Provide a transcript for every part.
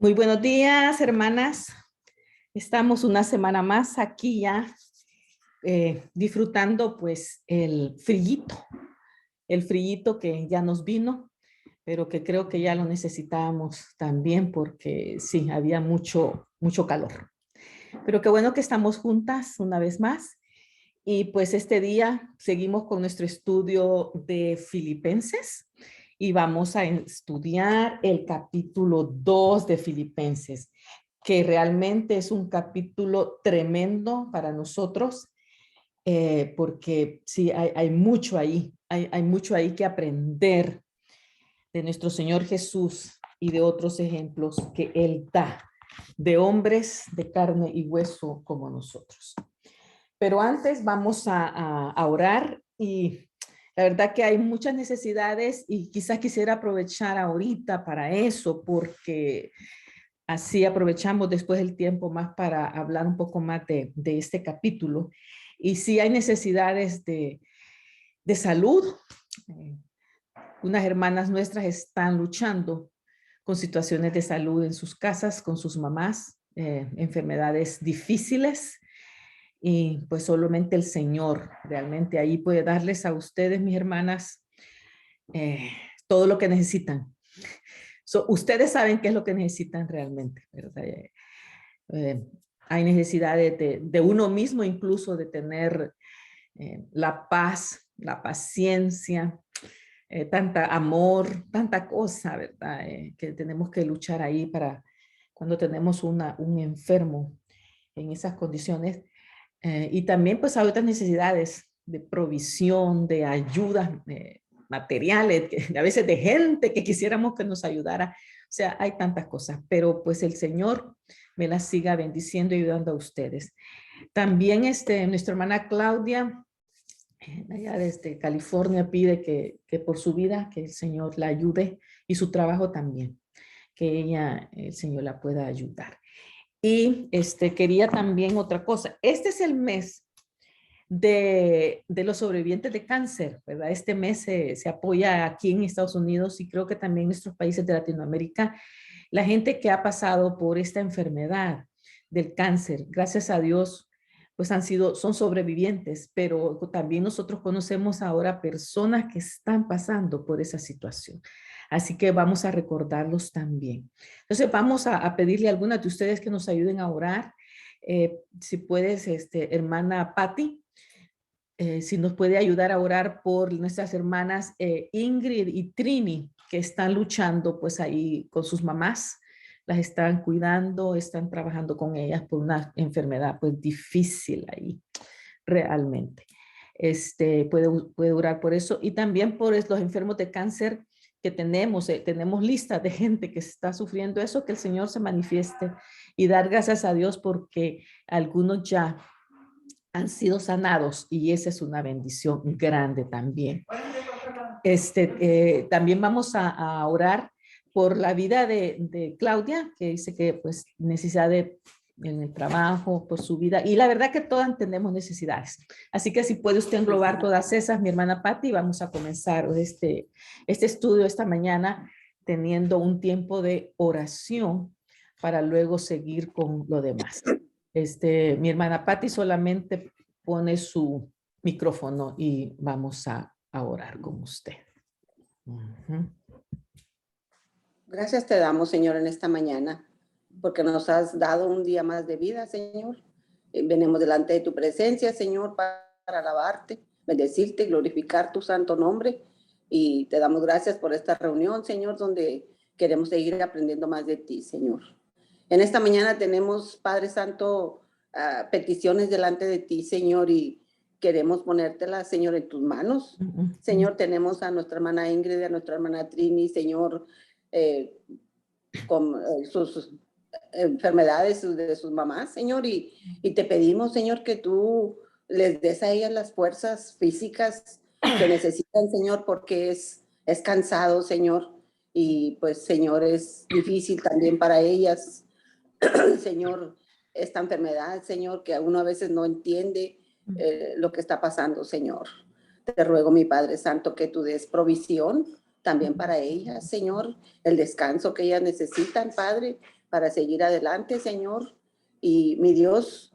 Muy buenos días, hermanas. Estamos una semana más aquí ya disfrutando pues el frillito que ya nos vino, pero que creo que ya lo necesitábamos también porque sí, había mucho calor. Pero qué bueno que estamos juntas una vez más. Y pues este día seguimos con nuestro estudio de Filipenses y vamos a estudiar el capítulo 2 de Filipenses, que realmente es un capítulo tremendo para nosotros, porque sí, hay mucho ahí, hay mucho ahí que aprender de nuestro Señor Jesús y de otros ejemplos que Él da, de hombres de carne y hueso como nosotros. Pero antes vamos a orar y la verdad que hay muchas necesidades y quizás quisiera aprovechar ahorita para eso porque así aprovechamos después el tiempo más para hablar un poco más de este capítulo. Y sí hay necesidades de salud. Eh, unas hermanas nuestras están luchando con situaciones de salud en sus casas, con sus mamás, enfermedades difíciles. Y pues solamente el Señor realmente ahí puede darles a ustedes, mis hermanas, eh, todo lo que necesitan. Ustedes saben qué es lo que necesitan realmente, ¿verdad? Eh, hay necesidad de uno mismo incluso de tener la paz, la paciencia, tanta amor, tanta cosa, ¿verdad? Que tenemos que luchar ahí para cuando tenemos un enfermo en esas condiciones. Y también pues hay otras necesidades de provisión, de ayuda materiales, a veces de gente que quisiéramos que nos ayudara. O sea, hay tantas cosas, pero pues el Señor me las siga bendiciendo y ayudando a ustedes. También nuestra hermana Claudia, allá desde California, pide que por su vida, que el Señor la ayude y su trabajo también, que ella, el Señor la pueda ayudar. Y quería también otra cosa. Este es el mes de los sobrevivientes de cáncer, ¿verdad? Este mes se apoya aquí en Estados Unidos y creo que también en nuestros países de Latinoamérica, la gente que ha pasado por esta enfermedad del cáncer, gracias a Dios, pues son sobrevivientes, pero también nosotros conocemos ahora personas que están pasando por esa situación. Así que vamos a recordarlos también. Entonces vamos a pedirle a alguna de ustedes que nos ayuden a orar. Si puedes, hermana Patti, si nos puede ayudar a orar por nuestras hermanas Ingrid y Trini, que están luchando pues ahí con sus mamás, las están cuidando, están trabajando con ellas por una enfermedad pues difícil ahí, realmente. Puede orar por eso y también por los enfermos de cáncer que tenemos lista de gente que está sufriendo eso, que el Señor se manifieste y dar gracias a Dios porque algunos ya han sido sanados y esa es una bendición grande también. También vamos a orar por la vida de Claudia, que dice que pues necesidad en el trabajo, por su vida, y la verdad que todas tenemos necesidades. Así que si puede usted englobar todas esas, mi hermana Patti, vamos a comenzar este estudio esta mañana teniendo un tiempo de oración para luego seguir con lo demás. Mi hermana Patti solamente pone su micrófono y vamos a orar con usted. Uh-huh. Gracias te damos, Señor, en esta mañana, porque nos has dado un día más de vida, Señor. Venimos delante de tu presencia, Señor, para alabarte, bendecirte, glorificar tu santo nombre. Y te damos gracias por esta reunión, Señor, donde queremos seguir aprendiendo más de ti, Señor. En esta mañana tenemos, Padre Santo, peticiones delante de ti, Señor, y queremos ponértelas, Señor, en tus manos. Señor, tenemos a nuestra hermana Ingrid, a nuestra hermana Trini, Señor, con sus enfermedades de sus mamás, Señor, y te pedimos, Señor, que tú les des a ellas las fuerzas físicas que necesitan, Señor, porque es cansado, Señor, y pues, Señor, es difícil también para ellas, Señor, esta enfermedad, Señor, que uno a veces no entiende lo que está pasando, Señor. Te ruego, mi Padre Santo, que tú des provisión también para ellas, Señor, el descanso que ellas necesitan, Padre, para seguir adelante, Señor. Y mi Dios,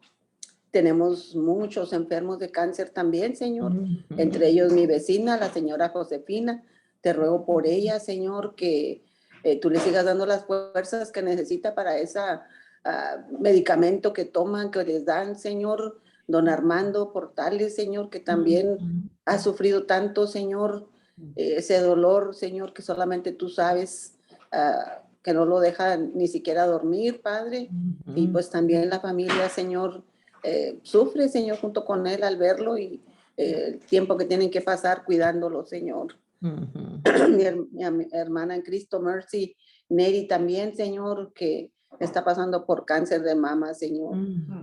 tenemos muchos enfermos de cáncer también, Señor. Entre ellos mi vecina, la señora Josefina. Te ruego por ella, Señor, que tú le sigas dando las fuerzas que necesita para ese medicamento que toman, que les dan, Señor. Don Armando Portales, Señor, que también ha sufrido tanto, Señor, ese dolor, Señor, que solamente tú sabes, que no lo deja ni siquiera dormir, Padre. Y pues también la familia, Señor, sufre, Señor, junto con él al verlo y el tiempo que tienen que pasar cuidándolo, Señor. Mi hermana en Cristo, Mercy, Neri también, Señor, que está pasando por cáncer de mama, Señor.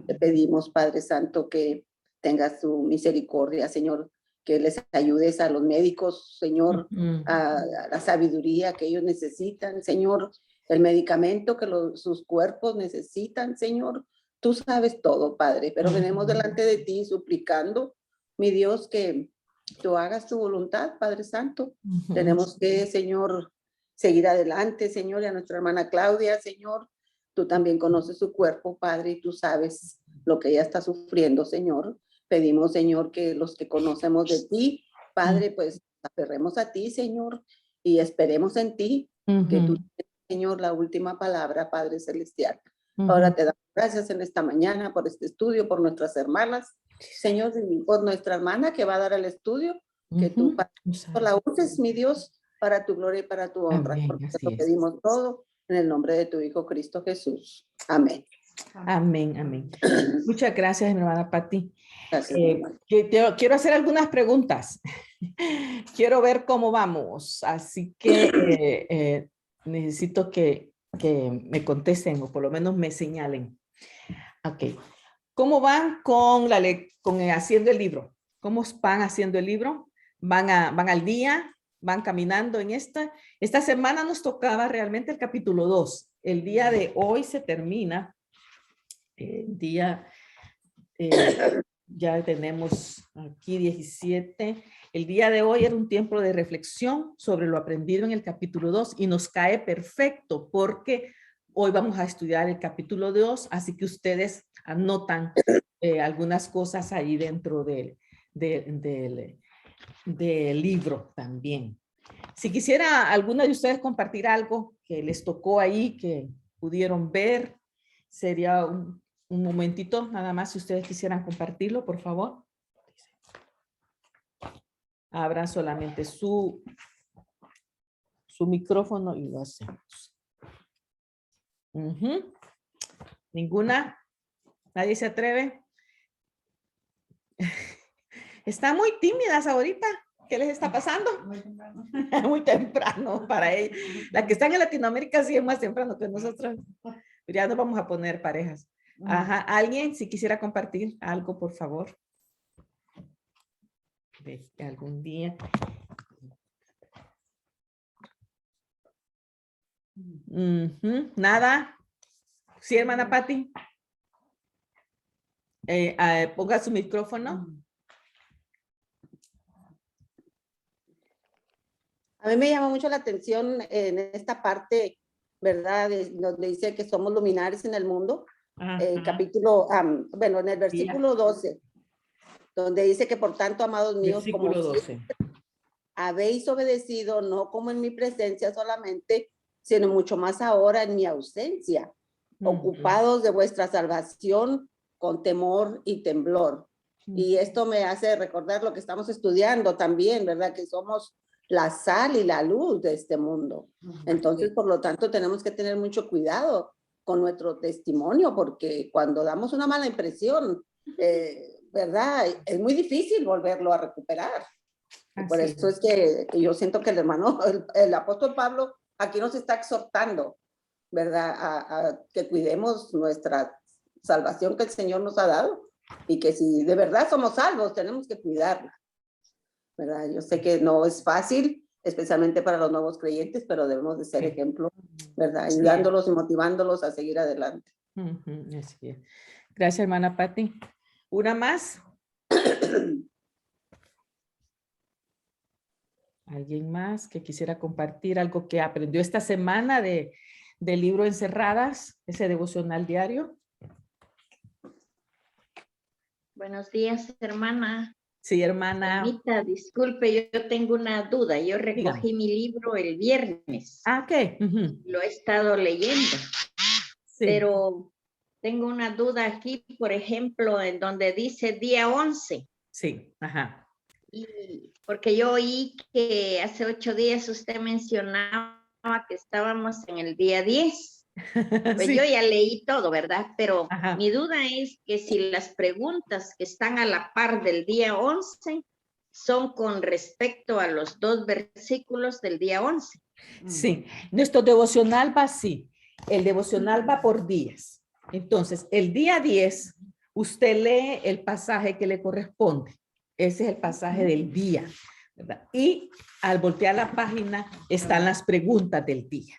Te pedimos, Padre Santo, que tengas tu misericordia, Señor, que les ayudes a los médicos, Señor, a la sabiduría que ellos necesitan, Señor, el medicamento que sus cuerpos necesitan, Señor. Tú sabes todo, Padre, pero venimos delante de ti suplicando, mi Dios, que tú hagas tu voluntad, Padre Santo. Tenemos que, Señor, seguir adelante, Señor, y a nuestra hermana Claudia, Señor. Tú también conoces su cuerpo, Padre, y tú sabes lo que ella está sufriendo, Señor. Pedimos, Señor, que los que conocemos de ti, Padre, pues aferremos a ti, Señor, y esperemos en ti, que tú, Señor, la última palabra, Padre Celestial. Ahora te damos gracias en esta mañana por este estudio, por nuestras hermanas, Señor, y por nuestra hermana que va a dar el estudio, que tú la uses, mi Dios, para tu gloria y para tu honra. Amén, Porque te así lo es. pedimos todo en el nombre de tu Hijo Cristo Jesús. Amén. Amén, amén. Muchas gracias, mi hermana Pati. Gracias, mi hermana. Quiero hacer algunas preguntas. Quiero ver cómo vamos. Así que necesito que me contesten o por lo menos me señalen. Ok. ¿Cómo van con haciendo el libro? ¿Cómo van haciendo el libro? ¿Van al día? ¿Van caminando en esta? Esta semana nos tocaba realmente el capítulo 2. El día de hoy se termina. Ya tenemos aquí 17. El día de hoy era un tiempo de reflexión sobre lo aprendido en el capítulo 2 y nos cae perfecto porque hoy vamos a estudiar el capítulo 2, así que ustedes anotan algunas cosas ahí dentro del libro también. Si quisiera alguna de ustedes compartir algo que les tocó ahí, que pudieron ver, sería un momentito, nada más, si ustedes quisieran compartirlo, por favor. Abran solamente su micrófono y lo hacemos. ¿Ninguna? ¿Nadie se atreve? Están muy tímidas ahorita. ¿Qué les está pasando? Muy temprano. Muy temprano para ellos. Las que están en Latinoamérica sí es más temprano que nosotros. Ya nos vamos a poner parejas. Ajá. ¿Alguien si quisiera compartir algo, por favor? De algún día. Nada. Sí, hermana Pati. Ponga su micrófono. A mí me llama mucho la atención en esta parte, ¿verdad? Donde dice que somos luminares en el mundo. Capítulo, bueno, en el versículo 12, donde dice que por tanto, amados míos, versículo como 12. Habéis obedecido, no como en mi presencia solamente, sino mucho más ahora en mi ausencia, ocupados de vuestra salvación con temor y temblor. Y esto me hace recordar lo que estamos estudiando también, ¿verdad? Que somos la sal y la luz de este mundo. Entonces, por lo tanto, tenemos que tener mucho cuidado con nuestro testimonio, porque cuando damos una mala impresión, ¿verdad? Es muy difícil volverlo a recuperar. Y por eso es que yo siento que el hermano, el apóstol Pablo, aquí nos está exhortando, ¿verdad? A que cuidemos nuestra salvación que el Señor nos ha dado y que si de verdad somos salvos, tenemos que cuidarla, ¿verdad? Yo sé que no es fácil, especialmente para los nuevos creyentes, pero debemos de ser ejemplo, ¿verdad? Ayudándolos y motivándolos a seguir adelante. Así es. Gracias, hermana Pati. ¿Una más? ¿Alguien más que quisiera compartir algo que aprendió esta semana de del libro Encerradas, ese devocional diario. Buenos días, hermana. Sí, hermana. Permita, disculpe, yo tengo una duda. Yo recogí mi libro el viernes. Ah, ¿qué? Lo he estado leyendo. Sí. Pero tengo una duda aquí, por ejemplo, en donde dice día 11. Sí, ajá. Y porque yo oí que hace 8 días usted mencionaba que estábamos en el día 10. Pues sí. yo ya leí todo, ¿verdad? Pero ajá. mi duda es que si las preguntas que están a la par del día 11 son con respecto a los 2 versículos del día 11. Sí, nuestro devocional va así. El devocional va por días. Entonces, el día 10, usted lee el pasaje que le corresponde. Ese es el pasaje del día, ¿verdad? Y al voltear la página están las preguntas del día.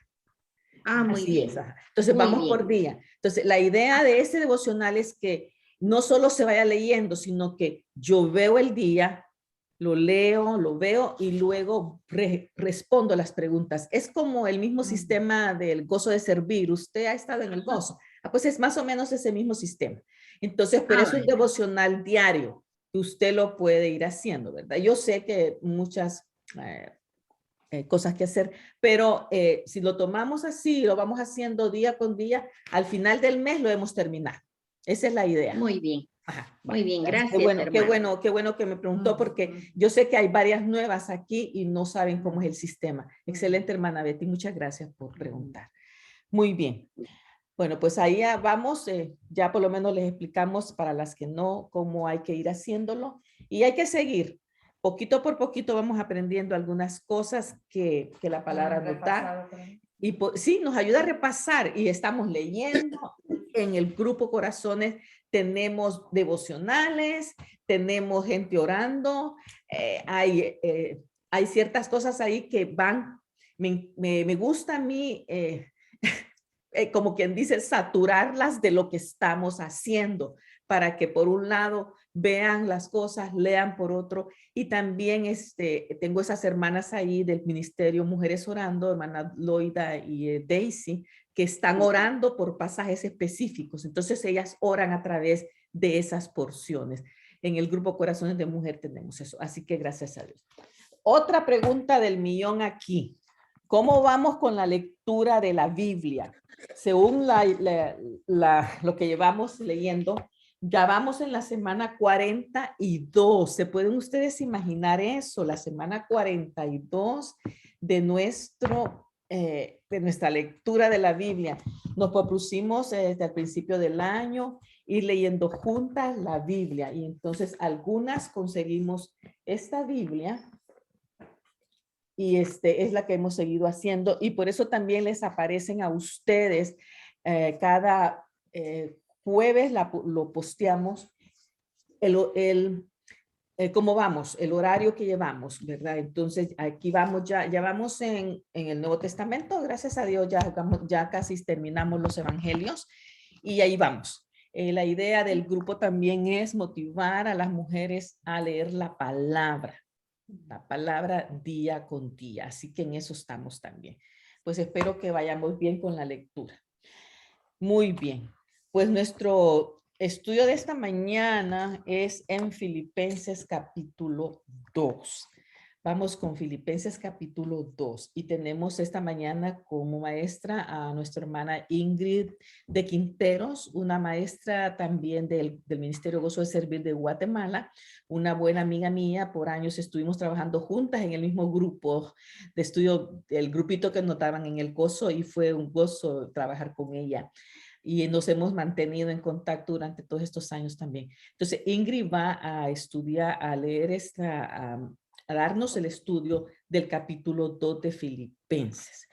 Ah, muy Así bien. es. Ajá. Entonces, Muy vamos bien. por día. Entonces, la idea de este devocional es que no solo se vaya leyendo, sino que yo veo el día, lo leo, lo veo y luego respondo las preguntas. Es como el mismo sistema del gozo de servir. Usted ha estado en el gozo. Pues es más o menos ese mismo sistema. Entonces, pero es un devocional diario que usted lo puede ir haciendo, ¿verdad? Yo sé que muchas cosas que hacer, pero si lo tomamos así, lo vamos haciendo día con día, al final del mes lo hemos terminado. Esa es la idea. Muy bien. Ajá, muy bien, gracias. Qué bueno que me preguntó, porque yo sé que hay varias nuevas aquí y no saben cómo es el sistema. Excelente, hermana Betty, muchas gracias por preguntar. Muy bien. Bueno, pues ahí ya vamos, ya por lo menos les explicamos para las que no, cómo hay que ir haciéndolo y hay que seguir. Poquito por poquito vamos aprendiendo algunas cosas que la palabra nos da. Y sí, nos ayuda a repasar y estamos leyendo. En el grupo Corazones tenemos devocionales, tenemos gente orando, hay ciertas cosas ahí que van, me gusta a mí, como quien dice, saturarlas de lo que estamos haciendo para que por un lado vean las cosas, lean por otro. Y también tengo esas hermanas ahí del Ministerio Mujeres Orando, hermana Loida y Daisy, que están orando por pasajes específicos. Entonces ellas oran a través de esas porciones. En el grupo Corazones de Mujer tenemos eso. Así que gracias a Dios. Otra pregunta del millón aquí. ¿Cómo vamos con la lectura de la Biblia? Según lo que llevamos leyendo, ya vamos en la semana 42. ¿Se pueden ustedes imaginar eso? La semana 42 de nuestra lectura de la Biblia. Nos propusimos desde el principio del año ir leyendo juntas la Biblia. Y entonces algunas conseguimos esta Biblia. Y es la que hemos seguido haciendo y por eso también les aparecen a ustedes cada jueves lo posteamos cómo vamos, el horario que llevamos, ¿verdad? Entonces aquí vamos ya vamos en el Nuevo Testamento, gracias a Dios ya casi terminamos los evangelios y ahí vamos. La idea del grupo también es motivar a las mujeres a leer la palabra día con día. Así que en eso estamos también. Pues espero que vayamos bien con la lectura. Muy bien. Pues nuestro estudio de esta mañana es en Filipenses capítulo 2. Vamos con Filipenses capítulo 2 y tenemos esta mañana como maestra a nuestra hermana Ingrid de Quinteros, una maestra también del Ministerio Gozo de Servir de Guatemala, una buena amiga mía. Por años estuvimos trabajando juntas en el mismo grupo de estudio, el grupito que notaban en el gozo, y fue un gozo trabajar con ella. Y nos hemos mantenido en contacto durante todos estos años también. Entonces Ingrid va a estudiar, a leer a darnos el estudio del capítulo 2 de Filipenses.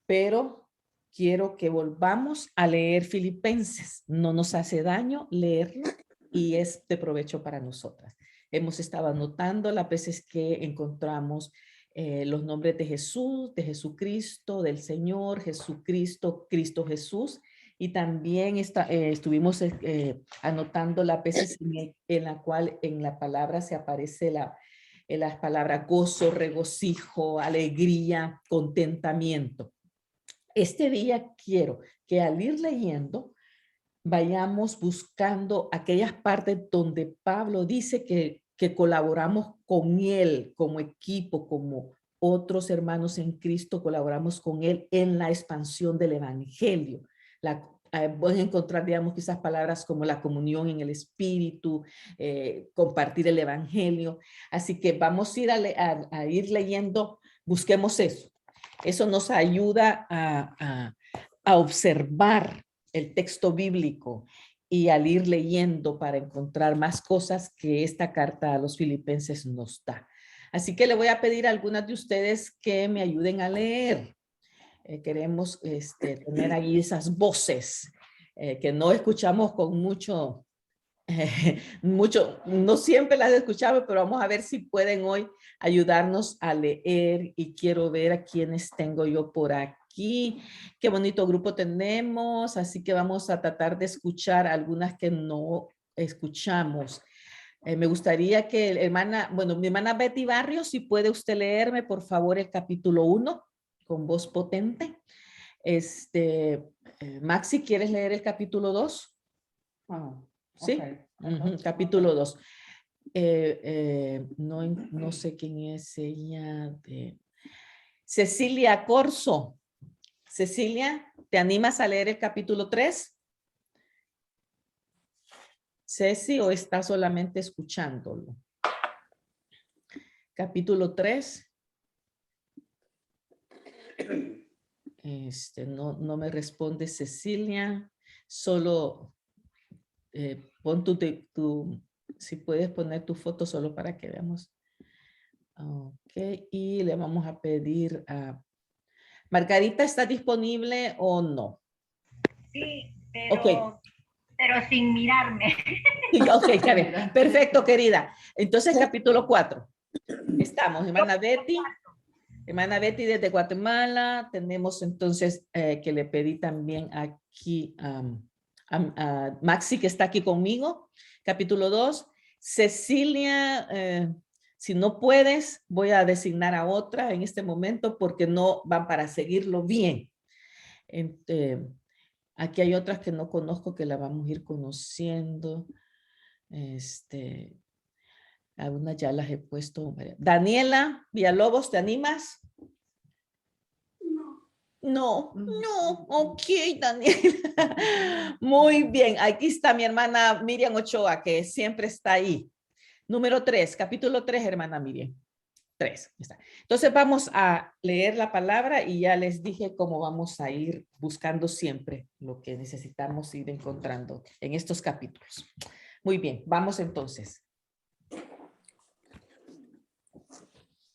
Pero quiero que volvamos a leer Filipenses. No nos hace daño leerlo y es de provecho para nosotras. Hemos estado anotando las veces que encontramos los nombres de Jesús, de Jesucristo, del Señor, Jesucristo, Cristo Jesús. Y también estuvimos anotando las veces en la cual en la palabra se aparece las palabras gozo, regocijo, alegría, contentamiento. Este día quiero que al ir leyendo, vayamos buscando aquellas partes donde Pablo dice que colaboramos con él como equipo, como otros hermanos en Cristo, colaboramos con él en la expansión del evangelio. Pueden encontrar, digamos, quizás palabras como la comunión en el espíritu, compartir el evangelio. Así que vamos a ir a ir leyendo, busquemos eso. Eso nos ayuda a observar el texto bíblico y al ir leyendo para encontrar más cosas que esta carta a los filipenses nos da. Así que le voy a pedir a algunas de ustedes que me ayuden a leer. Queremos tener ahí esas voces que no escuchamos con mucho, no siempre las escuchamos, pero vamos a ver si pueden hoy ayudarnos a leer y quiero ver a quienes tengo yo por aquí. Qué bonito grupo tenemos, así que vamos a tratar de escuchar algunas que no escuchamos. Me gustaría que mi hermana Betty Barrios, si puede usted leerme, por favor, el capítulo 1 con voz potente. Maxi, ¿quieres leer el capítulo 2? Sí, okay. Capítulo 2. No sé quién es ella. Cecilia Corso. Cecilia, ¿te animas a leer el capítulo 3? Ceci, ¿o está solamente escuchándolo? Capítulo 3. No me responde Cecilia. Solo pon si puedes poner tu foto solo para que veamos. Ok, y le vamos a pedir a Margarita, ¿está disponible o no? Sí, pero, okay. Pero sin mirarme. Ok, está bien. Perfecto, querida. Entonces, capítulo 4. Estamos, hermana Betty. Hermana Betty desde Guatemala. Tenemos entonces que le pedí también aquí a Maxi, que está aquí conmigo. Capítulo 2. Cecilia, si no puedes, voy a designar a otra en este momento porque no van para seguirlo bien. Aquí hay otras que no conozco que la vamos a ir conociendo. Algunas ya las he puesto. Daniela Villalobos, ¿te animas? No, ok, Daniela. Muy bien, aquí está mi hermana Miriam Ochoa, que siempre está ahí. Número 3, capítulo 3, hermana Miriam. 3, está. Entonces vamos a leer la palabra y ya les dije cómo vamos a ir buscando siempre lo que necesitamos ir encontrando en estos capítulos. Muy bien, vamos entonces.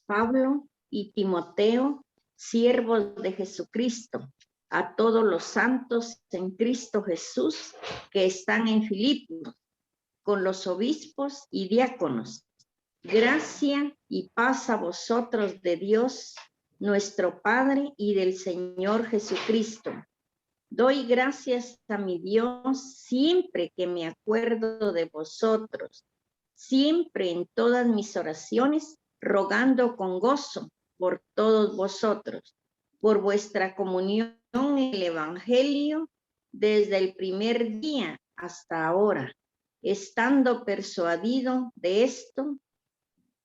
Pablo y Timoteo, siervos de Jesucristo, a todos los santos en Cristo Jesús que están en Filipos, con los obispos y diáconos. Gracia y paz a vosotros de Dios, nuestro Padre, y del Señor Jesucristo. Doy gracias a mi Dios siempre que me acuerdo de vosotros, siempre en todas mis oraciones, rogando con gozo por todos vosotros, por vuestra comunión en el Evangelio desde el primer día hasta ahora, estando persuadido de esto,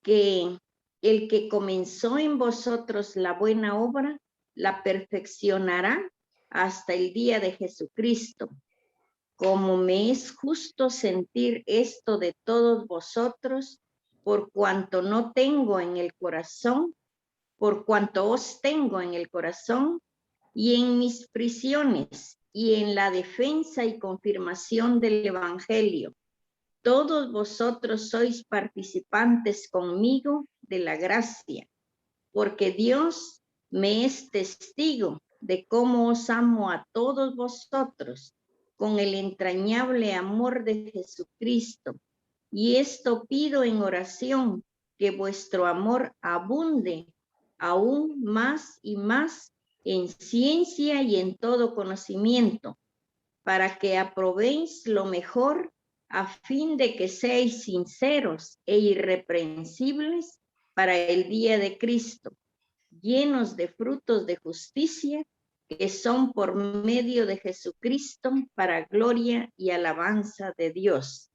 que el que comenzó en vosotros la buena obra, la perfeccionará hasta el día de Jesucristo. Como me es justo sentir esto de todos vosotros, por cuanto no tengo en el corazón, por cuanto os tengo en el corazón, y en mis prisiones, y en la defensa y confirmación del Evangelio. Todos vosotros sois participantes conmigo de la gracia, porque Dios me es testigo de cómo os amo a todos vosotros con el entrañable amor de Jesucristo. Y esto pido en oración, que vuestro amor abunde aún más y más en ciencia y en todo conocimiento, para que aprobéis lo mejor, a fin de que seáis sinceros e irreprensibles para el día de Cristo, llenos de frutos de justicia que son por medio de Jesucristo para gloria y alabanza de Dios.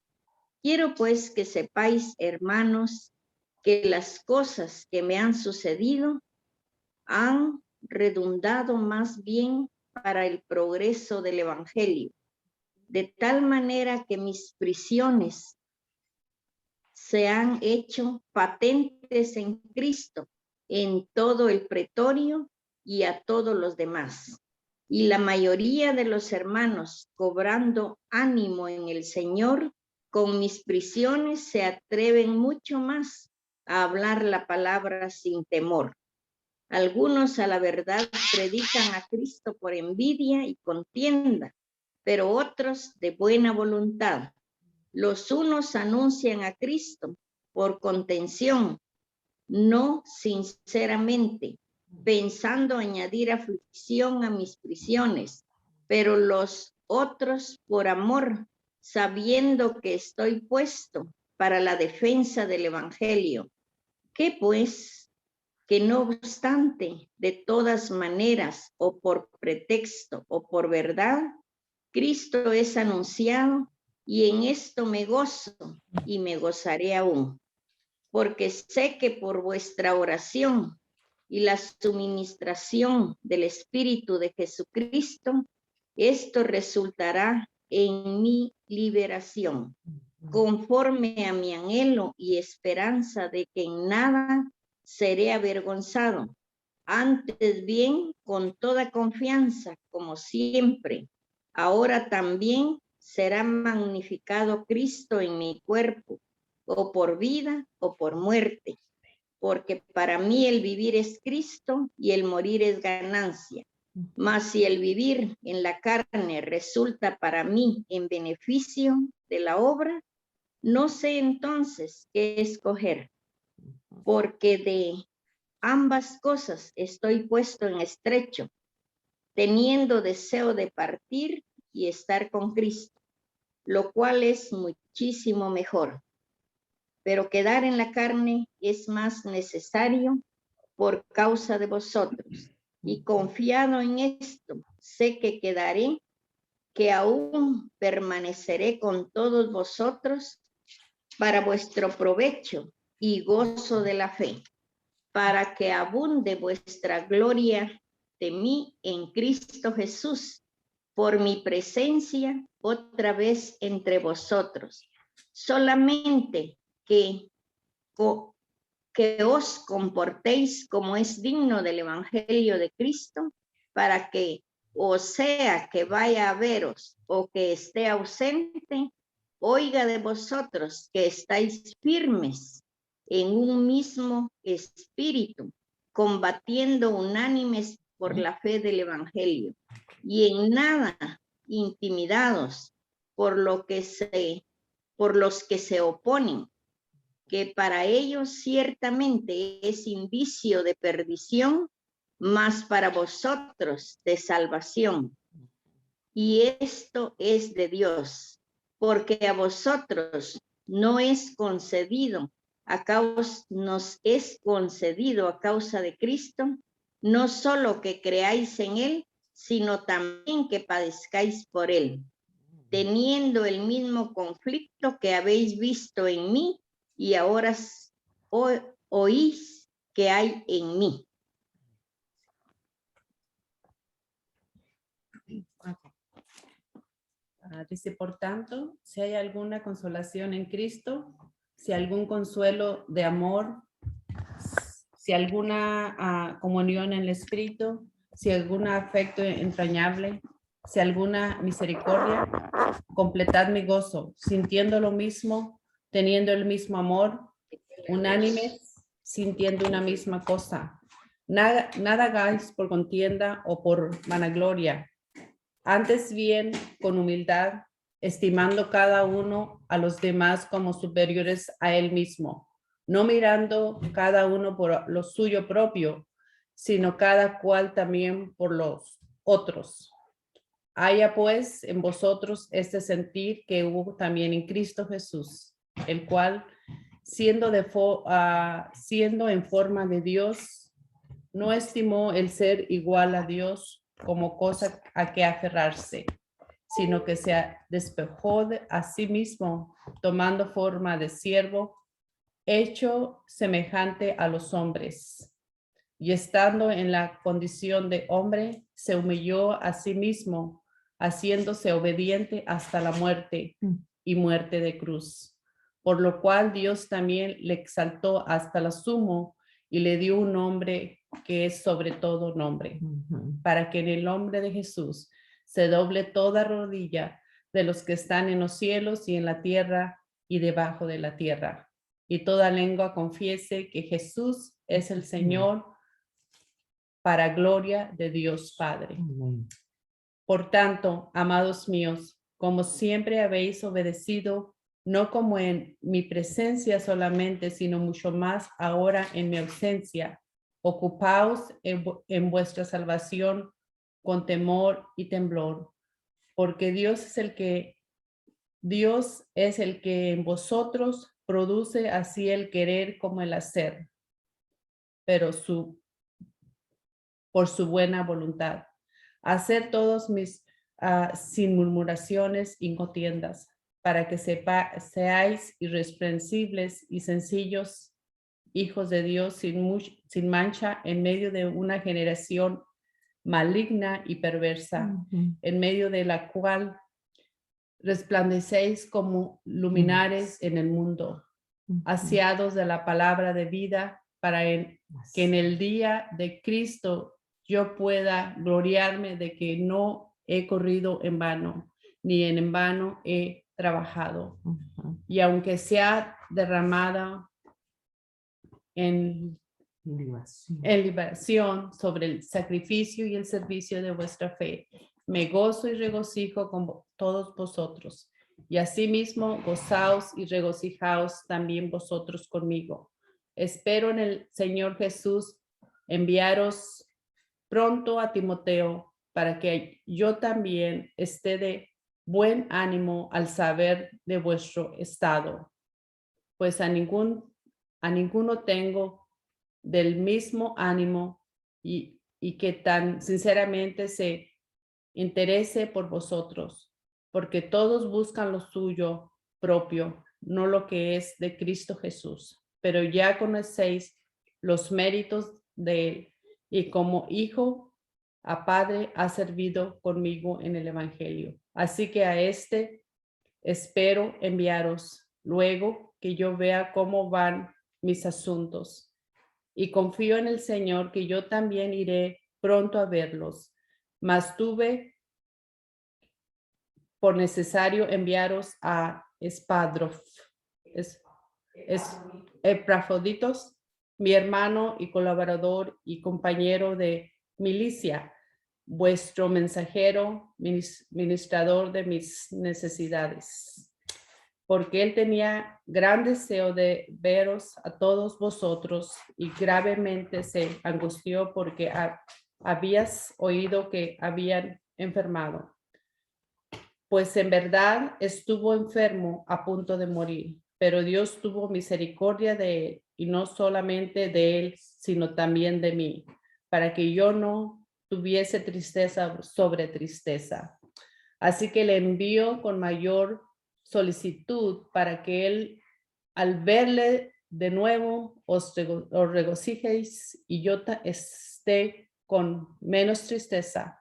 Quiero pues que sepáis, hermanos, que las cosas que me han sucedido han redundado más bien para el progreso del Evangelio, de tal manera que mis prisiones se han hecho patentes en Cristo, en todo el pretorio y a todos los demás. Y la mayoría de los hermanos, cobrando ánimo en el Señor, con mis prisiones se atreven mucho más a hablar la palabra sin temor. Algunos a la verdad predican a Cristo por envidia y contienda, pero otros de buena voluntad. Los unos anuncian a Cristo por contención, no sinceramente, pensando añadir aflicción a mis prisiones, pero los otros por amor, sabiendo que estoy puesto para la defensa del Evangelio. ¿Qué pues? Que no obstante, de todas maneras, o por pretexto o por verdad, Cristo es anunciado, y en esto me gozo y me gozaré aún, porque sé que por vuestra oración y la suministración del Espíritu de Jesucristo, esto resultará en mi liberación, conforme a mi anhelo y esperanza de que en nada seré avergonzado, antes bien con toda confianza, como siempre. Ahora también será magnificado Cristo en mi cuerpo, o por vida o por muerte, porque para mí el vivir es Cristo y el morir es ganancia. Mas si el vivir en la carne resulta para mí en beneficio de la obra, no sé entonces qué escoger, porque de ambas cosas estoy puesto en estrecho, teniendo deseo de partir y estar con Cristo, lo cual es muchísimo mejor. Pero quedar en la carne es más necesario por causa de vosotros. Y confiado en esto, sé que quedaré, que aún permaneceré con todos vosotros para vuestro provecho y gozo de la fe, para que abunde vuestra gloria de mí en Cristo Jesús, por mi presencia otra vez entre vosotros. Solamente que os comportéis como es digno del Evangelio de Cristo, para que, o sea que vaya a veros o que esté ausente, oiga de vosotros que estáis firmes en un mismo espíritu, combatiendo unánimes por la fe del Evangelio, y en nada intimidados por los que se oponen, que para ellos ciertamente es indicio de perdición, mas para vosotros de salvación. Y esto es de Dios, porque a vosotros no es concedido, nos es concedido a causa de Cristo, no solo que creáis en Él, sino también que padezcáis por Él, teniendo el mismo conflicto que habéis visto en mí y ahora oís que hay en mí. Dice, por tanto, si hay alguna consolación en Cristo, si algún consuelo de amor, si alguna comunión en el Espíritu, si algún afecto entrañable, si alguna misericordia, completad mi gozo, sintiendo lo mismo, teniendo el mismo amor, unánimes, sintiendo una misma cosa. Nada hagáis por contienda o por vanagloria, antes bien con humildad, estimando cada uno a los demás como superiores a él mismo, no mirando cada uno por lo suyo propio, sino cada cual también por los otros. Haya pues en vosotros este sentir que hubo también en Cristo Jesús, el cual, siendo en forma de Dios, no estimó el ser igual a Dios como cosa a que aferrarse, sino que se despojó a sí mismo, tomando forma de siervo, hecho semejante a los hombres. Y estando en la condición de hombre, se humilló a sí mismo, haciéndose obediente hasta la muerte y muerte de cruz. Por lo cual Dios también le exaltó hasta la sumo y le dio un nombre que es sobre todo nombre, para que en el nombre de Jesús se doble toda rodilla de los que están en los cielos y en la tierra y debajo de la tierra, y toda lengua confiese que Jesús es el Señor, para gloria de Dios Padre. Por tanto, amados míos, como siempre habéis obedecido, no como en mi presencia solamente, sino mucho más ahora en mi ausencia, ocupaos en vuestra salvación con temor y temblor, porque Dios es el que en vosotros produce así el querer como el hacer, pero por su buena voluntad. Hacer todos sin murmuraciones y contiendas, para que seáis irreprensibles y sencillos, hijos de Dios sin mancha, en medio de una generación maligna y perversa, en medio de la cual resplandecéis como luminares en el mundo, aseados de la palabra de vida, para que en el día de Cristo yo pueda gloriarme de que no he corrido en vano, ni en vano he trabajado. Y aunque sea derramada en libación sobre el sacrificio y el servicio de vuestra fe, me gozo y regocijo con todos vosotros. Y asimismo gozaos y regocijaos también vosotros conmigo. Espero en el Señor Jesús enviaros pronto a Timoteo, para que yo también esté de buen ánimo al saber de vuestro estado, pues a ninguno tengo del mismo ánimo y que tan sinceramente se interese por vosotros, porque todos buscan lo suyo propio, no lo que es de Cristo Jesús, pero ya conocéis los méritos de él, y como hijo a padre ha servido conmigo en el evangelio. Así que a este espero enviaros luego que yo vea cómo van mis asuntos, y confío en el Señor que yo también iré pronto a verlos, mas tuve por necesario enviaros a Epafroditos, mi hermano y colaborador y compañero de milicia, vuestro mensajero, ministrador de mis necesidades, porque él tenía gran deseo de veros a todos vosotros y gravemente se angustió porque habías oído que habían enfermado. Pues en verdad estuvo enfermo a punto de morir, pero Dios tuvo misericordia de él, y no solamente de él, sino también de mí, para que yo no tuviese tristeza sobre tristeza. Así que le envío con mayor solicitud, para que él, al verle de nuevo, os regocijéis y yo esté con menos tristeza.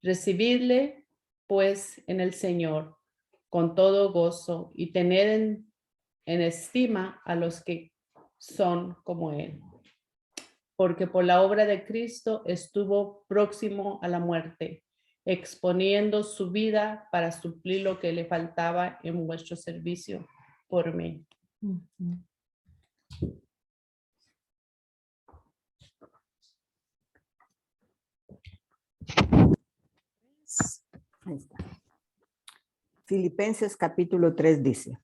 Recibidle pues en el Señor con todo gozo, y tener en estima a los que son como él, porque por la obra de Cristo estuvo próximo a la muerte, exponiendo su vida para suplir lo que le faltaba en vuestro servicio por mí. Ahí está. Filipenses capítulo 3 dice: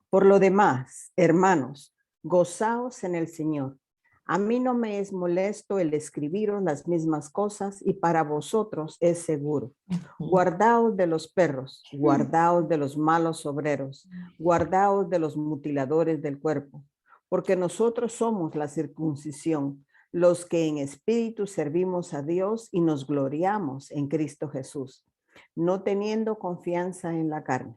por lo demás, hermanos, gozaos en el Señor. A mí no me es molesto el escribiros las mismas cosas, y para vosotros es seguro. Guardaos de los perros, guardaos de los malos obreros, guardaos de los mutiladores del cuerpo, porque nosotros somos la circuncisión, los que en espíritu servimos a Dios y nos gloriamos en Cristo Jesús, no teniendo confianza en la carne.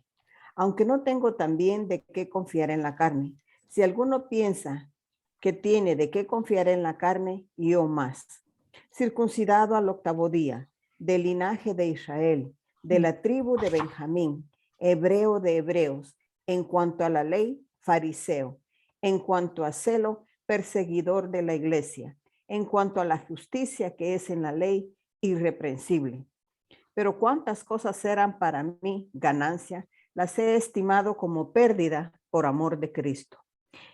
Aunque no tengo también de qué confiar en la carne. Si alguno piensa que tiene de qué confiar en la carne, yo más. Circuncidado al 8º día, del linaje de Israel, de la tribu de Benjamín, hebreo de hebreos, en cuanto a la ley, fariseo, en cuanto a celo, perseguidor de la iglesia, en cuanto a la justicia que es en la ley, irreprensible. Pero cuántas cosas eran para mí ganancia, las he estimado como pérdida por amor de Cristo.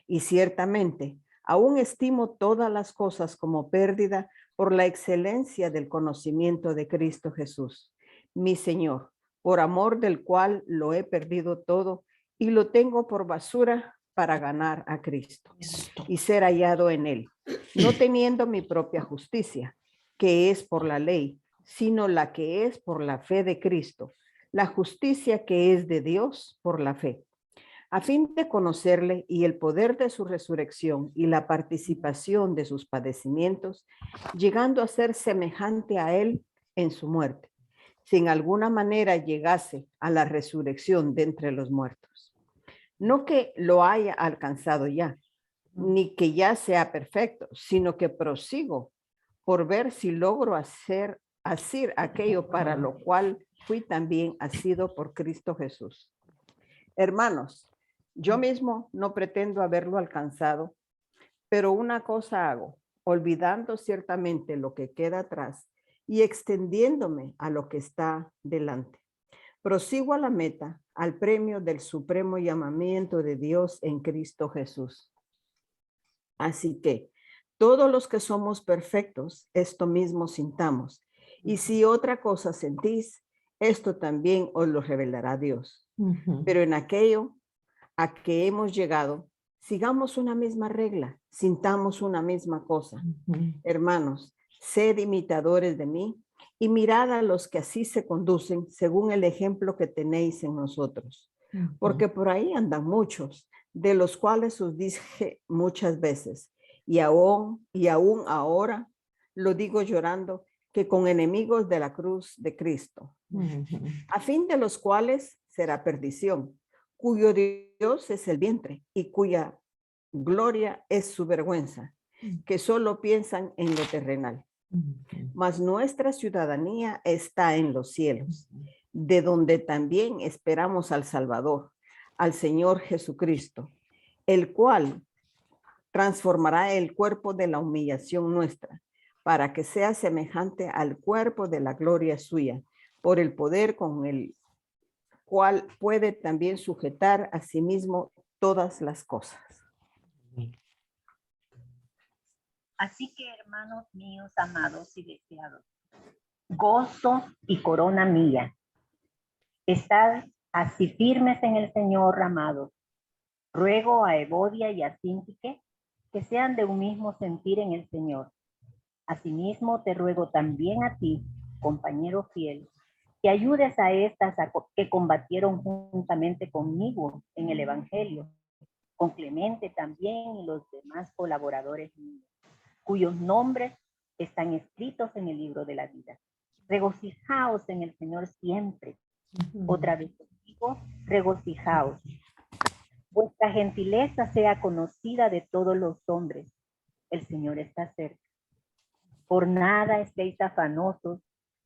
Y ciertamente, aún estimo todas las cosas como pérdida por la excelencia del conocimiento de Cristo Jesús, mi Señor, por amor del cual lo he perdido todo y lo tengo por basura para ganar a Cristo y ser hallado en él, no teniendo mi propia justicia, que es por la ley, sino la que es por la fe de Cristo, la justicia que es de Dios por la fe, a fin de conocerle y el poder de su resurrección y la participación de sus padecimientos, llegando a ser semejante a él en su muerte, si en alguna manera llegase a la resurrección de entre los muertos. No que lo haya alcanzado ya, ni que ya sea perfecto, sino que prosigo por ver si logro hacer aquello para lo cual fui también asido por Cristo Jesús. Hermanos, yo mismo no pretendo haberlo alcanzado, pero una cosa hago, olvidando ciertamente lo que queda atrás y extendiéndome a lo que está delante. Prosigo a la meta, al premio del supremo llamamiento de Dios en Cristo Jesús. Así que todos los que somos perfectos, esto mismo sintamos. Y si otra cosa sentís, esto también os lo revelará Dios. Pero en aquello a que hemos llegado, sigamos una misma regla, sintamos una misma cosa. Hermanos, sed imitadores de mí y mirad a los que así se conducen según el ejemplo que tenéis en nosotros. Porque por ahí andan muchos, de los cuales os dije muchas veces, y aún ahora lo digo llorando, que con enemigos de la cruz de Cristo, a fin de los cuales será perdición, cuyo Dios es el vientre y cuya gloria es su vergüenza, que solo piensan en lo terrenal. Mas nuestra ciudadanía está en los cielos, de donde también esperamos al Salvador, al Señor Jesucristo, el cual transformará el cuerpo de la humillación nuestra, para que sea semejante al cuerpo de la gloria suya, por el poder con el cual puede también sujetar a sí mismo todas las cosas. Así que, hermanos míos, amados y deseados, gozo y corona mía, estad así firmes en el Señor, amados. Ruego a Evodia y a Síntique que sean de un mismo sentir en el Señor. Asimismo, te ruego también a ti, compañero fiel, que ayudes a estas que combatieron juntamente conmigo en el Evangelio, con Clemente también y los demás colaboradores míos, cuyos nombres están escritos en el libro de la vida. Regocijaos en el Señor siempre. Otra vez os digo, regocijaos. Vuestra gentileza sea conocida de todos los hombres. El Señor está cerca. Por nada estéis afanosos,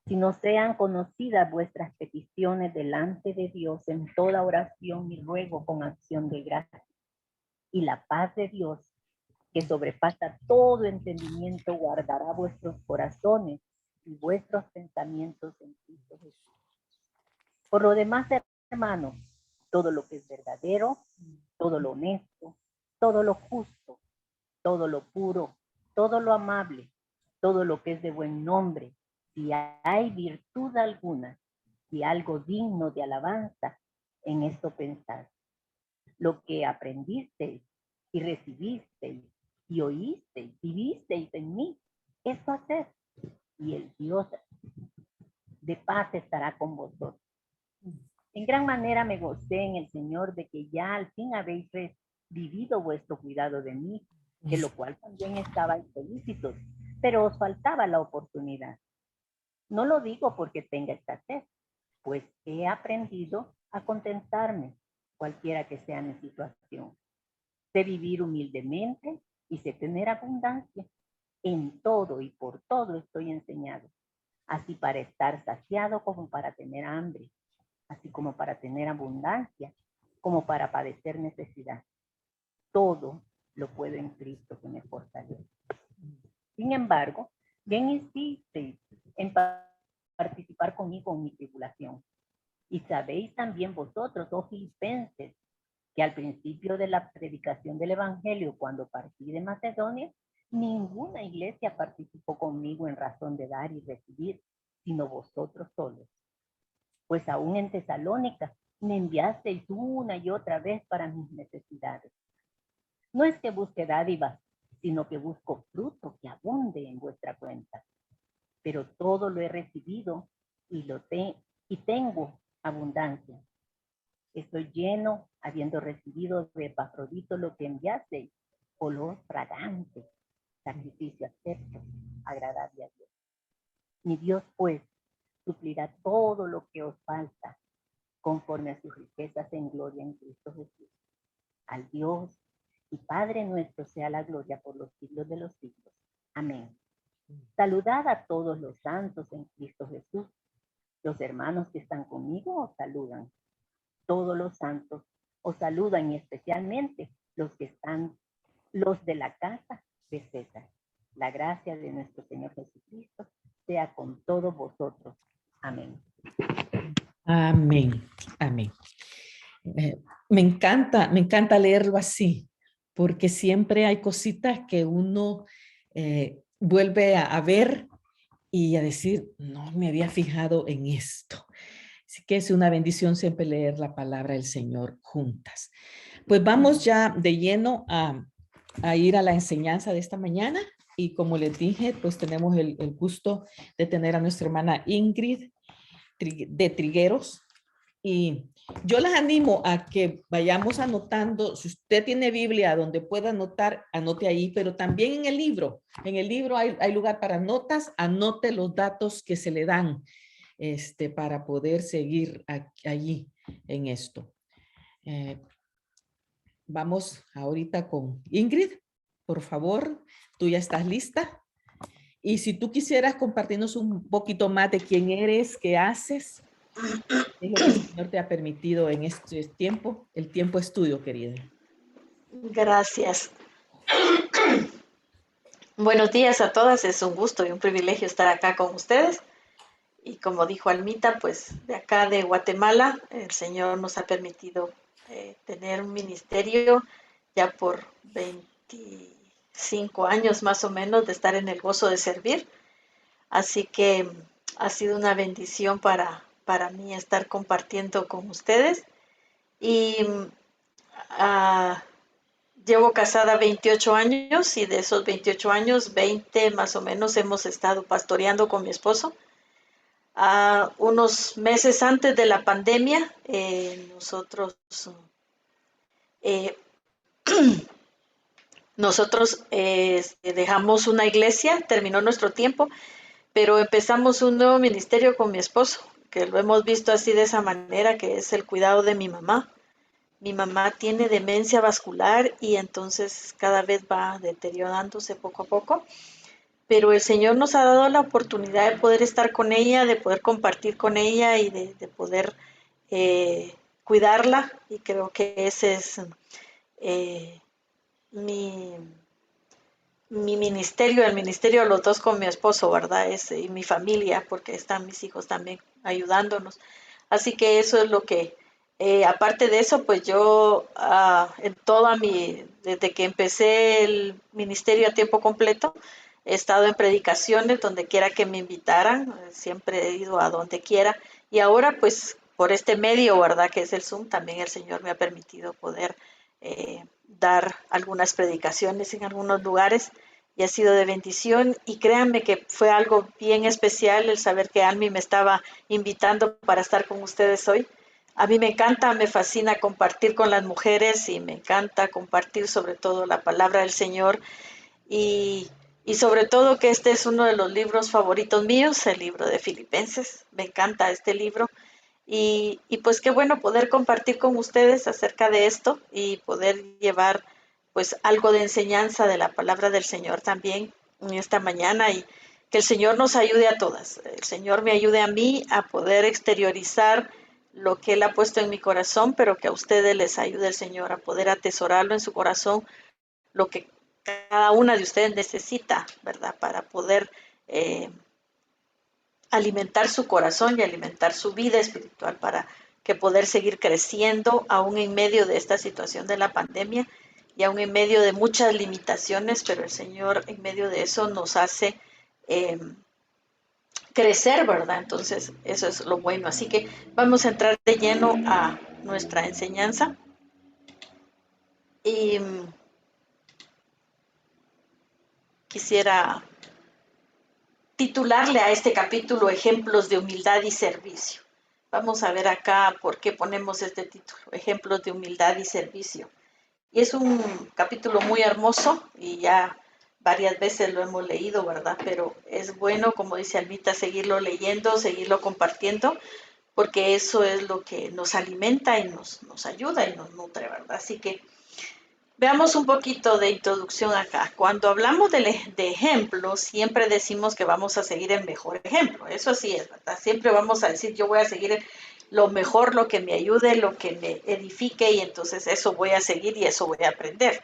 sino sean conocidas vuestras peticiones delante de Dios en toda oración y ruego con acción de gracias. Y la paz de Dios, que sobrepasa todo entendimiento, guardará vuestros corazones y vuestros pensamientos en Cristo Jesús. Por lo demás, hermanos, todo lo que es verdadero, todo lo honesto, todo lo justo, todo lo puro, todo lo amable, todo lo que es de buen nombre, si hay virtud alguna, si algo digno de alabanza, en esto pensad. Lo que aprendisteis y recibisteis y oísteis y visteis en mí, eso haced, y el Dios de paz estará con vosotros. En gran manera me gocé en el Señor de que ya al fin habéis vivido vuestro cuidado de mí, de lo cual también estaban solícitos, pero os faltaba la oportunidad. No lo digo porque tenga escasez, pues he aprendido a contentarme, cualquiera que sea mi situación. Sé vivir humildemente y sé tener abundancia. En todo y por todo estoy enseñado, así para estar saciado como para tener hambre, así como para tener abundancia, como para padecer necesidad. Todo lo puedo en Cristo que me fortalece. Sin embargo, bien insisteis en participar conmigo en mi tribulación. Y sabéis también vosotros, oh filipenses, que al principio de la predicación del Evangelio, cuando partí de Macedonia, ninguna iglesia participó conmigo en razón de dar y recibir, sino vosotros solos. Pues aún en Tesalónica me enviasteis una y otra vez para mis necesidades. No es que busque dádivas, sino que busco fruto que abunde en vuestra cuenta. Pero todo lo he recibido y tengo abundancia. Estoy lleno, habiendo recibido de Epafrodito lo que enviasteis, olor fragante, sacrificio acepto, agradable a Dios. Mi Dios, pues, suplirá todo lo que os falta, conforme a sus riquezas en gloria en Cristo Jesús. Al Dios y Padre nuestro sea la gloria por los siglos de los siglos. Amén. Saludad a todos los santos en Cristo Jesús. Los hermanos que están conmigo os saludan. Todos los santos os saludan, y especialmente los de la casa de César. La gracia de nuestro Señor Jesucristo sea con todos vosotros. Amén. Amén. Amén. Me encanta leerlo así, porque siempre hay cositas que uno vuelve a ver y a decir, no me había fijado en esto. Así que es una bendición siempre leer la palabra del Señor juntas. Pues vamos ya de lleno a ir a la enseñanza de esta mañana. Y como les dije, pues tenemos el gusto de tener a nuestra hermana Ingrid de Trigueros. Y yo las animo a que vayamos anotando. Si usted tiene Biblia donde pueda anotar, anote ahí, pero también en el libro. En el libro hay lugar para notas, anote los datos que se le dan para poder seguir allí en esto. Vamos ahorita con Ingrid. Por favor, tú ya estás lista. Y si tú quisieras compartirnos un poquito más de quién eres, qué haces, es lo que el Señor te ha permitido en este tiempo, el tiempo estudio, querida. Gracias. Buenos días a todas, es un gusto y un privilegio estar acá con ustedes. Y como dijo Almita, pues de acá de Guatemala, el Señor nos ha permitido tener un ministerio ya por 25 años más o menos de estar en el gozo de servir. Así que ha sido una bendición para mí estar compartiendo con ustedes. Y llevo casada 28 años y de esos 28 años, 20 más o menos hemos estado pastoreando con mi esposo. Unos meses antes de la pandemia, nosotros dejamos una iglesia, terminó nuestro tiempo, pero empezamos un nuevo ministerio con mi esposo, que lo hemos visto así de esa manera, que es el cuidado de mi mamá. Mi mamá tiene demencia vascular y entonces cada vez va deteriorándose poco a poco. Pero el Señor nos ha dado la oportunidad de poder estar con ella, de poder compartir con ella y de poder cuidarla. Y creo que ese es mi ministerio, el ministerio de los dos con mi esposo, ¿verdad? Y mi familia, porque están mis hijos también ayudándonos. Así que eso es lo que, aparte de eso, pues yo desde que empecé el ministerio a tiempo completo, he estado en predicaciones donde quiera que me invitaran, siempre he ido a donde quiera. Y ahora, pues, por este medio, ¿verdad? Que es el Zoom, también el Señor me ha permitido poder dar algunas predicaciones en algunos lugares y ha sido de bendición. Y créanme que fue algo bien especial el saber que Almi me estaba invitando para estar con ustedes hoy. A mí me encanta, me fascina compartir con las mujeres y me encanta compartir sobre todo la palabra del Señor y, y sobre todo que este es uno de los libros favoritos míos, el libro de Filipenses. Me encanta este libro y pues qué bueno poder compartir con ustedes acerca de esto y poder llevar pues algo de enseñanza de la palabra del Señor también en esta mañana y que el Señor nos ayude a todas. El Señor me ayude a mí a poder exteriorizar lo que Él ha puesto en mi corazón, pero que a ustedes les ayude el Señor a poder atesorarlo en su corazón, lo que cada una de ustedes necesita, ¿verdad? Para poder alimentar su corazón y alimentar su vida espiritual para que poder seguir creciendo aún en medio de esta situación de la pandemia y aún en medio de muchas limitaciones, pero el Señor en medio de eso nos hace crecer, ¿verdad? Entonces, eso es lo bueno. Así que vamos a entrar de lleno a nuestra enseñanza. Y quisiera titularle a este capítulo Ejemplos de humildad y servicio. Vamos a ver acá por qué ponemos este título, Ejemplos de humildad y servicio. Y es un capítulo muy hermoso y ya varias veces lo hemos leído, ¿verdad? Pero es bueno, como dice Almita, seguirlo leyendo, seguirlo compartiendo, porque eso es lo que nos alimenta y nos ayuda y nos nutre, ¿verdad? Así que veamos un poquito de introducción acá. Cuando hablamos de ejemplos, siempre decimos que vamos a seguir el mejor ejemplo. Eso así es, ¿verdad? Siempre vamos a decir, yo voy a seguir lo mejor, lo que me ayude, lo que me edifique, y entonces eso voy a seguir y eso voy a aprender.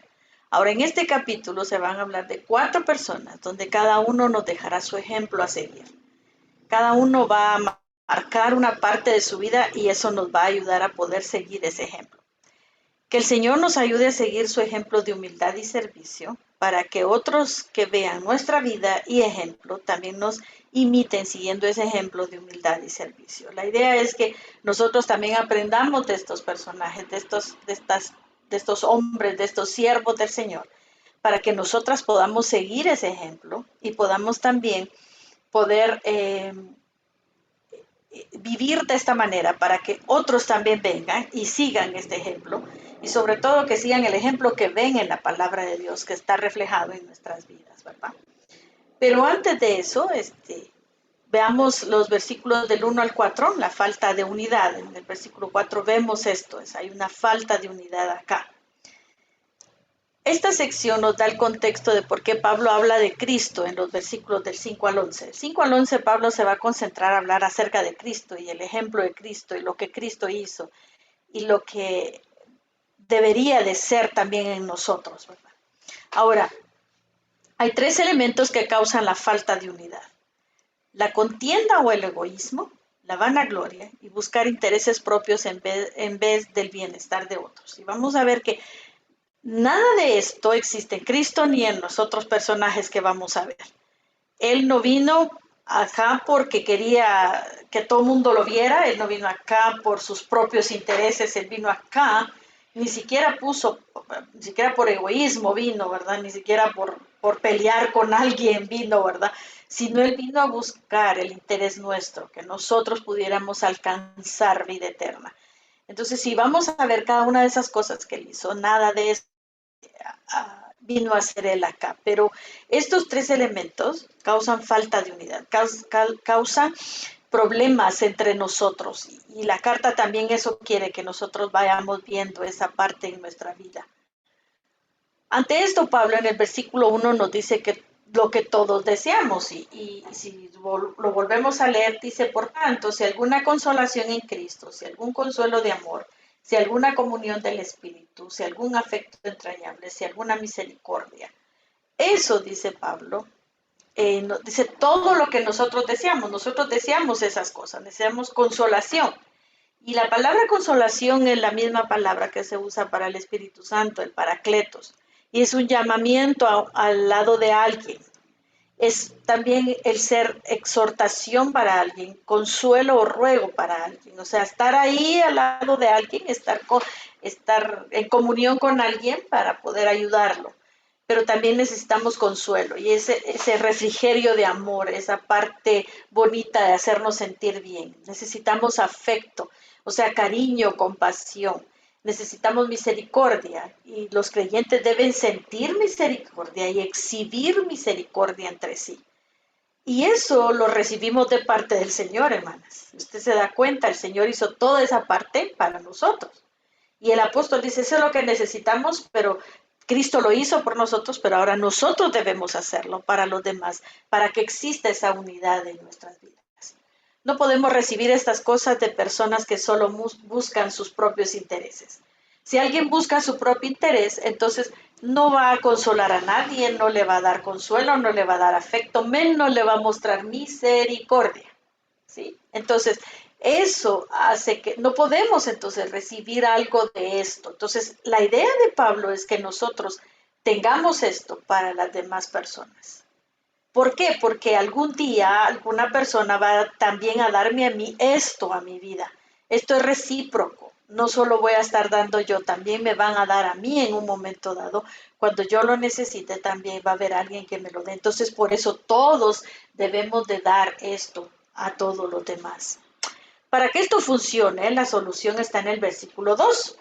Ahora, en este capítulo se van a hablar de 4 personas, donde cada uno nos dejará su ejemplo a seguir. Cada uno va a marcar una parte de su vida y eso nos va a ayudar a poder seguir ese ejemplo. Que el Señor nos ayude a seguir su ejemplo de humildad y servicio para que otros que vean nuestra vida y ejemplo también nos imiten siguiendo ese ejemplo de humildad y servicio. La idea es que nosotros también aprendamos de estos personajes, de estos hombres, de estos siervos del Señor, para que nosotras podamos seguir ese ejemplo y podamos también poder vivir de esta manera para que otros también vengan y sigan este ejemplo y sobre todo que sigan el ejemplo que ven en la palabra de Dios que está reflejado en nuestras vidas, ¿verdad? Pero antes de eso, veamos los versículos del 1 al 4, la falta de unidad. En el versículo 4 vemos esto, hay una falta de unidad acá. Esta sección nos da el contexto de por qué Pablo habla de Cristo en los versículos del 5 al 11. Del 5 al 11 Pablo se va a concentrar a hablar acerca de Cristo y el ejemplo de Cristo y lo que Cristo hizo y lo que debería de ser también en nosotros, ¿verdad? Ahora, hay 3 elementos que causan la falta de unidad: la contienda o el egoísmo, la vanagloria y buscar intereses propios en vez del bienestar de otros. Y vamos a ver que nada de esto existe en Cristo ni en los otros personajes que vamos a ver. Él no vino acá porque quería que todo el mundo lo viera, él no vino acá por sus propios intereses, él vino acá, ni siquiera por egoísmo vino, ¿verdad? Ni siquiera por pelear con alguien vino, ¿verdad? Sino él vino a buscar el interés nuestro, que nosotros pudiéramos alcanzar vida eterna. Entonces, si vamos a ver cada una de esas cosas que él hizo, nada de eso vino a ser él acá. Pero estos 3 elementos causan falta de unidad, causan problemas entre nosotros. Y la carta también eso quiere, que nosotros vayamos viendo esa parte en nuestra vida. Ante esto, Pablo en el versículo 1 nos dice que lo que todos deseamos, y si lo volvemos a leer, dice, por tanto, si alguna consolación en Cristo, si algún consuelo de amor, si alguna comunión del Espíritu, si algún afecto entrañable, si alguna misericordia. Eso, dice Pablo, dice todo lo que nosotros deseamos esas cosas, deseamos consolación. Y la palabra consolación es la misma palabra que se usa para el Espíritu Santo, el Paracletos, y es un llamamiento al lado de alguien. Es también el ser exhortación para alguien, consuelo o ruego para alguien. O sea, estar ahí al lado de alguien, estar en comunión con alguien para poder ayudarlo. Pero también necesitamos consuelo y ese refrigerio de amor, esa parte bonita de hacernos sentir bien. Necesitamos afecto. o sea, cariño, compasión. Necesitamos misericordia y los creyentes deben sentir misericordia y exhibir misericordia entre sí. Y eso lo recibimos de parte del Señor, hermanas. Usted se da cuenta, el Señor hizo toda esa parte para nosotros. Y el apóstol dice, eso es lo que necesitamos, pero Cristo lo hizo por nosotros, pero ahora nosotros debemos hacerlo para los demás, para que exista esa unidad en nuestras vidas. No podemos recibir estas cosas de personas que solo buscan sus propios intereses. Si alguien busca su propio interés, entonces no va a consolar a nadie, no le va a dar consuelo, no le va a dar afecto, menos le va a mostrar misericordia. ¿Sí? Entonces, eso hace que no podemos entonces recibir algo de esto. Entonces, la idea de Pablo es que nosotros tengamos esto para las demás personas. ¿Por qué? Porque algún día alguna persona va también a darme a mí esto a mi vida. Esto es recíproco. No solo voy a estar dando yo, también me van a dar a mí en un momento dado. Cuando yo lo necesite, también va a haber alguien que me lo dé. Entonces, por eso todos debemos de dar esto a todos los demás. Para que esto funcione, la solución está en el versículo 2.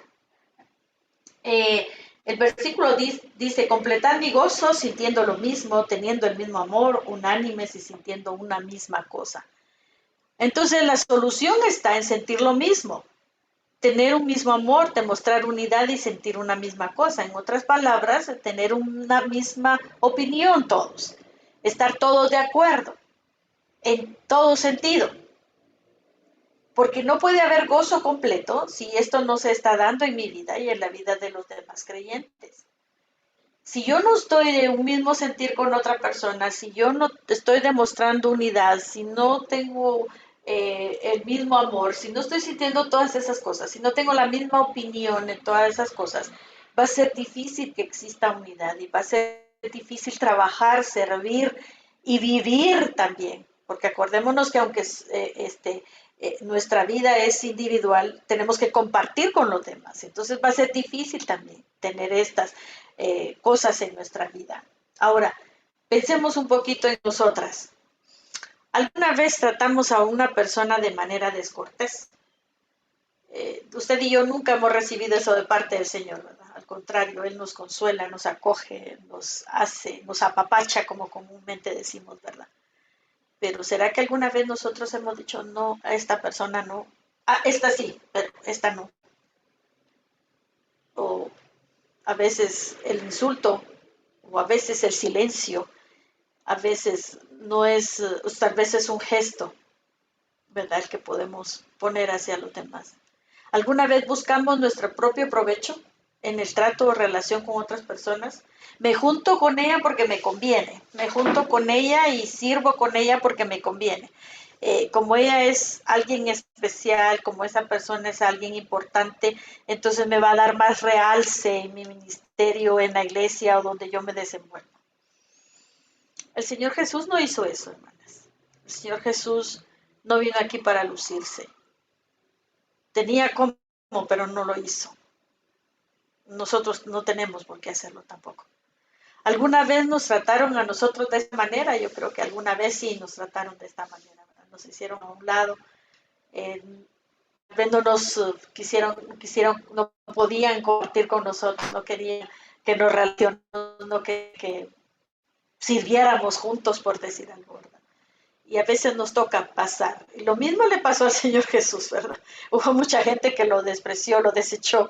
El versículo dice, completad mi gozo sintiendo lo mismo, teniendo el mismo amor, unánimes y sintiendo una misma cosa. Entonces la solución está en sentir lo mismo, tener un mismo amor, demostrar unidad y sentir una misma cosa. En otras palabras, tener una misma opinión todos, estar todos de acuerdo en todo sentido. Porque no puede haber gozo completo si esto no se está dando en mi vida y en la vida de los demás creyentes. Si yo no estoy de un mismo sentir con otra persona, si yo no estoy demostrando unidad, si no tengo el mismo amor, si no estoy sintiendo todas esas cosas, si no tengo la misma opinión en todas esas cosas, va a ser difícil que exista unidad y va a ser difícil trabajar, servir y vivir también. Porque acordémonos que aunque nuestra vida es individual, tenemos que compartir con los demás. Entonces va a ser difícil también tener estas cosas en nuestra vida. Ahora, pensemos un poquito en nosotras. ¿Alguna vez tratamos a una persona de manera descortés? Usted y yo nunca hemos recibido eso de parte del Señor, ¿verdad? Al contrario, Él nos consuela, nos acoge, nos hace, nos apapacha, como comúnmente decimos, ¿verdad? Pero ¿será que alguna vez nosotros hemos dicho no a esta persona no? Ah, esta sí, pero esta no. O a veces el insulto, o a veces el silencio, a veces no es, tal vez es un gesto, ¿verdad? El que podemos poner hacia los demás. ¿Alguna vez buscamos nuestro propio provecho en el trato o relación con otras personas? Me junto con ella porque me conviene. Me junto con ella y sirvo con ella porque me conviene. Como ella es alguien especial, como esa persona es alguien importante, entonces me va a dar más realce en mi ministerio, en la iglesia o donde yo me desenvuelvo. El Señor Jesús no hizo eso, hermanas. El Señor Jesús no vino aquí para lucirse. Tenía cómo, pero no lo hizo. Nosotros no tenemos por qué hacerlo tampoco. ¿Alguna vez nos trataron a nosotros de esta manera? Yo creo que alguna vez sí nos trataron de esta manera, ¿verdad? Nos hicieron a un lado, no nos no podían compartir con nosotros, no querían que nos relacionemos, no que sirviéramos juntos, por decir algo, ¿verdad? Y a veces nos toca pasar. Y lo mismo le pasó al Señor Jesús, ¿verdad? Hubo mucha gente que lo despreció, lo desechó,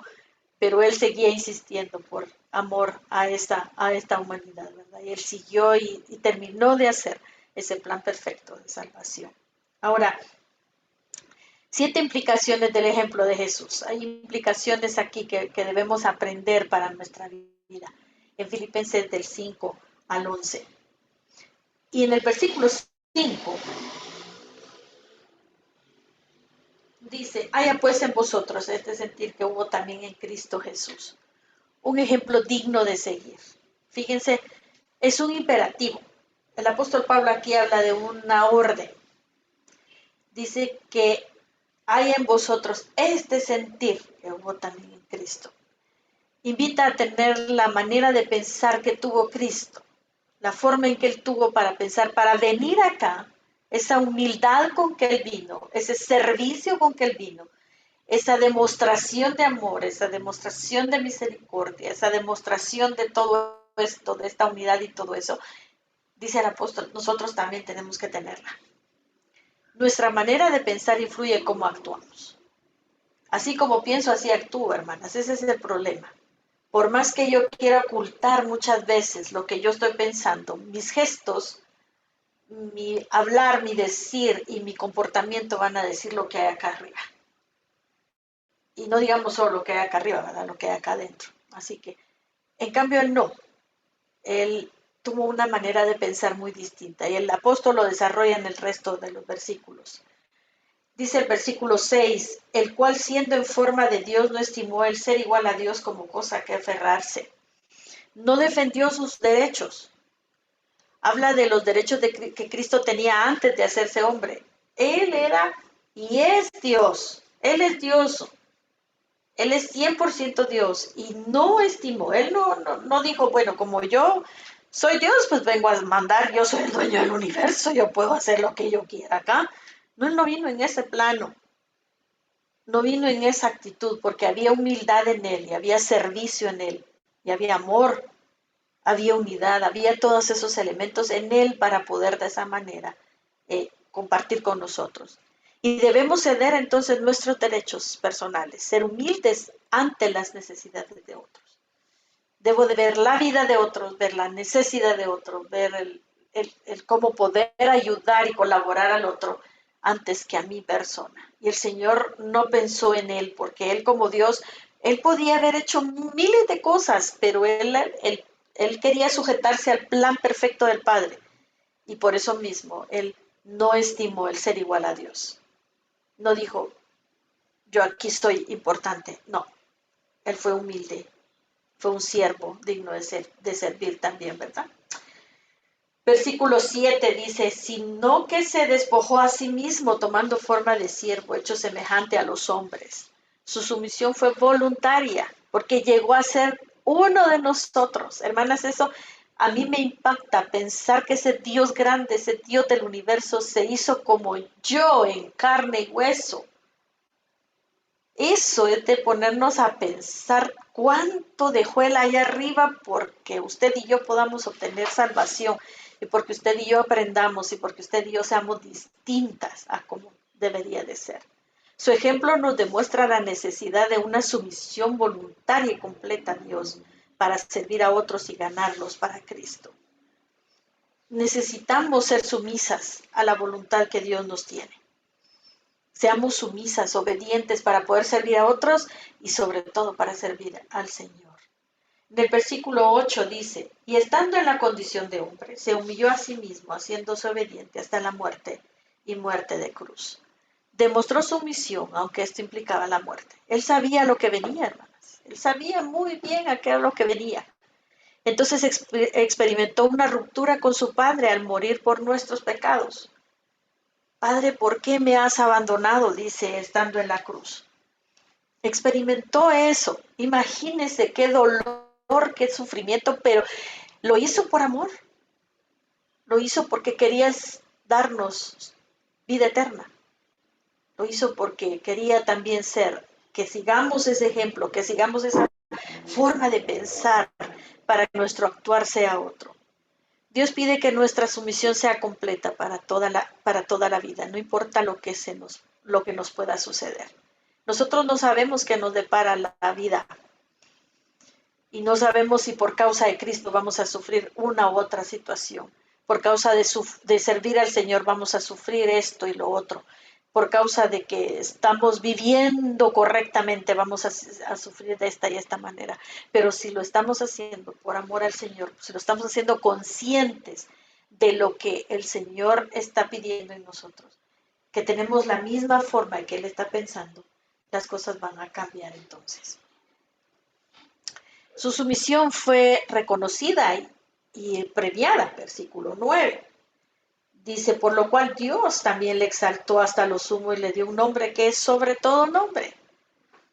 pero Él seguía insistiendo por amor a esta humanidad, ¿verdad? Y Él siguió y terminó de hacer ese plan perfecto de salvación. Ahora, 7 implicaciones del ejemplo de Jesús. Hay implicaciones aquí que debemos aprender para nuestra vida. En Filipenses del 5 al 11. Y en el versículo 5 dice, haya pues en vosotros este sentir que hubo también en Cristo Jesús. Un ejemplo digno de seguir. Fíjense, es un imperativo. El apóstol Pablo aquí habla de una orden. Dice que hay en vosotros este sentir que hubo también en Cristo. Invita a tener la manera de pensar que tuvo Cristo, la forma en que Él tuvo para pensar, para venir acá, esa humildad con que Él vino, ese servicio con que Él vino, esa demostración de amor, esa demostración de misericordia, esa demostración de todo esto, de esta unidad y todo eso, dice el apóstol, nosotros también tenemos que tenerla. Nuestra manera de pensar influye cómo actuamos. Así como pienso, así actúo, hermanas. Ese es el problema. Por más que yo quiera ocultar muchas veces lo que yo estoy pensando, mis gestos, mi hablar, mi decir y mi comportamiento van a decir lo que hay acá arriba. Y no digamos solo lo que hay acá arriba, ¿verdad? Lo que hay acá adentro. Así que, en cambio, él no. Él tuvo una manera de pensar muy distinta y el apóstol lo desarrolla en el resto de los versículos. Dice el versículo 6, el cual siendo en forma de Dios no estimó el ser igual a Dios como cosa que aferrarse. No defendió sus derechos. Habla de los derechos que Cristo tenía antes de hacerse hombre. Él era y es Dios. Él es Dios. Él es 100% Dios y no estimó. Él no dijo, bueno, como yo soy Dios, pues vengo a mandar, yo soy el dueño del universo, yo puedo hacer lo que yo quiera acá. No, él no vino en ese plano. No vino en esa actitud porque había humildad en él y había servicio en él y había amor, había unidad, había todos esos elementos en él para poder de esa manera compartir con nosotros. Y debemos ceder entonces nuestros derechos personales, ser humildes ante las necesidades de otros. Debo de ver la vida de otros, ver la necesidad de otros, ver el cómo poder ayudar y colaborar al otro antes que a mi persona. Y el Señor no pensó en él, porque él como Dios, él podía haber hecho miles de cosas, pero él quería sujetarse al plan perfecto del Padre. Y por eso mismo, él no estimó el ser igual a Dios. No dijo, yo aquí estoy importante. No, él fue humilde, fue un siervo digno de servir también, ¿verdad? Versículo 7 dice, sino que se despojó a sí mismo tomando forma de siervo, hecho semejante a los hombres. Su sumisión fue voluntaria, porque llegó a ser uno de nosotros. Hermanas, eso a mí me impacta pensar que ese Dios grande, ese Dios del universo, se hizo como yo en carne y hueso. Eso es de ponernos a pensar cuánto dejó él allá arriba porque usted y yo podamos obtener salvación y porque usted y yo aprendamos y porque usted y yo seamos distintas a como debería de ser. Su ejemplo nos demuestra la necesidad de una sumisión voluntaria y completa a Dios para servir a otros y ganarlos para Cristo. Necesitamos ser sumisas a la voluntad que Dios nos tiene. Seamos sumisas, obedientes para poder servir a otros y sobre todo para servir al Señor. En el versículo 8 dice, y estando en la condición de hombre, se humilló a sí mismo, haciéndose obediente hasta la muerte y muerte de cruz. Demostró sumisión, aunque esto implicaba la muerte. Él sabía lo que venía, hermanas. Él sabía muy bien a qué era lo que venía. Entonces experimentó una ruptura con su Padre al morir por nuestros pecados. Padre, ¿por qué me has abandonado? Dice, estando en la cruz. Experimentó eso. Imagínese qué dolor, qué sufrimiento, pero lo hizo por amor. Lo hizo porque querías darnos vida eterna. Lo hizo porque quería también ser, que sigamos ese ejemplo, que sigamos esa forma de pensar para que nuestro actuar sea otro. Dios pide que nuestra sumisión sea completa para toda la vida, no importa lo que nos pueda suceder. Nosotros no sabemos qué nos depara la vida y no sabemos si por causa de Cristo vamos a sufrir una u otra situación. Por causa de servir al Señor vamos a sufrir esto y lo otro. Por causa de que estamos viviendo correctamente vamos a sufrir de esta y esta manera. Pero si lo estamos haciendo por amor al Señor, si lo estamos haciendo conscientes de lo que el Señor está pidiendo en nosotros, que tenemos la misma forma que Él está pensando, las cosas van a cambiar entonces. Su sumisión fue reconocida y premiada, versículo 9. Dice, por lo cual Dios también le exaltó hasta lo sumo y le dio un nombre que es sobre todo nombre.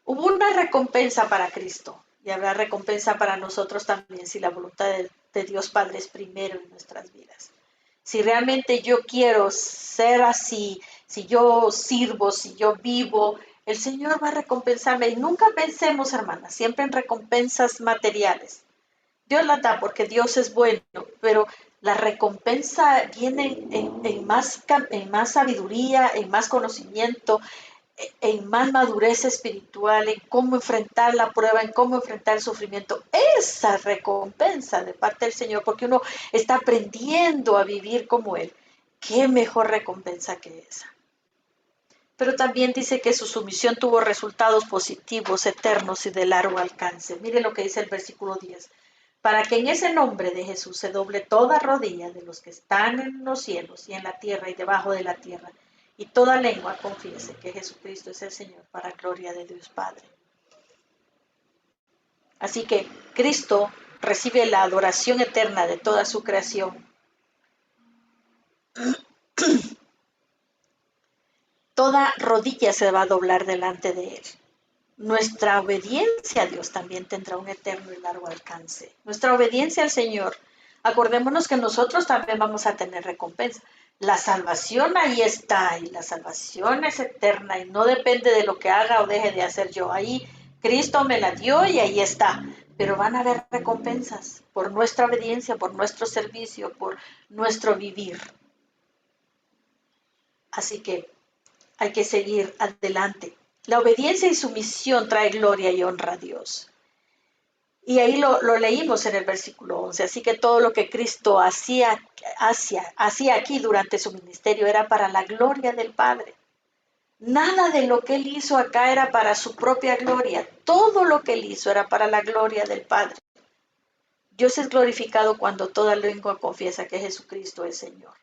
Hubo una recompensa para Cristo y habrá recompensa para nosotros también si la voluntad de Dios Padre es primero en nuestras vidas. Si realmente yo quiero ser así, si yo sirvo, si yo vivo el Señor va a recompensarme. Y nunca pensemos, hermanas, siempre en recompensas materiales. Dios las da porque Dios es bueno, pero la recompensa viene en más sabiduría, en más conocimiento, en más madurez espiritual, en cómo enfrentar la prueba, en cómo enfrentar el sufrimiento. Esa recompensa de parte del Señor, porque uno está aprendiendo a vivir como Él. ¿Qué mejor recompensa que esa? Pero también dice que su sumisión tuvo resultados positivos, eternos y de largo alcance. Mire lo que dice el versículo 10. Para que en ese nombre de Jesús se doble toda rodilla de los que están en los cielos y en la tierra y debajo de la tierra, y toda lengua confiese que Jesucristo es el Señor, para gloria de Dios Padre. Así que Cristo recibe la adoración eterna de toda su creación. Toda rodilla se va a doblar delante de Él. Nuestra obediencia a Dios también tendrá un eterno y largo alcance. Nuestra obediencia al Señor, acordémonos que nosotros también vamos a tener recompensa. La salvación ahí está, y la salvación es eterna y no depende de lo que haga o deje de hacer yo. Ahí Cristo me la dio y ahí está. Pero van a haber recompensas por nuestra obediencia, por nuestro servicio, por nuestro vivir. Así que hay que seguir adelante. La obediencia y sumisión trae gloria y honra a Dios. Y ahí lo leímos en el versículo 11. Así que todo lo que Cristo hacía aquí durante su ministerio era para la gloria del Padre. Nada de lo que Él hizo acá era para su propia gloria. Todo lo que Él hizo era para la gloria del Padre. Dios es glorificado cuando toda lengua confiesa que Jesucristo es Señor.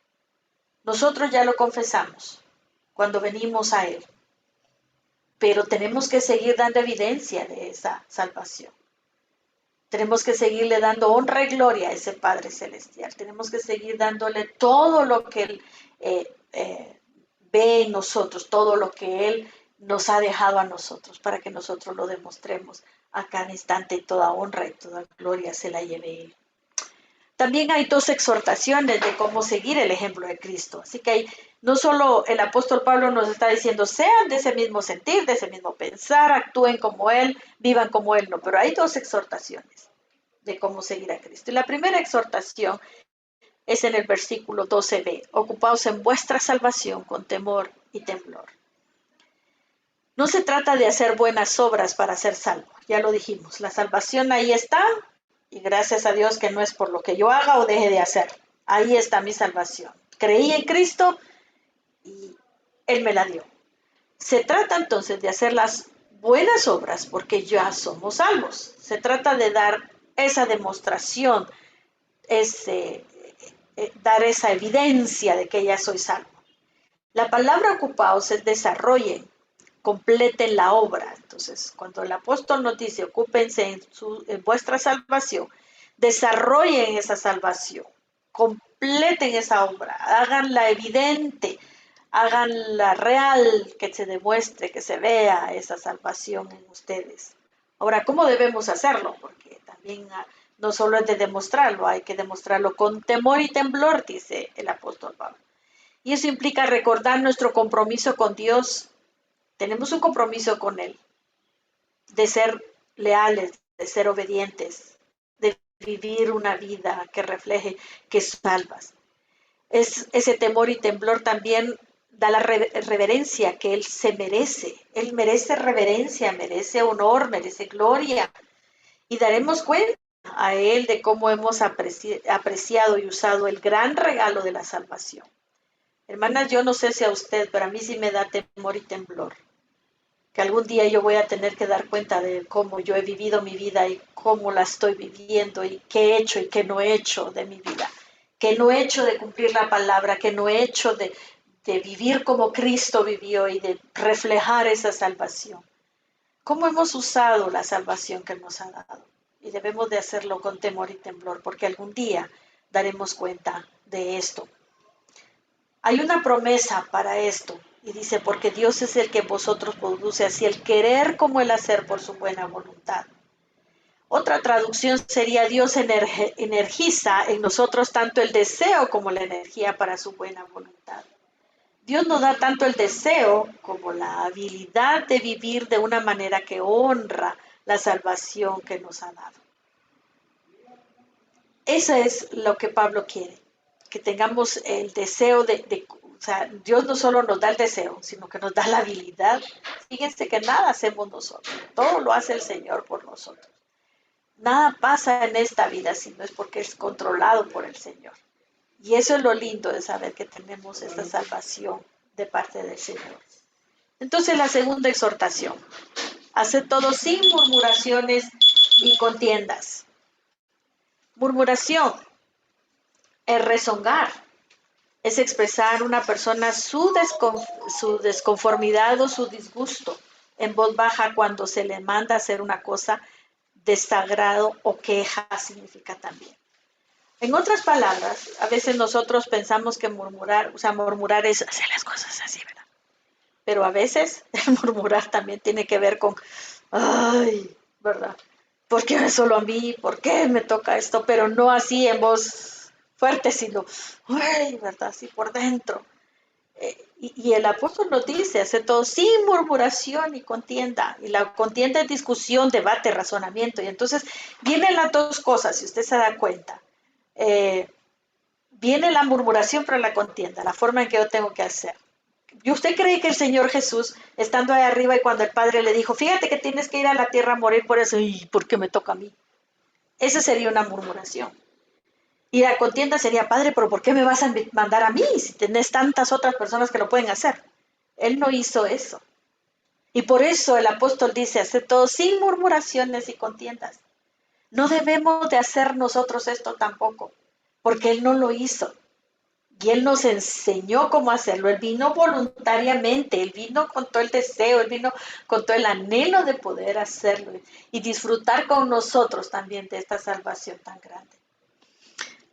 Nosotros ya lo confesamos cuando venimos a Él. Pero tenemos que seguir dando evidencia de esa salvación. Tenemos que seguirle dando honra y gloria a ese Padre Celestial. Tenemos que seguir dándole todo lo que Él ve en nosotros, todo lo que Él nos ha dejado a nosotros, para que nosotros lo demostremos a cada instante, y toda honra y toda gloria se la lleve Él. También hay dos exhortaciones de cómo seguir el ejemplo de Cristo. Así que no solo el apóstol Pablo nos está diciendo, sean de ese mismo sentir, de ese mismo pensar, actúen como Él, vivan como Él, no, pero hay dos exhortaciones de cómo seguir a Cristo. Y la primera exhortación es en el versículo 12b, ocupaos en vuestra salvación con temor y temblor. No se trata de hacer buenas obras para ser salvo, ya lo dijimos, la salvación ahí está, y gracias a Dios que no es por lo que yo haga o deje de hacer. Ahí está mi salvación. Creí en Cristo y Él me la dio. Se trata entonces de hacer las buenas obras porque ya somos salvos. Se trata de dar esa demostración, dar esa evidencia de que ya soy salvo. La palabra ocupaos es desarrollen, completen la obra. Entonces, cuando el apóstol nos dice, ocúpense en vuestra salvación, desarrollen esa salvación, completen esa obra, háganla evidente, háganla real, que se demuestre, que se vea esa salvación en ustedes. Ahora, ¿cómo debemos hacerlo? Porque también no solo es de demostrarlo, hay que demostrarlo con temor y temblor, dice el apóstol Pablo. Y eso implica recordar nuestro compromiso con Dios. Tenemos un compromiso con Él, de ser leales, de ser obedientes, de vivir una vida que refleje que salvas. Ese temor y temblor también da la reverencia que Él se merece. Él merece reverencia, merece honor, merece gloria. Y daremos cuenta a Él de cómo hemos apreciado y usado el gran regalo de la salvación. Hermanas, yo no sé si a usted, pero a mí sí me da temor y temblor. Que algún día yo voy a tener que dar cuenta de cómo yo he vivido mi vida y cómo la estoy viviendo y qué he hecho y qué no he hecho de mi vida. Que no he hecho de cumplir la palabra, que no he hecho de vivir como Cristo vivió y de reflejar esa salvación. ¿Cómo hemos usado la salvación que Él nos ha dado? Y debemos de hacerlo con temor y temblor, porque algún día daremos cuenta de esto. Hay una promesa para esto, y dice, porque Dios es el que vosotros produce así el querer como el hacer por su buena voluntad. Otra traducción sería, Dios energiza en nosotros tanto el deseo como la energía para su buena voluntad. Dios nos da tanto el deseo como la habilidad de vivir de una manera que honra la salvación que nos ha dado. Eso es lo que Pablo quiere, que tengamos el deseo o sea, Dios no solo nos da el deseo, sino que nos da la habilidad. Fíjense que nada hacemos nosotros, todo lo hace el Señor por nosotros. Nada pasa en esta vida si no es porque es controlado por el Señor. Y eso es lo lindo de saber que tenemos esta salvación de parte del Señor. Entonces la segunda exhortación, haced todo sin murmuraciones y contiendas. Murmuración es rezongar, es expresar una persona su desconformidad o su disgusto en voz baja cuando se le manda hacer una cosa, desagrado o queja significa también. En otras palabras, a veces nosotros pensamos que murmurar, o sea, murmurar es hacer las cosas así, ¿verdad? Pero a veces el murmurar también tiene que ver con, ay, ¿verdad? ¿Por qué solo a mí? ¿Por qué me toca esto? Pero no así en voz fuerte, sino, ay, ¿verdad? Así por dentro. Y el apóstol nos dice, hace todo sin murmuración y contienda. Y la contienda es discusión, debate, razonamiento. Y entonces vienen las dos cosas, si usted se da cuenta. Viene la murmuración para la contienda, la forma en que yo tengo que hacer. ¿Y usted cree que el Señor Jesús, estando ahí arriba y cuando el Padre le dijo, fíjate que tienes que ir a la tierra a morir por eso, ¿y por qué me toca a mí? Esa sería una murmuración. Y la contienda sería, Padre, pero ¿por qué me vas a mandar a mí si tenés tantas otras personas que lo pueden hacer? Él no hizo eso. Y por eso el apóstol dice, hace todo sin murmuraciones y contiendas. No debemos de hacer nosotros esto tampoco, porque Él no lo hizo. Y Él nos enseñó cómo hacerlo. Él vino voluntariamente, Él vino con todo el deseo, Él vino con todo el anhelo de poder hacerlo y disfrutar con nosotros también de esta salvación tan grande.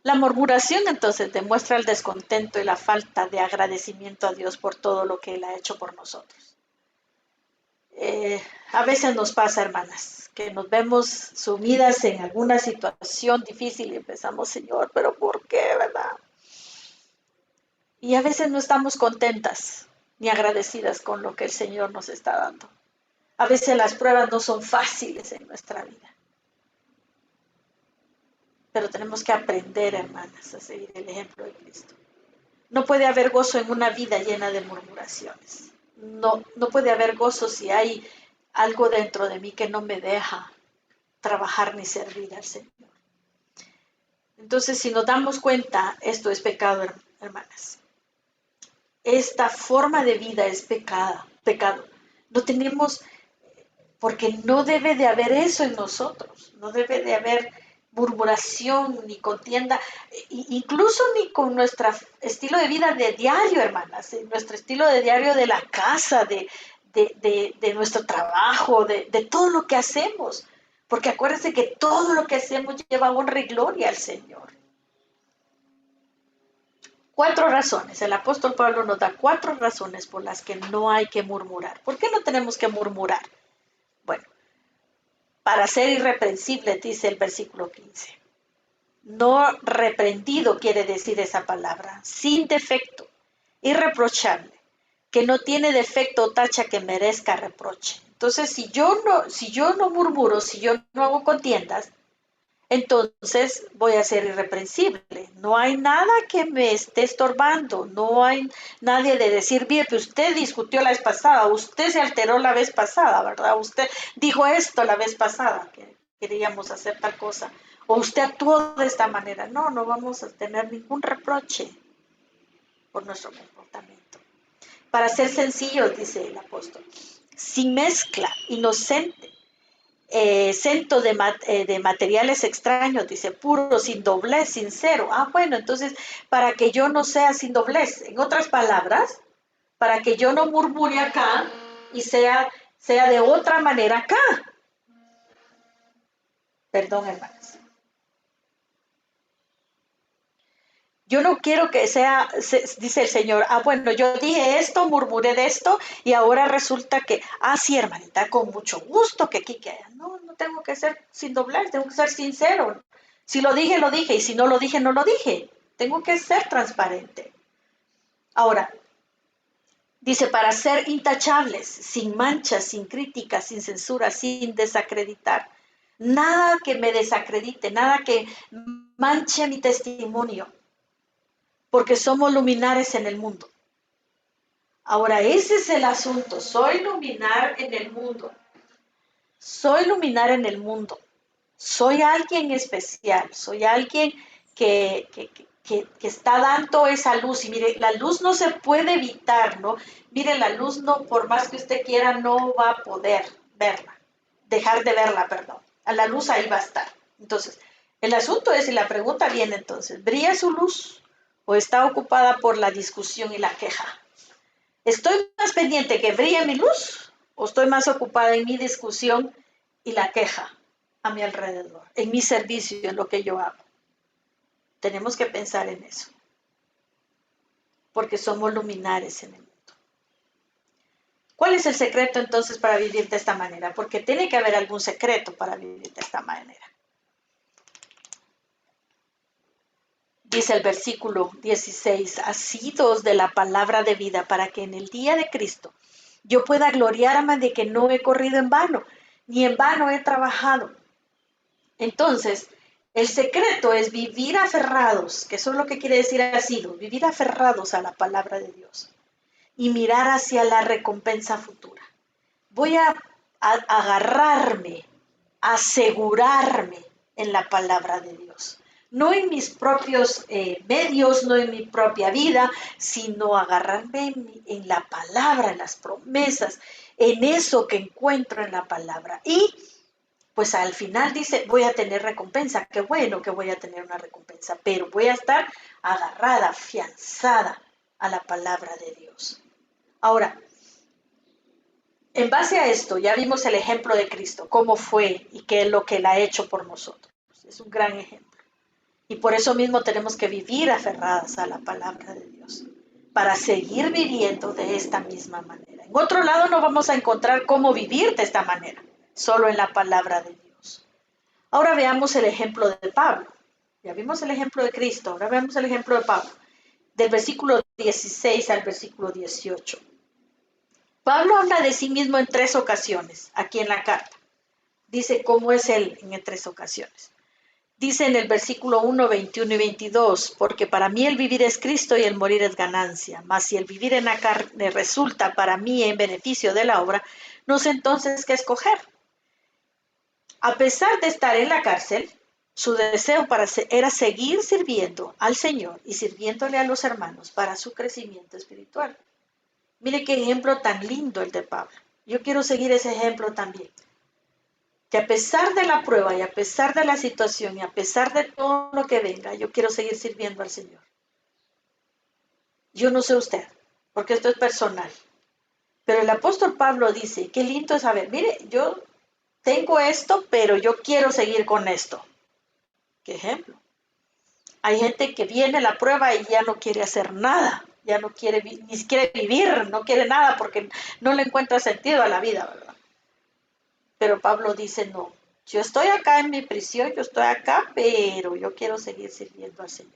La murmuración entonces demuestra el descontento y la falta de agradecimiento a Dios por todo lo que Él ha hecho por nosotros. A veces nos pasa, hermanas, que nos vemos sumidas en alguna situación difícil y empezamos, Señor, pero ¿por qué, verdad? Y a veces no estamos contentas ni agradecidas con lo que el Señor nos está dando. A veces las pruebas no son fáciles en nuestra vida. Pero tenemos que aprender, hermanas, a seguir el ejemplo de Cristo. No puede haber gozo en una vida llena de murmuraciones. No puede haber gozo si hay algo dentro de mí que no me deja trabajar ni servir al Señor. Entonces, si nos damos cuenta, esto es pecado, hermanas. Esta forma de vida es pecado. No tenemos, porque no debe de haber eso en nosotros. No debe de haber murmuración ni contienda, incluso ni con nuestro estilo de vida de diario, hermanas, nuestro estilo de diario de la casa, de nuestro trabajo, de todo lo que hacemos. Porque acuérdense que todo lo que hacemos lleva honra y gloria al Señor. 4 razones. El apóstol Pablo nos da 4 razones por las que no hay que murmurar. ¿Por qué no tenemos que murmurar? Bueno, para ser irreprensible, dice el versículo 15. No reprendido quiere decir esa palabra, sin defecto, irreprochable, que no tiene defecto o tacha que merezca reproche. Entonces, si yo no murmuro, si yo no hago contiendas, entonces voy a ser irreprensible. No hay nada que me esté estorbando, no hay nadie de decir, bien, pues usted discutió la vez pasada, usted se alteró la vez pasada, ¿verdad? Usted dijo esto la vez pasada, que queríamos hacer tal cosa, o usted actuó de esta manera. No vamos a tener ningún reproche por nuestro comportamiento. Para ser sencillos, dice el apóstol, sin mezcla, inocente, exento de materiales extraños, dice, puro, sin doblez, sincero. Bueno, entonces, para que yo no sea sin doblez, en otras palabras, para que yo no murmure acá y sea de otra manera acá. Perdón, hermanas. Yo no quiero que sea, dice el Señor, bueno, yo dije esto, murmuré de esto, y ahora resulta que, sí, hermanita, con mucho gusto que aquí, que allá. No tengo que ser sin doblez, tengo que ser sincero. Si lo dije, lo dije, y si no lo dije, no lo dije. Tengo que ser transparente. Ahora, Dice, para ser intachables, sin manchas, sin críticas, sin censura, sin desacreditar. Nada que me desacredite, nada que manche mi testimonio, porque somos luminares en el mundo. Ahora, ese es el asunto. Soy luminar en el mundo. Soy luminar en el mundo. Soy alguien especial. Soy alguien que está dando esa luz. Y mire, la luz no se puede evitar, ¿no? Mire, la luz no, por más que usted quiera, no va a poder verla. Dejar de verla, perdón. A la luz ahí va a estar. Entonces, el asunto es, y la pregunta viene entonces, ¿brilla su luz o está ocupada por la discusión y la queja? ¿Estoy más pendiente que brille mi luz o estoy más ocupada en mi discusión y la queja a mi alrededor, en mi servicio, en lo que yo hago? Tenemos que pensar en eso, porque somos luminares en el mundo. ¿Cuál es el secreto entonces para vivir de esta manera? Porque tiene que haber algún secreto para vivir de esta manera. Dice el versículo 16, asidos de la palabra de vida para que en el día de Cristo yo pueda gloriarme de que no he corrido en vano, ni en vano he trabajado. Entonces, el secreto es vivir aferrados, que eso es lo que quiere decir asidos, vivir aferrados a la palabra de Dios y mirar hacia la recompensa futura. Voy a agarrarme, asegurarme en la palabra de Dios. No en mis propios medios, no en mi propia vida, sino agarrarme en la palabra, en las promesas, en eso que encuentro en la palabra. Y pues al final dice, voy a tener recompensa. Qué bueno que voy a tener una recompensa, pero voy a estar agarrada, afianzada a la palabra de Dios. Ahora, en base a esto, ya vimos el ejemplo de Cristo, cómo fue y qué es lo que Él ha hecho por nosotros. Es un gran ejemplo. Y por eso mismo tenemos que vivir aferradas a la palabra de Dios, para seguir viviendo de esta misma manera. En otro lado no vamos a encontrar cómo vivir de esta manera, solo en la palabra de Dios. Ahora veamos el ejemplo de Pablo. Ya vimos el ejemplo de Cristo, ahora veamos el ejemplo de Pablo, del versículo 16 al versículo 18. Pablo habla de sí mismo en 3 ocasiones, aquí en la carta. Dice cómo es él en 3 ocasiones. Dice en el versículo 1, 21 y 22, porque para mí el vivir es Cristo y el morir es ganancia, mas si el vivir en la carne resulta para mí en beneficio de la obra, no sé entonces qué escoger. A pesar de estar en la cárcel, su deseo era seguir sirviendo al Señor y sirviéndole a los hermanos para su crecimiento espiritual. Mire qué ejemplo tan lindo el de Pablo. Yo quiero seguir ese ejemplo también. Que a pesar de la prueba y a pesar de la situación y a pesar de todo lo que venga, yo quiero seguir sirviendo al Señor. Yo no sé usted, porque esto es personal. Pero el apóstol Pablo dice, qué lindo es saber, mire, yo tengo esto, pero yo quiero seguir con esto. ¿Qué ejemplo? Hay gente que viene la prueba y ya no quiere hacer nada, ya no quiere ni siquiera vivir, no quiere nada porque no le encuentra sentido a la vida, ¿verdad? Pero Pablo dice, no, yo estoy acá en mi prisión, yo estoy acá, pero yo quiero seguir sirviendo al Señor.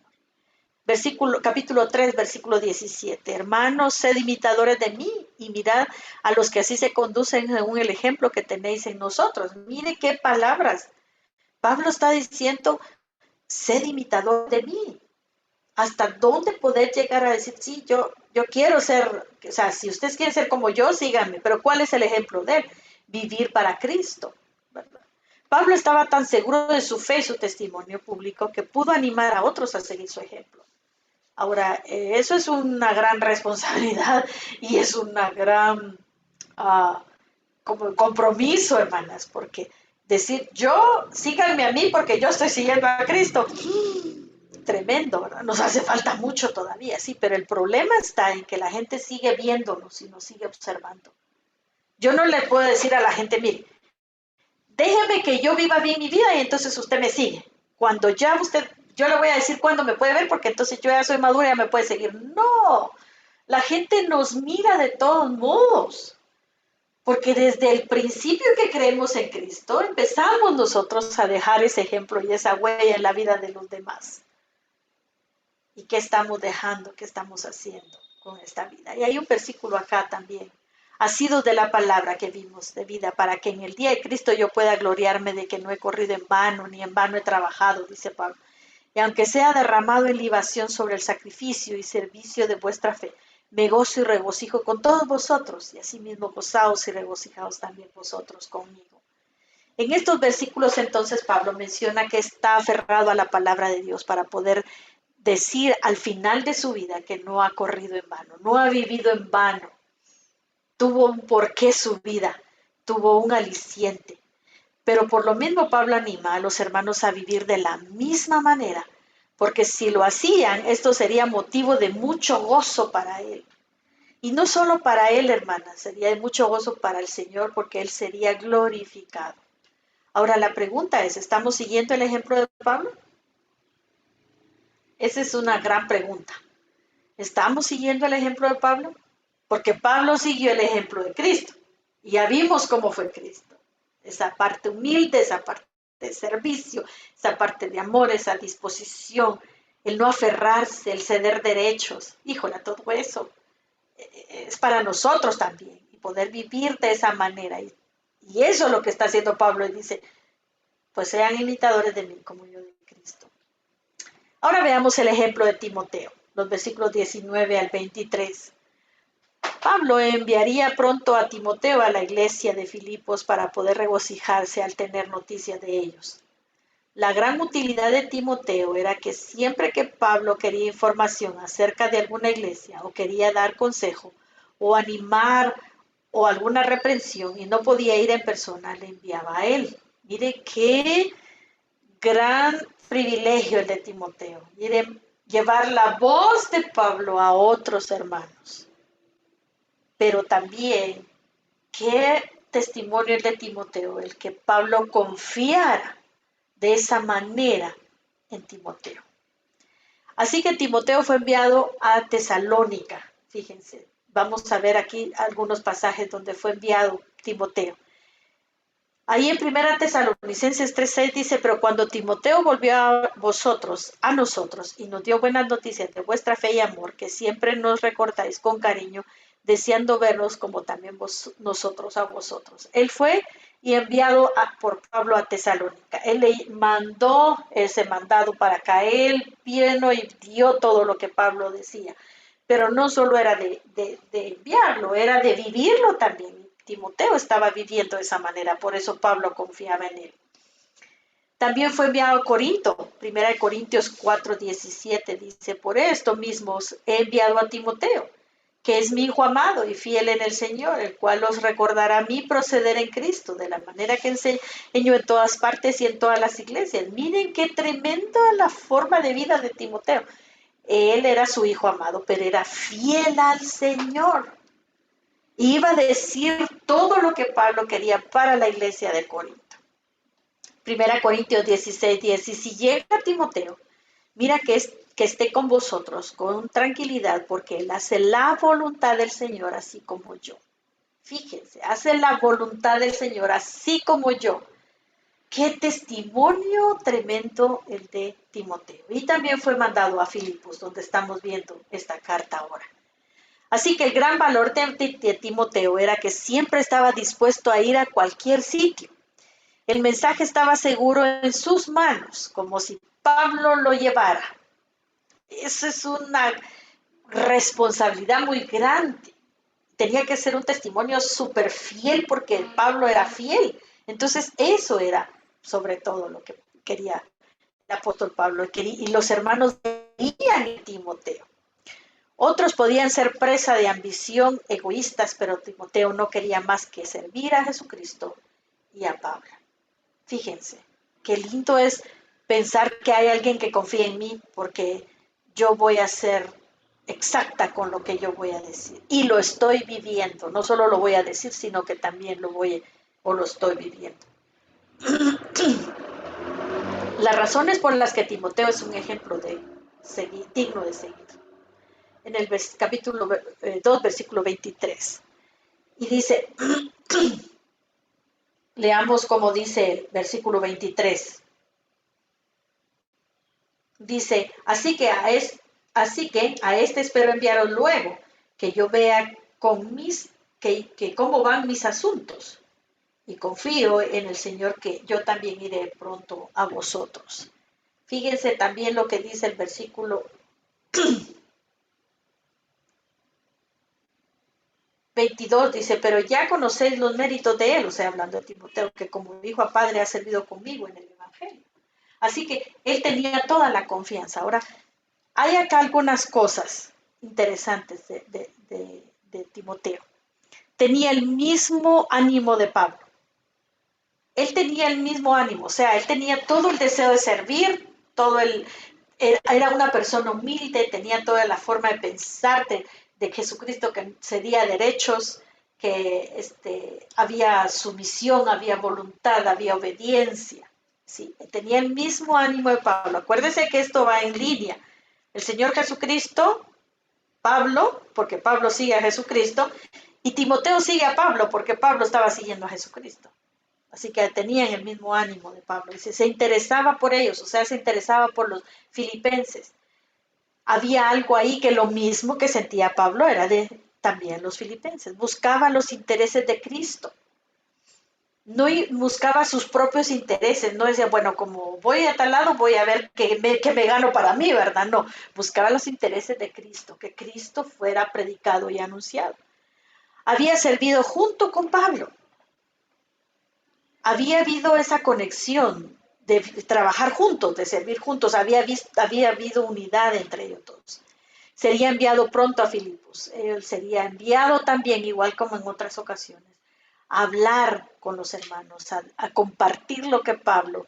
Capítulo 3, versículo 17. Hermanos, sed imitadores de mí y mirad a los que así se conducen según el ejemplo que tenéis en nosotros. Mire qué palabras. Pablo está diciendo, sed imitador de mí. ¿Hasta dónde poder llegar a decir, sí, yo quiero ser, o sea, si ustedes quieren ser como yo, síganme, pero ¿cuál es el ejemplo de él? Vivir para Cristo, ¿verdad? Pablo estaba tan seguro de su fe y su testimonio público que pudo animar a otros a seguir su ejemplo. Ahora, eso es una gran responsabilidad y es una gran como compromiso, hermanas, porque decir, síganme a mí porque yo estoy siguiendo a Cristo, tremendo, ¿verdad? Nos hace falta mucho todavía, sí, pero el problema está en que la gente sigue viéndonos y nos sigue observando. Yo no le puedo decir a la gente, mire, déjeme que yo viva bien mi vida y entonces usted me sigue. Cuando ya yo le voy a decir cuándo me puede ver porque entonces yo ya soy madura y ya me puede seguir. No, la gente nos mira de todos modos. Porque desde el principio que creemos en Cristo, empezamos nosotros a dejar ese ejemplo y esa huella en la vida de los demás. ¿Y qué estamos dejando? ¿Qué estamos haciendo? con esta vida. Y hay un versículo acá también. Asidos de la palabra que vimos de vida, para que en el día de Cristo yo pueda gloriarme de que no he corrido en vano, ni en vano he trabajado, dice Pablo. Y aunque sea derramado en libación sobre el sacrificio y servicio de vuestra fe, me gozo y regocijo con todos vosotros, y asimismo gozaos y regocijaos también vosotros conmigo. En estos versículos entonces Pablo menciona que está aferrado a la palabra de Dios para poder decir al final de su vida que no ha corrido en vano, no ha vivido en vano, tuvo un porqué su vida, tuvo un aliciente. Pero por lo mismo Pablo anima a los hermanos a vivir de la misma manera, porque si lo hacían, esto sería motivo de mucho gozo para él. Y no solo para él, hermanas, sería de mucho gozo para el Señor, porque él sería glorificado. Ahora la pregunta es, ¿estamos siguiendo el ejemplo de Pablo? Esa es una gran pregunta. ¿Estamos siguiendo el ejemplo de Pablo? Porque Pablo siguió el ejemplo de Cristo. Y ya vimos cómo fue Cristo. Esa parte humilde, esa parte de servicio, esa parte de amor, esa disposición, el no aferrarse, el ceder derechos. Híjola, todo eso es para nosotros también. Y poder vivir de esa manera. Y eso es lo que está haciendo Pablo. Y dice, pues sean imitadores de mí como yo de Cristo. Ahora veamos el ejemplo de Timoteo, los versículos 19 al 23. Pablo enviaría pronto a Timoteo a la iglesia de Filipos para poder regocijarse al tener noticias de ellos. La gran utilidad de Timoteo era que siempre que Pablo quería información acerca de alguna iglesia o quería dar consejo o animar o alguna reprensión y no podía ir en persona, le enviaba a él. Mire qué gran privilegio el de Timoteo. Mire, llevar la voz de Pablo a otros hermanos. Pero también, qué testimonio el de Timoteo, el que Pablo confiara de esa manera en Timoteo. Así que Timoteo fue enviado a Tesalónica. Fíjense, vamos a ver aquí algunos pasajes donde fue enviado Timoteo. Ahí en 1 Tesalonicenses 3:6 dice, pero cuando Timoteo volvió a nosotros, y nos dio buenas noticias de vuestra fe y amor, que siempre nos recordáis con cariño, deseando vernos como también nosotros a vosotros. Él fue y enviado por Pablo a Tesalónica. Él le mandó ese mandado para acá. Él vino y dio todo lo que Pablo decía. Pero no solo era de enviarlo, era de vivirlo también. Timoteo estaba viviendo de esa manera, por eso Pablo confiaba en él. También fue enviado a Corinto, 1 Corintios 4:17 dice, por esto mismo he enviado a Timoteo, que es mi hijo amado y fiel en el Señor, el cual os recordará mi proceder en Cristo, de la manera que enseño en todas partes y en todas las iglesias. Miren qué tremenda la forma de vida de Timoteo. Él era su hijo amado, pero era fiel al Señor. Iba a decir todo lo que Pablo quería para la iglesia de Corinto. 1 Corintios 16:10, y si llega Timoteo, mira que esté con vosotros con tranquilidad, porque él hace la voluntad del Señor así como yo. Fíjense, hace la voluntad del Señor así como yo. Qué testimonio tremendo el de Timoteo. Y también fue mandado a Filipos, donde estamos viendo esta carta ahora. Así que el gran valor de Timoteo era que siempre estaba dispuesto a ir a cualquier sitio. El mensaje estaba seguro en sus manos, como si Pablo lo llevara. Eso es una responsabilidad muy grande. Tenía que ser un testimonio súper fiel porque Pablo era fiel. Entonces eso era sobre todo lo que quería el apóstol Pablo. Y los hermanos veían en Timoteo. Otros podían ser presa de ambición, egoístas, pero Timoteo no quería más que servir a Jesucristo y a Pablo. Fíjense, qué lindo es pensar que hay alguien que confía en mí porque yo voy a ser exacta con lo que yo voy a decir. Y lo estoy viviendo, no solo lo voy a decir, sino que también lo estoy viviendo. Las razones por las que Timoteo es un ejemplo digno de seguir. En el capítulo 2, versículo 23. Y dice, leamos como dice el versículo 23. Dice, así que a este espero enviaros luego, que yo vea que cómo van mis asuntos. Y confío en el Señor que yo también iré pronto a vosotros. Fíjense también lo que dice el versículo 22, dice, pero ya conocéis los méritos de él, o sea, hablando de Timoteo, que como hijo a padre ha servido conmigo en el Evangelio. Así que él tenía toda la confianza. Ahora, hay acá algunas cosas interesantes de Timoteo. Tenía el mismo ánimo de Pablo. Él tenía el mismo ánimo, o sea, él tenía todo el deseo de servir, era una persona humilde, tenía toda la forma de pensar de Jesucristo que cedía derechos, que había sumisión, había voluntad, había obediencia. Sí, tenía el mismo ánimo de Pablo. Acuérdense que esto va en línea. El Señor Jesucristo, Pablo, porque Pablo sigue a Jesucristo, y Timoteo sigue a Pablo, porque Pablo estaba siguiendo a Jesucristo. Así que tenían el mismo ánimo de Pablo. Y se interesaba por ellos, o sea, se interesaba por los filipenses. Había algo ahí que lo mismo que sentía Pablo era de también los filipenses. Buscaba los intereses de Cristo. No buscaba sus propios intereses. No decía, bueno, como voy a tal lado, voy a ver qué me gano para mí, ¿verdad? No, buscaba los intereses de Cristo, que Cristo fuera predicado y anunciado. Había servido junto con Pablo. Había habido esa conexión de trabajar juntos, de servir juntos, había habido unidad entre ellos dos. Sería enviado pronto a Filipos, él sería enviado también, igual como en otras ocasiones, a hablar con los hermanos, a compartir lo que Pablo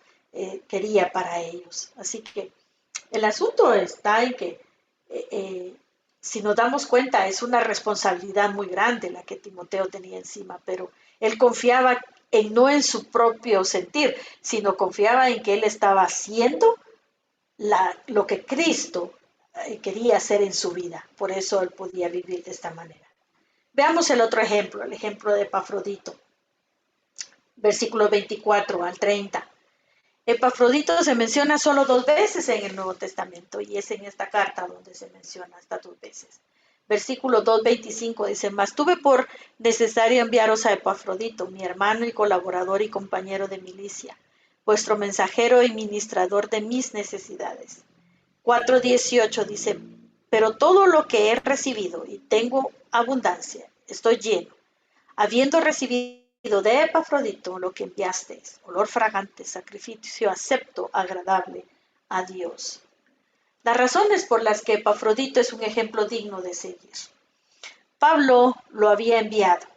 quería para ellos. Así que el asunto está en que, si nos damos cuenta, es una responsabilidad muy grande la que Timoteo tenía encima, pero él confiaba no en su propio sentir, sino confiaba en que él estaba haciendo lo que Cristo quería hacer en su vida. Por eso él podía vivir de esta manera. Veamos el otro ejemplo, el ejemplo de Epafrodito, versículos 24 al 30. Epafrodito se menciona solo 2 veces en el Nuevo Testamento y es en esta carta donde se menciona hasta 2 veces. Versículo 2:25 dice, mas tuve por necesario enviaros a Epafrodito, mi hermano y colaborador y compañero de milicia, vuestro mensajero y ministrador de mis necesidades. 4:18 dice, pero todo lo que he recibido y tengo abundancia, estoy lleno, habiendo recibido de Epafrodito lo que enviasteis, olor fragante, sacrificio acepto, agradable a Dios. Las razones por las que Epafrodito es un ejemplo digno de seguir. Pablo lo había enviado.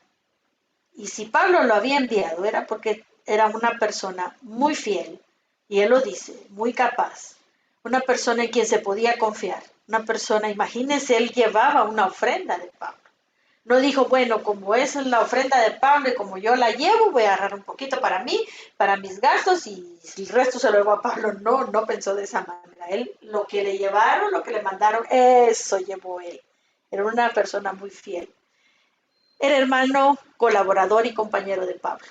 Y si Pablo lo había enviado era porque era una persona muy fiel. Y él lo dice, muy capaz. Una persona en quien se podía confiar. Una persona, imagínense, él llevaba una ofrenda de Pablo. No dijo, bueno, como es la ofrenda de Pablo y como yo la llevo, voy a agarrar un poquito para mí, para mis gastos y el resto se lo llevo a Pablo. No, no pensó de esa manera. Él, lo que le llevaron, lo que le mandaron, eso llevó él. Era una persona muy fiel. Era hermano, colaborador y compañero de Pablo.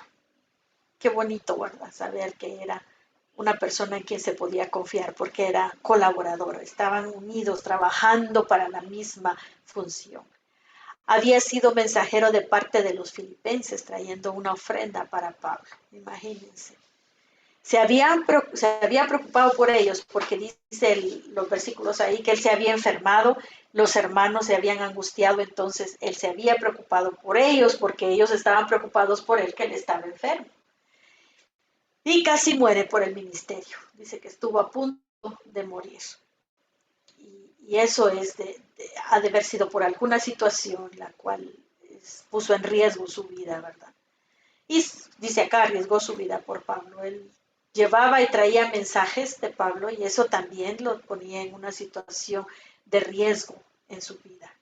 Qué bonito, ¿verdad? Saber que era una persona en quien se podía confiar porque era colaborador. Estaban unidos, trabajando para la misma función. Había sido mensajero de parte de los filipenses, trayendo una ofrenda para Pablo. Imagínense. Se había preocupado por ellos, porque dice los versículos ahí que él se había enfermado, los hermanos se habían angustiado, entonces él se había preocupado por ellos, porque ellos estaban preocupados por él, que él estaba enfermo. Y casi muere por el ministerio. Dice que estuvo a punto de morir. Y eso ha de haber sido por alguna situación la cual puso en riesgo su vida, ¿verdad? Y dice acá, arriesgó su vida por Pablo. Él llevaba y traía mensajes de Pablo y eso también lo ponía en una situación de riesgo en su vida.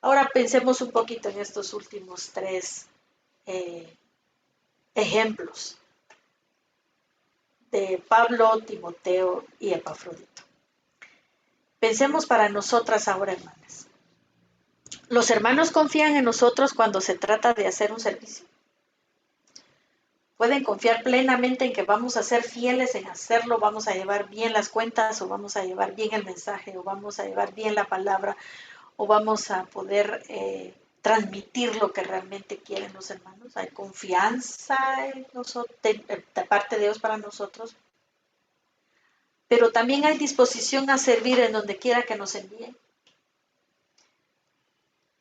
Ahora pensemos un poquito en estos últimos 3 ejemplos de Pablo, Timoteo y Epafrodito. Pensemos para nosotras ahora, hermanas. ¿Los hermanos confían en nosotros cuando se trata de hacer un servicio? ¿Pueden confiar plenamente en que vamos a ser fieles en hacerlo, vamos a llevar bien las cuentas o vamos a llevar bien el mensaje o vamos a llevar bien la palabra o vamos a poder transmitir lo que realmente quieren los hermanos. Hay confianza en nosotros, de parte de Dios para nosotros, pero también hay disposición a servir en donde quiera que nos envíen.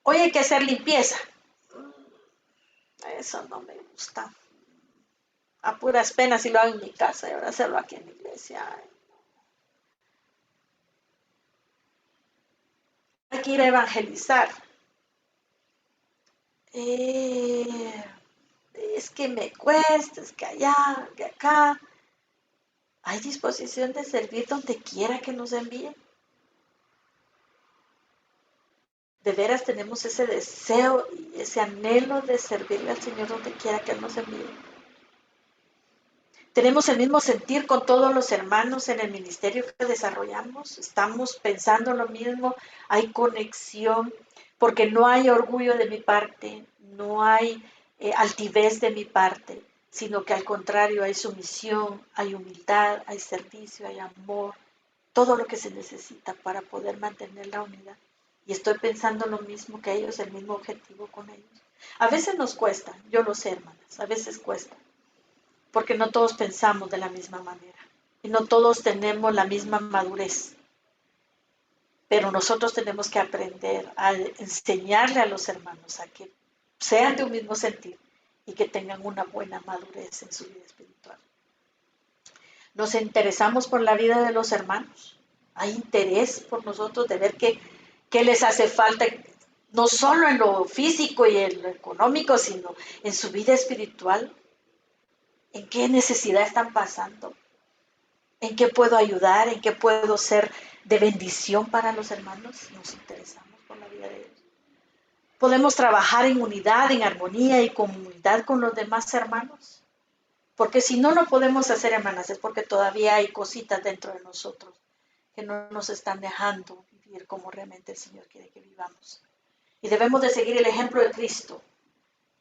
Hoy hay que hacer limpieza. Eso no me gusta. A puras penas si lo hago en mi casa y ahora hacerlo aquí en la iglesia. Hay que ir a evangelizar. Es que me cuesta, es que allá, que acá. Hay disposición de servir donde quiera que nos envíen. De veras tenemos ese deseo y ese anhelo de servirle al Señor donde quiera que Él nos envíe. Tenemos el mismo sentir con todos los hermanos en el ministerio que desarrollamos. Estamos pensando lo mismo, hay conexión, porque no hay orgullo de mi parte, no hay altivez de mi parte, sino que al contrario hay sumisión, hay humildad, hay servicio, hay amor, todo lo que se necesita para poder mantener la unidad. Y estoy pensando lo mismo que ellos, el mismo objetivo con ellos. A veces nos cuesta, yo lo sé, hermanas, a veces cuesta, porque no todos pensamos de la misma manera y no todos tenemos la misma madurez. Pero nosotros tenemos que aprender a enseñarle a los hermanos a que sean de un mismo sentir y que tengan una buena madurez en su vida espiritual. Nos interesamos por la vida de los hermanos. Hay interés por nosotros de ver qué les hace falta, no solo en lo físico y en lo económico, sino en su vida espiritual. ¿En qué necesidad están pasando? ¿En qué puedo ayudar? ¿En qué puedo ser de bendición para los hermanos? Nos interesamos por la vida de ellos. Podemos trabajar en unidad, en armonía y comunidad con los demás hermanos. Porque si no lo podemos hacer, hermanas, es porque todavía hay cositas dentro de nosotros que no nos están dejando vivir como realmente el Señor quiere que vivamos. Y debemos de seguir el ejemplo de Cristo.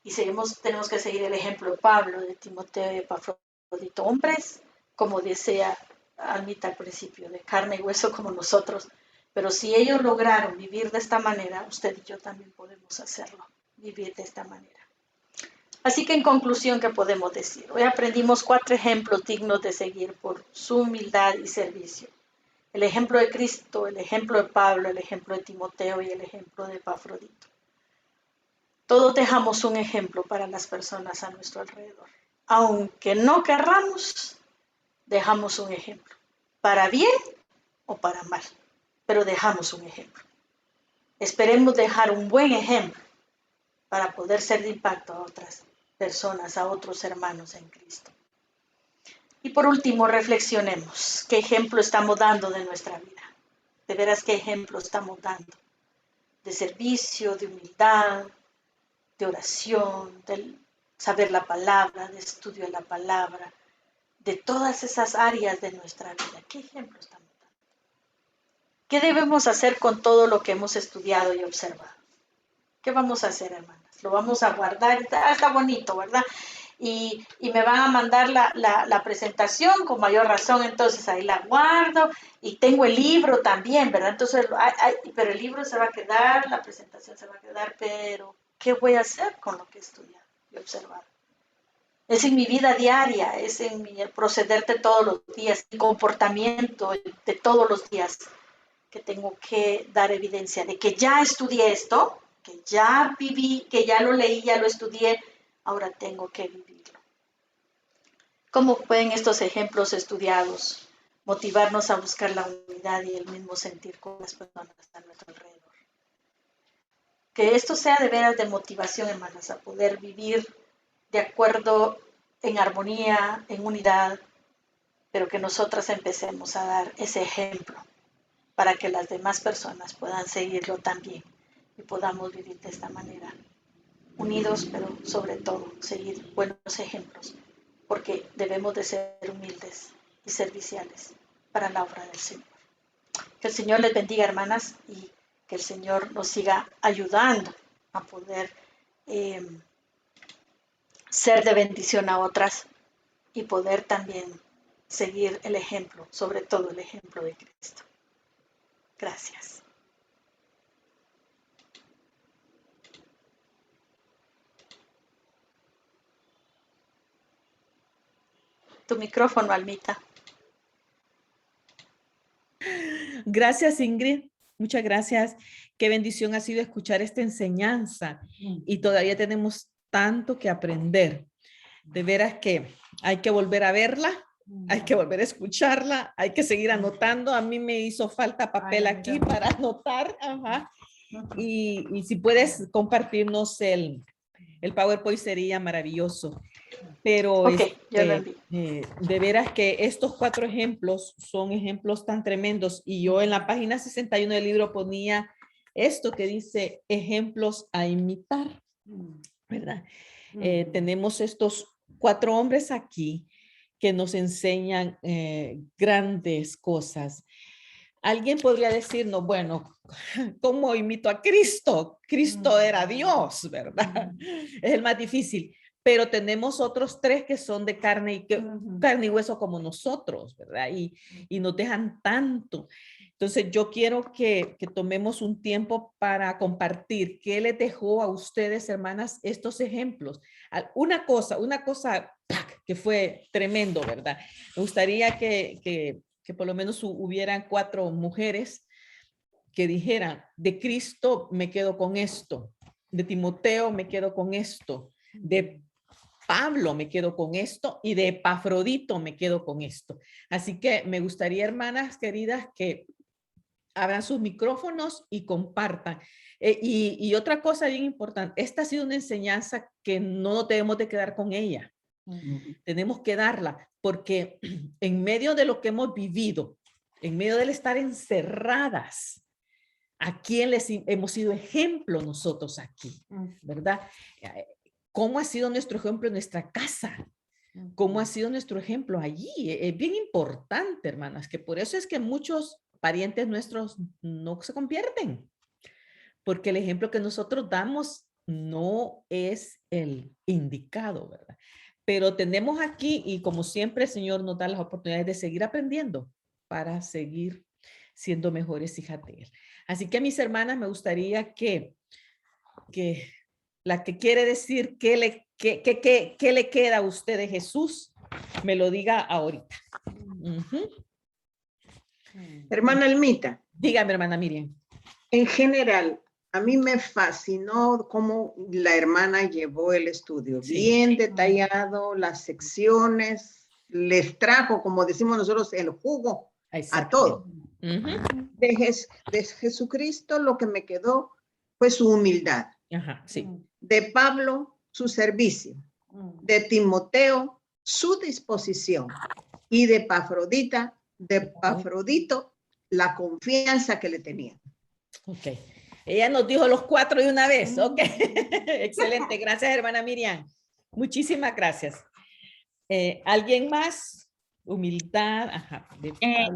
Y tenemos que seguir el ejemplo de Pablo, de Timoteo y de Epafrodito. Hombres, como decía Almita al principio, de carne y hueso como nosotros. Pero si ellos lograron vivir de esta manera, usted y yo también podemos hacerlo, vivir de esta manera. Así que en conclusión, ¿qué podemos decir? Hoy aprendimos 4 ejemplos dignos de seguir por su humildad y servicio. El ejemplo de Cristo, el ejemplo de Pablo, el ejemplo de Timoteo y el ejemplo de Epafrodito. Todos dejamos un ejemplo para las personas a nuestro alrededor. Aunque no querramos, dejamos un ejemplo. Para bien o para mal, pero dejamos un ejemplo. Esperemos dejar un buen ejemplo para poder ser de impacto a otras personas, a otros hermanos en Cristo. Y por último, reflexionemos. ¿Qué ejemplo estamos dando de nuestra vida? De veras, ¿qué ejemplo estamos dando? De servicio, de humildad, de oración, de saber la palabra, de estudio de la palabra, de todas esas áreas de nuestra vida. ¿Qué ejemplo estamos dando? ¿Qué debemos hacer con todo lo que hemos estudiado y observado? ¿Qué vamos a hacer, hermanas? Lo vamos a guardar. Está bonito, ¿verdad? Y me van a mandar la presentación con mayor razón, entonces ahí la guardo y tengo el libro también, ¿verdad? Entonces, pero el libro se va a quedar, la presentación se va a quedar, pero ¿qué voy a hacer con lo que he estudiado y observado? Es en mi vida diaria, es en mi proceder de todos los días, mi comportamiento de todos los días que tengo que dar evidencia de que ya estudié esto, que ya viví, que ya lo leí, ya lo estudié, ahora tengo que vivirlo. ¿Cómo pueden estos ejemplos estudiados motivarnos a buscar la unidad y el mismo sentir con las personas a nuestro alrededor? Que esto sea de veras de motivación, hermanas, a poder vivir de acuerdo en armonía, en unidad, pero que nosotras empecemos a dar ese ejemplo para que las demás personas puedan seguirlo también y podamos vivir de esta manera, unidos, pero sobre todo seguir buenos ejemplos, porque debemos de ser humildes y serviciales para la obra del Señor. Que el Señor les bendiga, hermanas, y que el Señor nos siga ayudando a poder ser de bendición a otras y poder también seguir el ejemplo, sobre todo el ejemplo de Cristo. Gracias. Tu micrófono, Almita. Gracias, Ingrid. Muchas gracias. Qué bendición ha sido escuchar esta enseñanza y todavía tenemos tanto que aprender. De veras que hay que volver a verla, hay que volver a escucharla, hay que seguir anotando. A mí me hizo falta papel aquí para anotar. Ajá. Y si puedes compartirnos el PowerPoint sería maravilloso. Pero Ok, yo lo envío. de veras que estos 4 ejemplos son ejemplos tan tremendos. Y yo en la página 61 del libro ponía esto que dice ejemplos a imitar, ¿verdad? Tenemos estos 4 hombres aquí que nos enseñan grandes cosas. Alguien podría decirnos, bueno, ¿cómo imito a Cristo? Cristo era Dios, ¿verdad? Es el más difícil. Pero tenemos otros 3 que son de carne y hueso como nosotros, ¿verdad? Y nos dejan tanto. Entonces yo quiero que tomemos un tiempo para compartir qué les dejó a ustedes, hermanas, estos ejemplos. Una cosa ¡pac!, que fue tremendo, ¿verdad? Me gustaría que por lo menos hubieran 4 mujeres que dijeran, de Cristo me quedo con esto, de Timoteo me quedo con esto, de Pablo me quedo con esto y de Epafrodito me quedo con esto. Así que me gustaría, hermanas queridas, que abran sus micrófonos y compartan. Y otra cosa bien importante, esta ha sido una enseñanza que no debemos de quedar con ella. Tenemos que darla porque en medio de lo que hemos vivido, en medio del estar encerradas, ¿a quién les hemos sido ejemplo nosotros aquí? ¿Verdad? ¿Cómo ha sido nuestro ejemplo en nuestra casa? ¿Cómo ha sido nuestro ejemplo allí? Es bien importante, hermanas, que por eso es que muchos parientes nuestros no se convierten, porque el ejemplo que nosotros damos no es el indicado, ¿verdad? Pero tenemos aquí, y como siempre el Señor nos da las oportunidades de seguir aprendiendo para seguir siendo mejores hijas de Él. Así que, mis hermanas, me gustaría que la que quiere decir qué le queda a usted de Jesús, me lo diga ahorita. Hermana Almita. Dígame, hermana Miriam. En general, a mí me fascinó cómo la hermana llevó el estudio. Sí. Bien detallado, las secciones, les trajo, como decimos nosotros, el jugo a todo. De Jesucristo lo que me quedó fue su humildad. Ajá, sí. De Pablo, su servicio. De Timoteo, su disposición. Y de Epafrodito, la confianza que le tenía. Ok. Ella nos dijo los 4 de una vez. Ok. Excelente. Gracias, hermana Miriam. Muchísimas gracias. ¿Alguien más? Humildad. Ajá.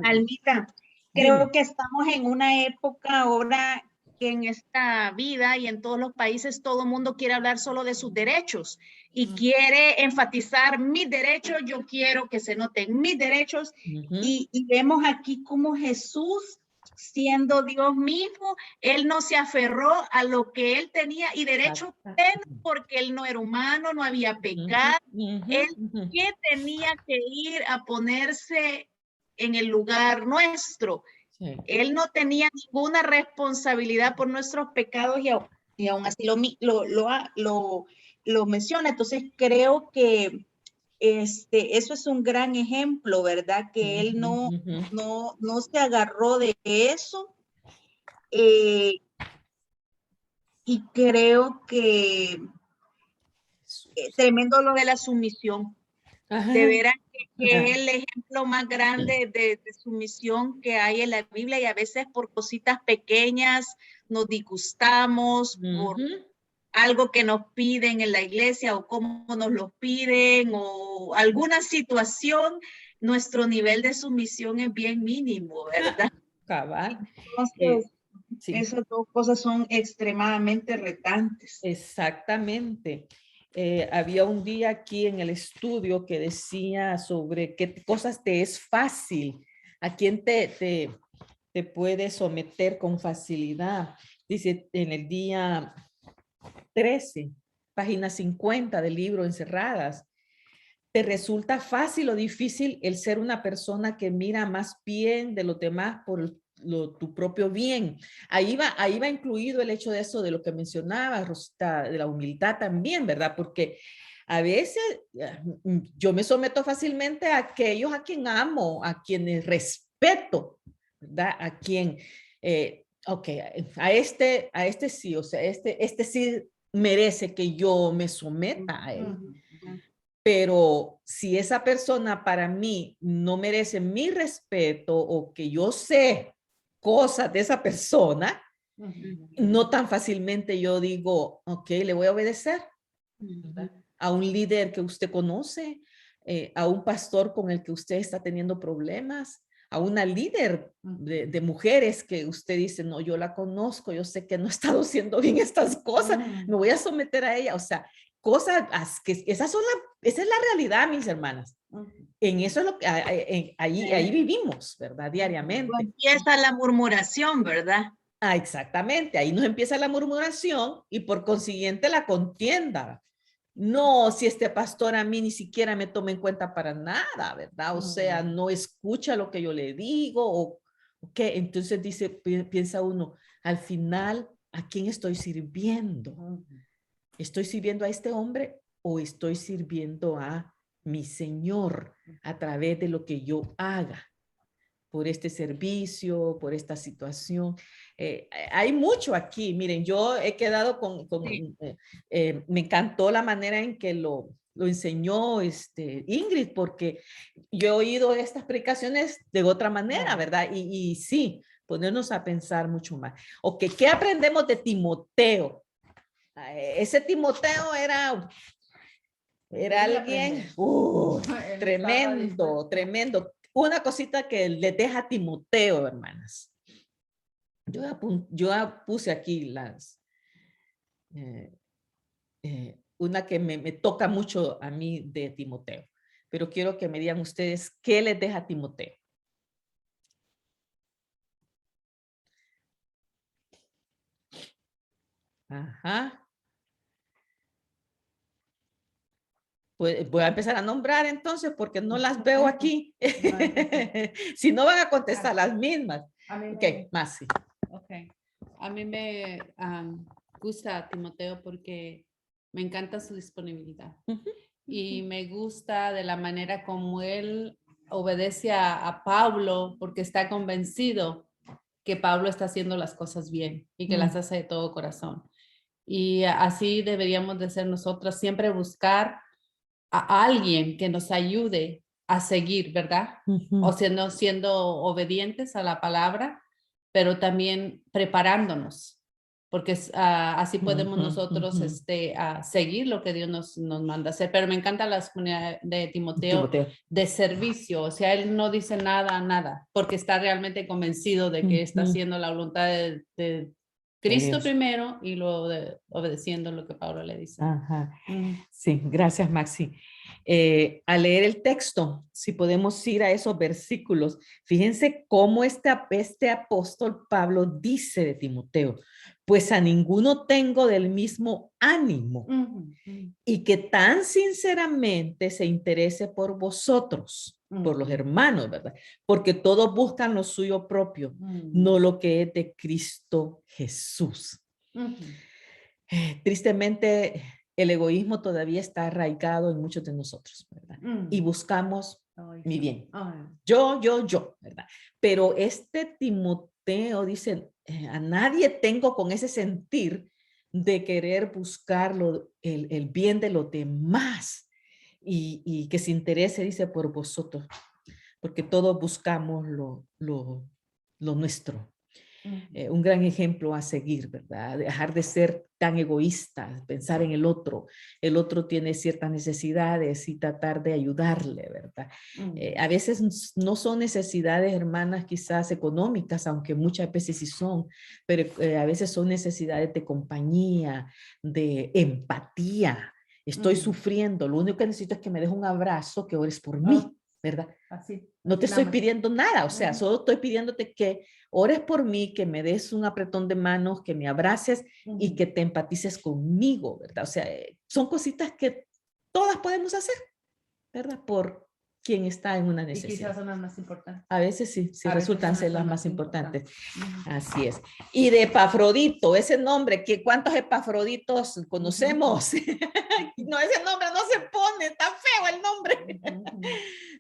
Almita, creo que estamos en una época ahora que en esta vida y en todos los países todo el mundo quiere hablar solo de sus derechos y quiere enfatizar mis derechos. Yo quiero que se noten mis derechos y vemos aquí como Jesús, siendo Dios mismo, él no se aferró a lo que él tenía y derechos porque él no era humano, no había pecado. Él que tenía que ir a ponerse en el lugar nuestro. Sí. Él no tenía ninguna responsabilidad por nuestros pecados y aún así lo menciona. Entonces creo que eso es un gran ejemplo, ¿verdad? Que él no se agarró de eso. Y creo que tremendo lo de la sumisión. Ajá. De veras que es el ejemplo más grande de sumisión que hay en la Biblia y a veces por cositas pequeñas nos disgustamos por algo que nos piden en la iglesia o cómo nos lo piden o alguna situación, nuestro nivel de sumisión es bien mínimo, ¿verdad? Cabal. Entonces, sí. Esas 2 cosas son extremadamente retantes. Exactamente. Había un día aquí en el estudio que decía sobre qué cosas te es fácil, a quién te puede someter con facilidad. Dice en el día 13, página 50 del libro Encerradas, ¿Te resulta fácil o difícil el ser una persona que mira más bien de los demás por tu propio bien? Ahí va incluido el hecho de eso, de lo que mencionaba Rosita, de la humildad también, ¿verdad? Porque a veces yo me someto fácilmente a aquellos a quien amo, a quienes respeto, ¿verdad? A quien, ok, a este sí, o sea, este sí merece que yo me someta a él. Pero si esa persona para mí no merece mi respeto o que yo sé cosas de esa persona, no tan fácilmente yo digo, ok, le voy a obedecer. ¿Verdad? A un líder que usted conoce, a un pastor con el que usted está teniendo problemas, a una líder de mujeres que usted dice, no, yo la conozco, yo sé que no he estado haciendo bien estas cosas, me voy a someter a ella. O sea, cosas que esa es la realidad, mis hermanas. En eso es lo que ahí vivimos, ¿verdad? Diariamente. Empieza la murmuración, ¿verdad? Ah, exactamente, ahí nos empieza la murmuración y por consiguiente la contienda. No, si este pastor a mí ni siquiera me toma en cuenta para nada, ¿verdad? O sea, no escucha lo que yo le digo o qué. Entonces dice, piensa uno, al final, ¿a quién estoy sirviendo? ¿Estoy sirviendo a este hombre o estoy sirviendo a mi Señor a través de lo que yo haga? Por este servicio, por esta situación. Hay mucho aquí. Miren, yo he quedado me encantó la manera en que lo enseñó Ingrid, porque yo he oído estas predicaciones de otra manera, ¿verdad? Y sí, ponernos a pensar mucho más. Ok, ¿qué aprendemos de Timoteo? Ese Timoteo era alguien tremendo, tremendo. Una cosita que le deja a Timoteo, hermanas. Yo puse aquí una que me toca mucho a mí de Timoteo, pero quiero que me digan ustedes qué les deja a Timoteo. Ajá. Pues voy a empezar a nombrar entonces porque no las veo aquí. Si no van a contestar las mismas. Ok, más sí. Okay. A mí me gusta Timoteo porque me encanta su disponibilidad y me gusta de la manera como él obedece a Pablo porque está convencido que Pablo está haciendo las cosas bien y que las hace de todo corazón. Y así deberíamos de ser nosotros, siempre buscar a alguien que nos ayude a seguir, ¿verdad? O siendo obedientes a la palabra, pero también preparándonos, porque así podemos nosotros seguir lo que Dios nos manda hacer. Pero me encanta la comunidad de Timoteo de servicio, o sea, él no dice nada, porque está realmente convencido de que está haciendo la voluntad de Cristo primero y luego obedeciendo lo que Pablo le dice. Ajá. Sí, gracias, Maxi. Al leer el texto, si podemos ir a esos versículos, fíjense cómo este apóstol Pablo dice de Timoteo, pues a ninguno tengo del mismo ánimo y que tan sinceramente se interese por vosotros, por los hermanos, ¿verdad? Porque todos buscan lo suyo propio, no lo que es de Cristo Jesús. Tristemente, el egoísmo todavía está arraigado en muchos de nosotros, ¿verdad? Y buscamos mi bien. Yo, ¿verdad? Pero Timoteo dice, a nadie tengo con ese sentir de querer buscar el bien de los demás y que se interese, dice, por vosotros, porque todos buscamos lo nuestro. Un gran ejemplo a seguir, ¿verdad? Dejar de ser tan egoístas, pensar en el otro tiene ciertas necesidades y tratar de ayudarle, ¿verdad? A veces no son necesidades, hermanas, quizás económicas, aunque muchas veces sí son, pero a veces son necesidades de compañía, de empatía. Estoy sufriendo, lo único que necesito es que me des un abrazo, que ores por mí, ¿verdad? Así. No te estoy pidiendo nada, o sea, solo estoy pidiéndote que ores por mí, que me des un apretón de manos, que me abraces y que te empatices conmigo, ¿verdad? O sea, son cositas que todas podemos hacer. ¿verdad? Por quien está en una Y quizás necesidad. son las más importantes. A veces sí, sí A veces resultan son ser las las más más importantes. Ujú. Así es. Y de Epafrodito, ese nombre, ¿cuántos Epafroditos conocemos? No, ese nombre no se pone, está feo el nombre.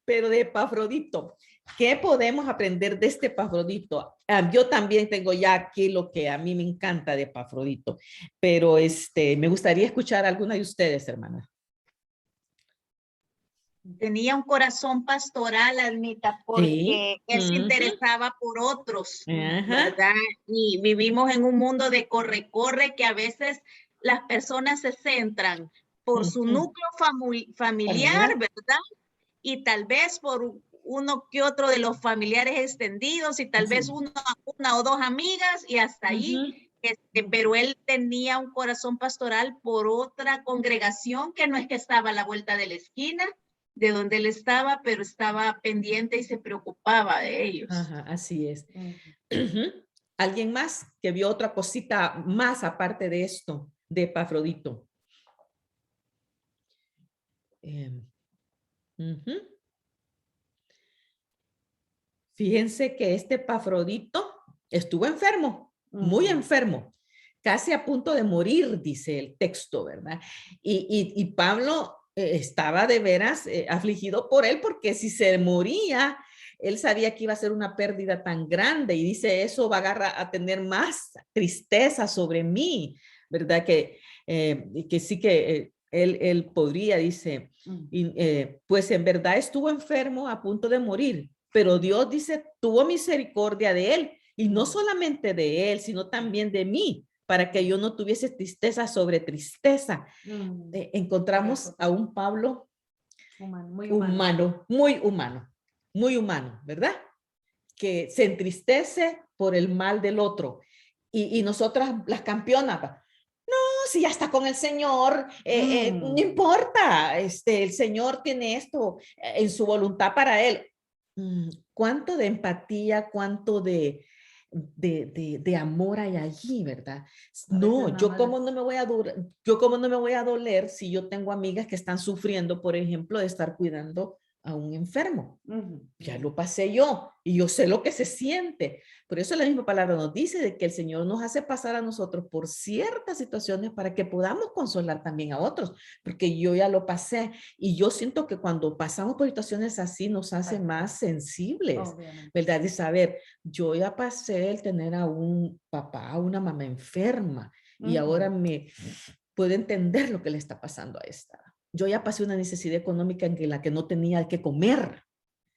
Pero de Epafrodito, ¿qué podemos aprender de este Epafrodito? Yo también tengo ya aquí lo que a mí me encanta de Epafrodito, pero me gustaría escuchar a alguna de ustedes, hermana. Tenía un corazón pastoral, Almita, porque él se Ujú. interesaba por otros, Ajá. ¿verdad? Y vivimos en un mundo de corre-corre que a veces las personas se centran por su Ujú. núcleo familiar, ¿verdad? Y tal vez por uno que otro de los familiares extendidos y tal Así vez es. una o dos amigas y hasta ahí. Ujú. Pero él tenía un corazón pastoral por otra congregación que no es que estaba a la vuelta de la esquina de donde él estaba, pero estaba pendiente y se preocupaba de ellos. Ajá, así es. Ujú. Ujú. ¿Alguien más que vio otra cosita más aparte de esto, de Epafrodito? Ujú. Fíjense que este Epafrodito estuvo enfermo, muy Ujú. enfermo, casi a punto de morir, dice el texto, ¿verdad? Y Pablo estaba de veras afligido por él, porque si se moría, él sabía que iba a ser una pérdida tan grande, y dice, eso va a tener más tristeza sobre mí, ¿verdad? Que sí que él podría, dice, Ujú. pues en verdad estuvo enfermo a punto de morir, pero Dios dice, tuvo misericordia de él, y no solamente de él, sino también de mí, para que yo no tuviese tristeza sobre tristeza. Ujú. Encontramos a un Pablo Humano, muy humano. humano, muy humano, muy humano, ¿verdad? Que se entristece por el mal del otro. Y nosotras, las campeonas, no, si ya está con el Señor, no importa, el Señor tiene esto en su voluntad para él. ¿Cuánto de empatía, cuánto de amor hay allí, verdad? No, yo como no me voy a yo como no me voy a doler si yo tengo amigas que están sufriendo, por ejemplo, de estar cuidando a un enfermo. Ujú. Ya lo pasé yo y yo sé lo que se siente. Por eso la misma palabra nos dice de que el Señor nos hace pasar a nosotros por ciertas situaciones para que podamos consolar también a otros, porque yo ya lo pasé, y yo siento que cuando pasamos por situaciones así nos hace más sensibles, Obviamente. ¿verdad? De saber, yo ya pasé el tener a un papá, a una mamá enferma, y ahora me puedo entender lo que le está pasando a esta. Yo ya pasé una necesidad económica en la que no tenía que comer,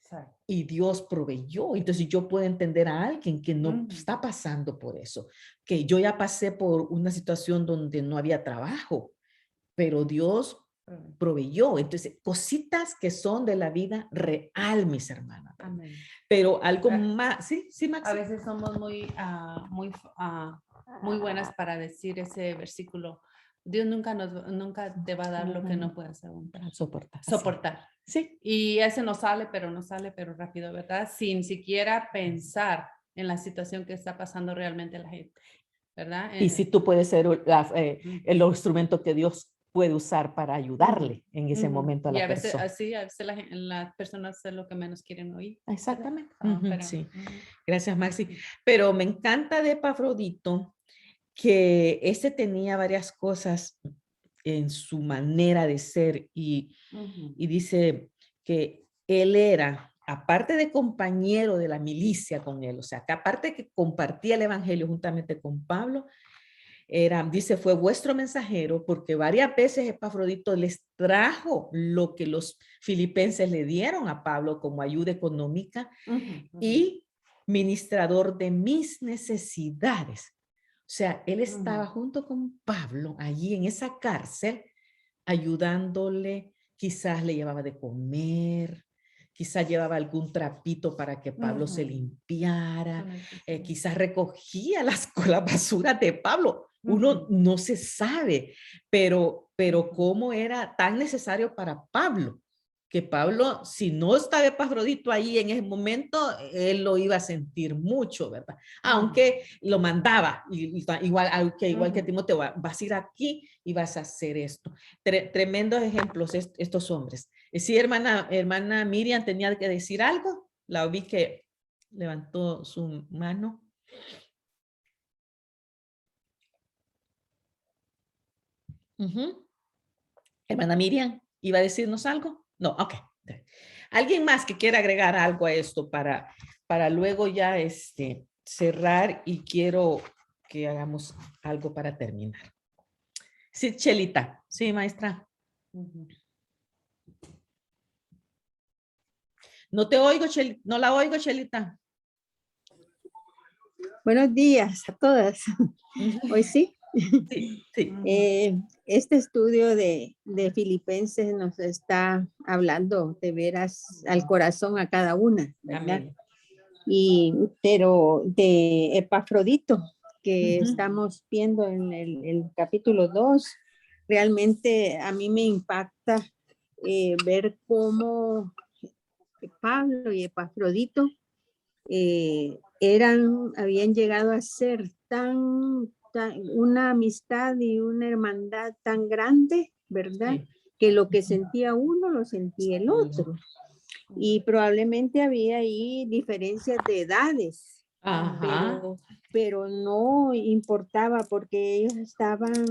Exacto. y Dios proveyó. Entonces yo puedo entender a alguien que no Ujú. está pasando por eso, que yo ya pasé por una situación donde no había trabajo, pero Dios proveyó. Entonces, cositas que son de la vida real, mis hermanas. Amén. Pero algo más, sí, sí, Max. A veces somos muy buenas para decir ese versículo. Dios nunca te va a dar lo que no puedas aguantar. Soportar. Soportar. Sí. Y ese no sale, pero rápido, ¿verdad? Sin siquiera pensar en la situación que está pasando realmente la gente, ¿verdad? Y si tú puedes ser el instrumento que Dios puede usar para ayudarle en ese momento a Y la a veces persona. así, a veces las personas es lo que menos quieren oír. Exactamente. Pero, Sí. Gracias, Maxi. Pero me encanta de Epafrodito que ese tenía varias cosas en su manera de ser, y dice que él era, aparte de compañero de la milicia con él, o sea, que aparte de que compartía el evangelio juntamente con Pablo, dice, fue vuestro mensajero, porque varias veces Epafrodito les trajo lo que los filipenses le dieron a Pablo como ayuda económica, y ministrador de mis necesidades. O sea, él estaba junto con Pablo allí en esa cárcel, ayudándole, quizás le llevaba de comer, quizás llevaba algún trapito para que Pablo se limpiara, quizás recogía la basura de Pablo. Uno no se sabe, pero cómo era tan necesario para Pablo, que Pablo, si no estaba Epafrodito ahí en ese momento, él lo iba a sentir mucho, ¿verdad? Aunque lo mandaba, igual que Timoteo, vas a ir aquí y vas a hacer esto. Tremendos ejemplos estos hombres. Sí, hermana Miriam tenía que decir algo. La vi que levantó su mano. Hermana Miriam, ¿iba a decirnos algo? No, ok. ¿Alguien más que quiera agregar algo a esto para luego ya cerrar y quiero que hagamos algo para terminar? Sí, Chelita. Sí, maestra. No te oigo, Chelita. No la oigo, Chelita. Buenos días a todas. Hoy sí. Sí, sí. Este estudio de Filipenses nos está hablando de veras al corazón a cada una, ¿verdad? Amén. Pero de Epafrodito, que estamos viendo en el capítulo 2, realmente a mí me impacta ver cómo Pablo y Epafrodito habían llegado a ser una amistad y una hermandad tan grande, ¿verdad? Sí. Que lo que sentía uno lo sentía el otro. Y probablemente había ahí diferencias de edades, pero no importaba porque ellos estaban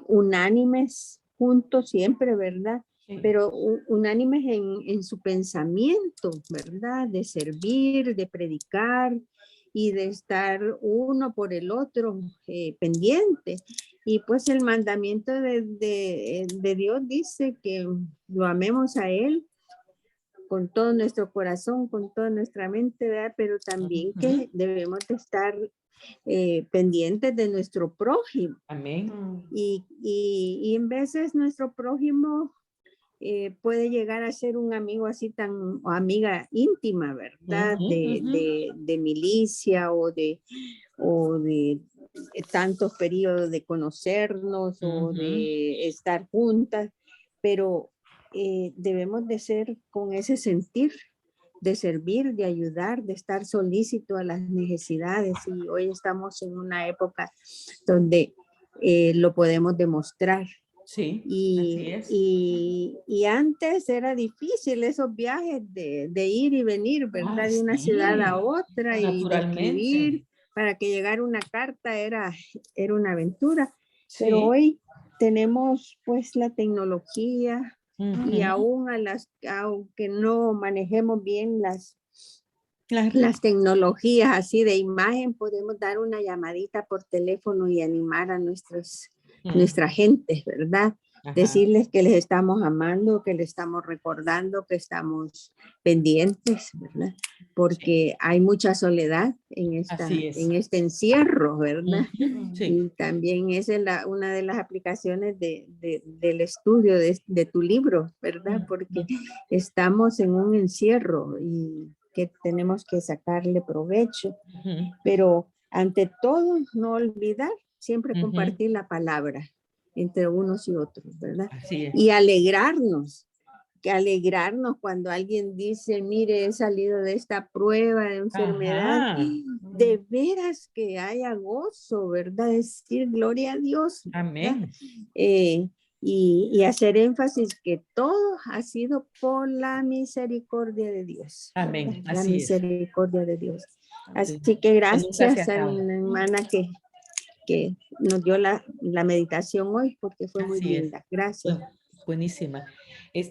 unánimes juntos siempre, ¿verdad? Pero unánimes en su pensamiento, ¿verdad? De servir, de predicar y de estar uno por el otro pendiente. Y pues el mandamiento de Dios dice que lo amemos a Él con todo nuestro corazón, con toda nuestra mente, ¿verdad? Pero también que debemos de estar pendientes de nuestro prójimo. Amén. Y en veces nuestro prójimo puede llegar a ser un amigo así o amiga íntima, ¿verdad? De milicia o de tantos periodos de conocernos o de estar juntas, pero debemos de ser con ese sentir de servir, de ayudar, de estar solícito a las necesidades, y hoy estamos en una época donde lo podemos demostrar. Sí, y antes era difícil esos viajes de ir y venir, ¿verdad? De una ciudad a otra y de escribir para que llegara una carta era una aventura. Pero hoy tenemos pues la tecnología y aunque no manejemos bien las tecnologías así de imagen, podemos dar una llamadita por teléfono y animar a nuestra gente, ¿verdad? Decirles que les estamos amando, que les estamos recordando, que estamos pendientes, ¿verdad? Porque hay mucha soledad en este encierro, ¿verdad? Y también esa es una de las aplicaciones del estudio de tu libro, ¿verdad? Porque estamos en un encierro y que tenemos que sacarle provecho, pero ante todo no olvidar siempre compartir la palabra entre unos y otros, ¿verdad? Así es. Y alegrarnos cuando alguien dice, mire, he salido de esta prueba de enfermedad, de veras que haya gozo, ¿verdad? Decir gloria a Dios, ¿verdad? Amén. Y hacer énfasis que todo ha sido por la misericordia de Dios. Amén. La Así misericordia de Dios. Así que gracias a la hermana que nos dio la meditación hoy, porque fue muy linda. Gracias. Buenísima.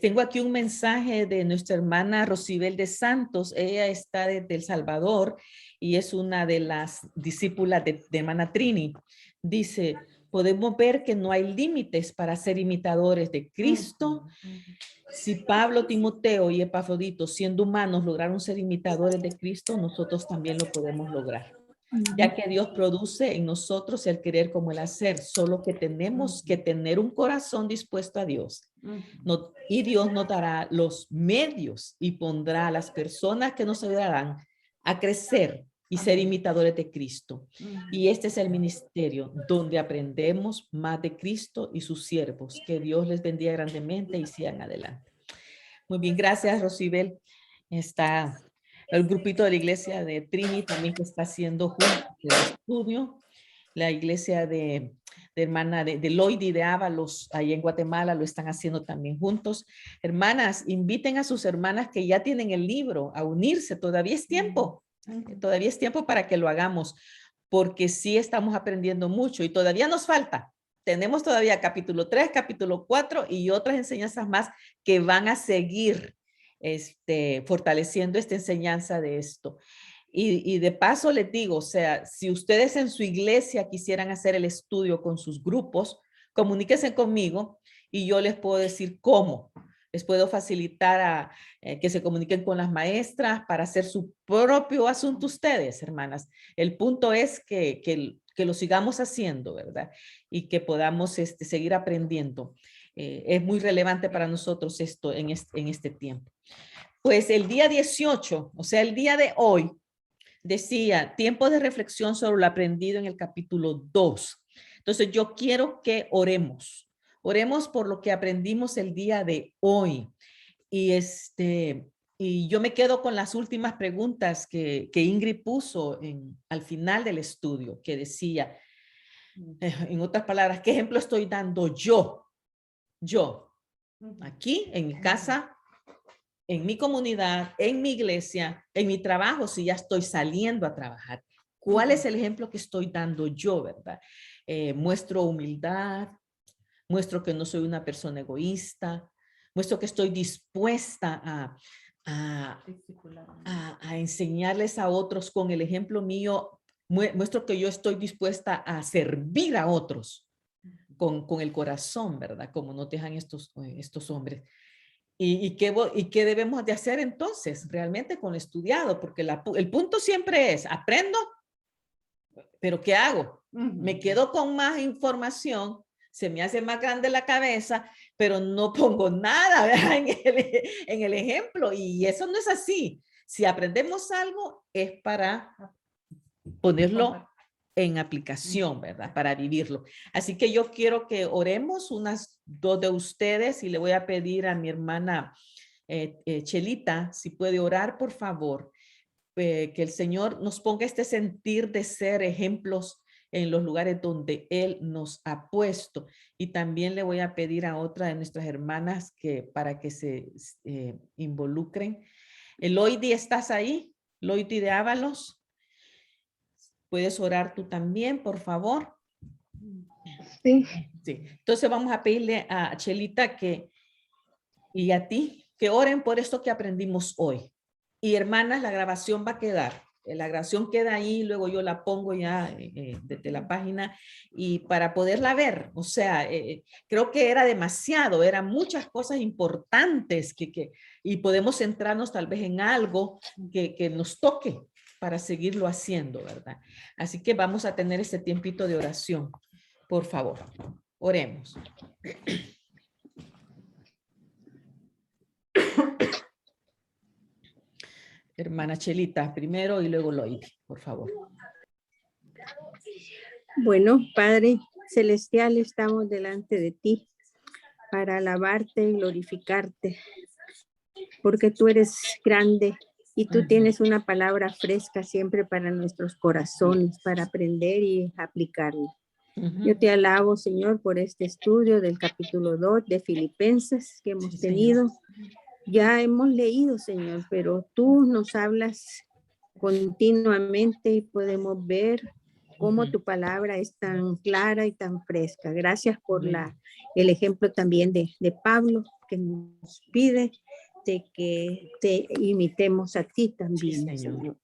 Tengo aquí un mensaje de nuestra hermana Rosibel de Santos. Ella está desde El Salvador y es una de las discípulas de hermana Trini. Dice, podemos ver que no hay límites para ser imitadores de Cristo. Si Pablo, Timoteo y Epafrodito, siendo humanos, lograron ser imitadores de Cristo, nosotros también lo podemos lograr. Ya que Dios produce en nosotros el querer como el hacer, solo que tenemos que tener un corazón dispuesto a Dios. Y Dios nos dará los medios y pondrá a las personas que nos ayudarán a crecer y ser imitadores de Cristo. Y este es el ministerio donde aprendemos más de Cristo y sus siervos. Que Dios les bendiga grandemente y sigan adelante. Muy bien, gracias, Rosibel. Está el grupito de la iglesia de Trini también que está haciendo juntos el estudio. La iglesia de hermana de Lloyd y de Ábalos, ahí en Guatemala, lo están haciendo también juntos. Hermanas, inviten a sus hermanas que ya tienen el libro a unirse. Todavía es tiempo. Todavía es tiempo para que lo hagamos, porque sí estamos aprendiendo mucho y todavía nos falta. Tenemos todavía capítulo 3, capítulo 4 y otras enseñanzas más que van a seguir fortaleciendo esta enseñanza de esto. Y de paso les digo, o sea, si ustedes en su iglesia quisieran hacer el estudio con sus grupos, comuníquense conmigo y yo les puedo decir cómo. Les puedo facilitar que se comuniquen con las maestras para hacer su propio asunto ustedes, hermanas. El punto es que lo sigamos haciendo, ¿verdad? Y que podamos seguir aprendiendo. Es muy relevante para nosotros esto en este tiempo. Pues el día 18, o sea, el día de hoy, decía, tiempo de reflexión sobre lo aprendido en el capítulo 2. Entonces yo quiero que oremos. Oremos por lo que aprendimos el día de hoy. Y yo me quedo con las últimas preguntas que Ingrid puso al final del estudio, que decía, en otras palabras, ¿qué ejemplo estoy dando yo? Yo, aquí en mi casa, en mi comunidad, en mi iglesia, en mi trabajo, si ya estoy saliendo a trabajar. ¿Cuál es el ejemplo que estoy dando yo, verdad? Muestro humildad, muestro que no soy una persona egoísta, muestro que estoy dispuesta a enseñarles a otros con el ejemplo mío, muestro que yo estoy dispuesta a servir a otros con el corazón, ¿verdad? Como nos dejan estos hombres. ¿Y qué debemos de hacer entonces realmente con lo estudiado? Porque el punto siempre es, aprendo, pero ¿qué hago? Me quedo con más información, se me hace más grande la cabeza, pero no pongo nada, ¿verdad? en el ejemplo. Y eso no es así. Si aprendemos algo, es para ponerlo en aplicación, ¿verdad? Para vivirlo. Así que yo quiero que oremos unas dos de ustedes y le voy a pedir a mi hermana Chelita, si puede orar, por favor, que el Señor nos ponga este sentir de ser ejemplos en los lugares donde Él nos ha puesto. Y también le voy a pedir a otra de nuestras hermanas para que se involucren. Loidi, ¿estás ahí? Loidi de Ábalos. ¿Puedes orar tú también, por favor? Sí. Sí. Entonces vamos a pedirle a Chelita y a ti que oren por esto que aprendimos hoy. Y hermanas, la grabación va a quedar. La grabación queda ahí, luego yo la pongo ya desde la página y para poderla ver. O sea, creo que era demasiado, eran muchas cosas importantes y podemos centrarnos tal vez en algo que nos toque para seguirlo haciendo, ¿verdad? Así que vamos a tener este tiempito de oración. Por favor, oremos. Hermana Chelita, primero y luego Loidi, por favor. Bueno, Padre Celestial, estamos delante de ti para alabarte y glorificarte, porque tú eres grande y tú tienes una palabra fresca siempre para nuestros corazones, para aprender y aplicarla. Yo te alabo, Señor, por este estudio del capítulo 2 de Filipenses que hemos tenido. Ya hemos leído, Señor, pero tú nos hablas continuamente y podemos ver cómo tu palabra es tan clara y tan fresca. Gracias por el ejemplo también de Pablo, que nos pide de que te imitemos a ti también, sí, Señor.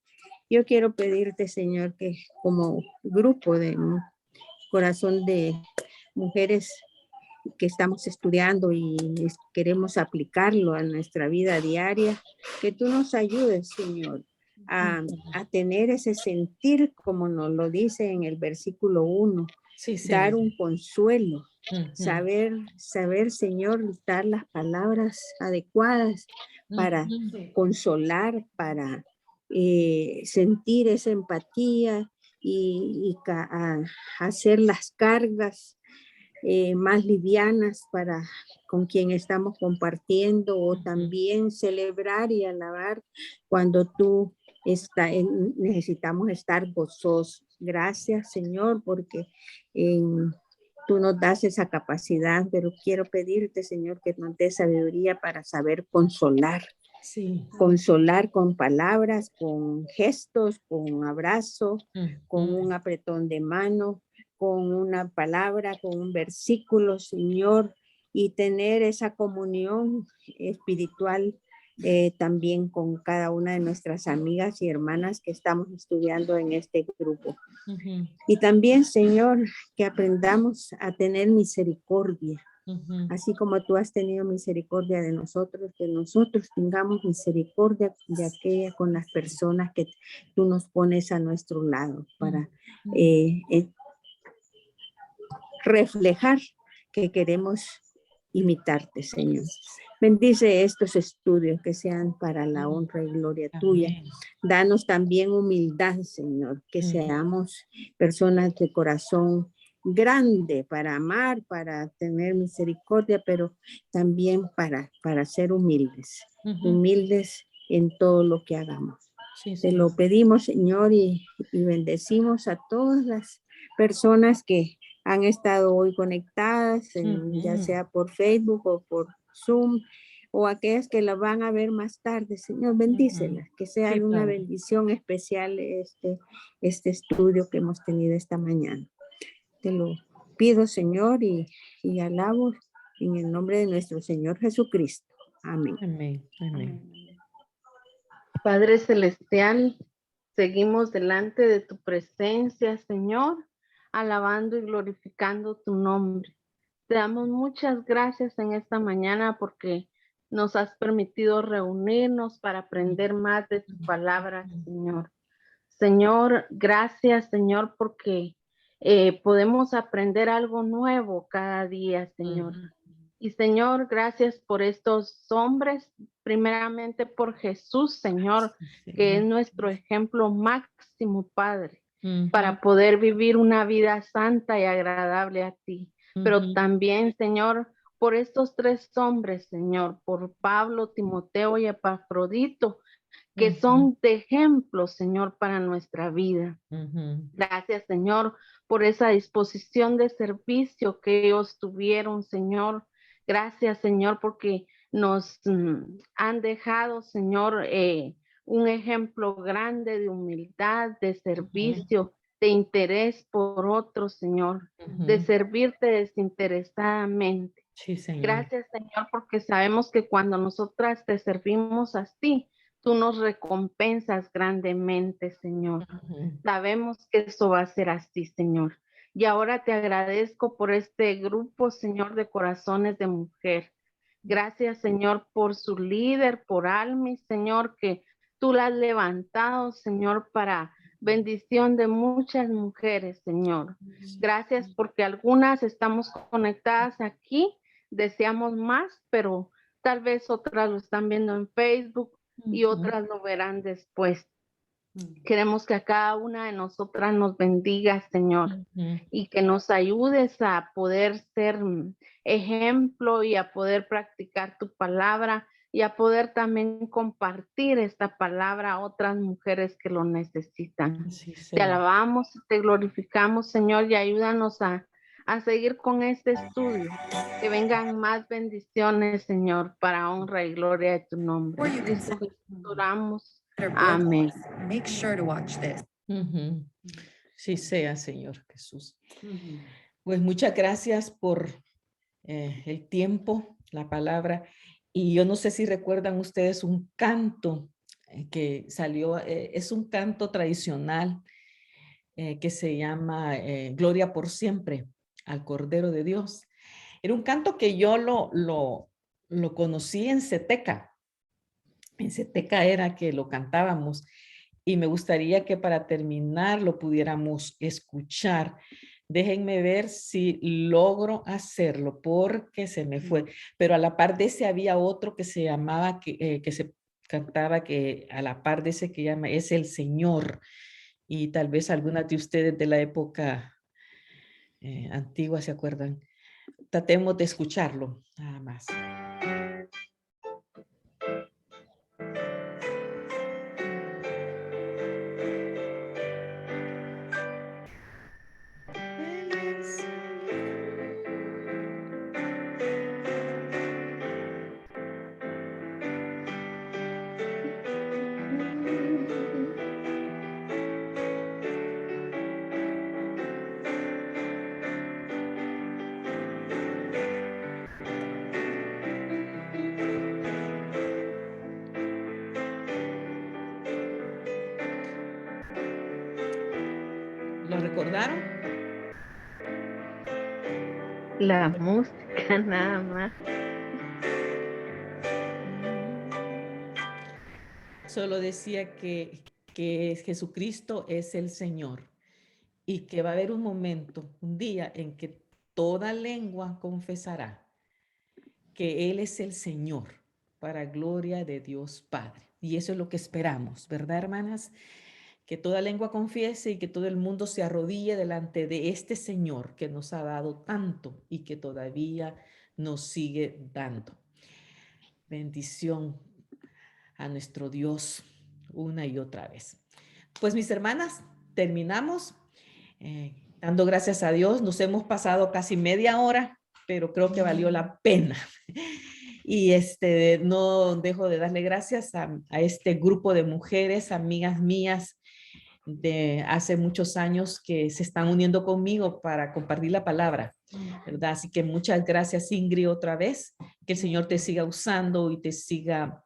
Yo quiero pedirte, Señor, que como grupo de corazón de mujeres que estamos estudiando y queremos aplicarlo a nuestra vida diaria, que tú nos ayudes, Señor, a tener ese sentir, como nos lo dice en el versículo 1, sí, dar un consuelo, saber, Señor, dar las palabras adecuadas para consolar, para sentir esa empatía y hacer las cargas más livianas para con quien estamos compartiendo, o también celebrar y alabar cuando tú necesitamos estar gozosos. Gracias, Señor, porque tú nos das esa capacidad, pero quiero pedirte, Señor, que nos des sabiduría para saber consolar. Sí. Consolar con palabras, con gestos, con abrazos, con un apretón de mano, con una palabra, con un versículo, Señor, y tener esa comunión espiritual también con cada una de nuestras amigas y hermanas que estamos estudiando en este grupo. Y también, Señor, que aprendamos a tener misericordia. Así como tú has tenido misericordia de nosotros, que nosotros tengamos misericordia de aquella con las personas que tú nos pones a nuestro lado para reflejar que queremos imitarte, Señor. Bendice estos estudios que sean para la honra y gloria tuya. Danos también humildad, Señor, que seamos personas de corazón grande para amar, para tener misericordia, pero también para ser humildes, humildes en todo lo que hagamos. Te lo pedimos, Señor, y bendecimos a todas las personas que han estado hoy conectadas, ya sea por Facebook o por Zoom, o aquellas que la van a ver más tarde. Señor, bendícelas, que sea una bendición especial este estudio que hemos tenido esta mañana. Te lo pido, Señor, y alabo en el nombre de nuestro Señor Jesucristo. Amén. Amén. Amén. Padre Celestial, seguimos delante de tu presencia, Señor, alabando y glorificando tu nombre. Te damos muchas gracias en esta mañana porque nos has permitido reunirnos para aprender más de tu palabra, Señor. Señor, gracias, Señor, porque podemos aprender algo nuevo cada día, Señor. Y Señor, gracias por estos hombres, primeramente por Jesús, Señor, que es nuestro ejemplo máximo, Padre, para poder vivir una vida santa y agradable a ti. Pero también, Señor, por estos tres hombres, Señor, por Pablo, Timoteo y Epafrodito, que son de ejemplo, Señor, para nuestra vida. Gracias, Señor, por esa disposición de servicio que ellos tuvieron, Señor. Gracias, Señor, porque nos han dejado, Señor, un ejemplo grande de humildad, de servicio, de interés por otros, Señor, de servirte desinteresadamente. Sí, Señor. Gracias, Señor, porque sabemos que cuando nosotras te servimos así, tú nos recompensas grandemente, Señor. Sabemos que eso va a ser así, Señor. Y ahora te agradezco por este grupo, Señor, de corazones de mujer. Gracias, Señor, por su líder, por Almi, Señor, que tú la has levantado, Señor, para bendición de muchas mujeres, Señor. Gracias porque algunas estamos conectadas aquí, deseamos más, pero tal vez otras lo están viendo en Facebook y otras lo verán después. Queremos que a cada una de nosotras nos bendiga, Señor, y que nos ayudes a poder ser ejemplo y a poder practicar tu palabra y a poder también compartir esta palabra a otras mujeres que lo necesitan. Te alabamos, te glorificamos, Señor, y ayúdanos a seguir con este estudio. Que vengan más bendiciones, Señor, para honra y gloria de tu nombre. En Cristo Jesús oramos. Amén. Make sure to watch this. Sí sea, Señor Jesús. Pues muchas gracias por el tiempo, la palabra. Y yo no sé si recuerdan ustedes un canto que salió, es un canto tradicional que se llama Gloria por siempre al Cordero de Dios. Era un canto que yo lo conocí en Ceteca. En Ceteca era que lo cantábamos y me gustaría que para terminar lo pudiéramos escuchar. Déjenme ver si logro hacerlo porque se me fue. Pero a la par de ese había otro que se llamaba, que se cantaba, que a la par de ese que llama Es el Señor. Y tal vez algunas de ustedes de la época antigua se acuerdan. tratemos de escucharlo, nada más. ¿Lo recordaron? La música nada más. Solo decía que Jesucristo es el Señor y que va a haber un momento, un día en que toda lengua confesará que Él es el Señor para gloria de Dios Padre. Y eso es lo que esperamos, ¿verdad, hermanas? Que toda lengua confiese y que todo el mundo se arrodille delante de este Señor que nos ha dado tanto y que todavía nos sigue dando. Bendición a nuestro Dios una y otra vez. Pues mis hermanas, terminamos dando gracias a Dios. Nos hemos pasado casi media hora, pero creo que valió la pena. Y no dejo de darle gracias a este grupo de mujeres, amigas mías de hace muchos años que se están uniendo conmigo para compartir la palabra, ¿verdad? Así que muchas gracias, Ingrid, otra vez. Que el Señor te siga usando y te siga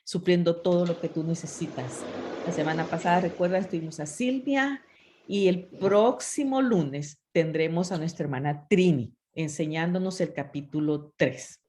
supliendo todo lo que tú necesitas. La semana pasada, recuerda, estuvimos a Silvia y el próximo lunes tendremos a nuestra hermana Trini enseñándonos el capítulo 3.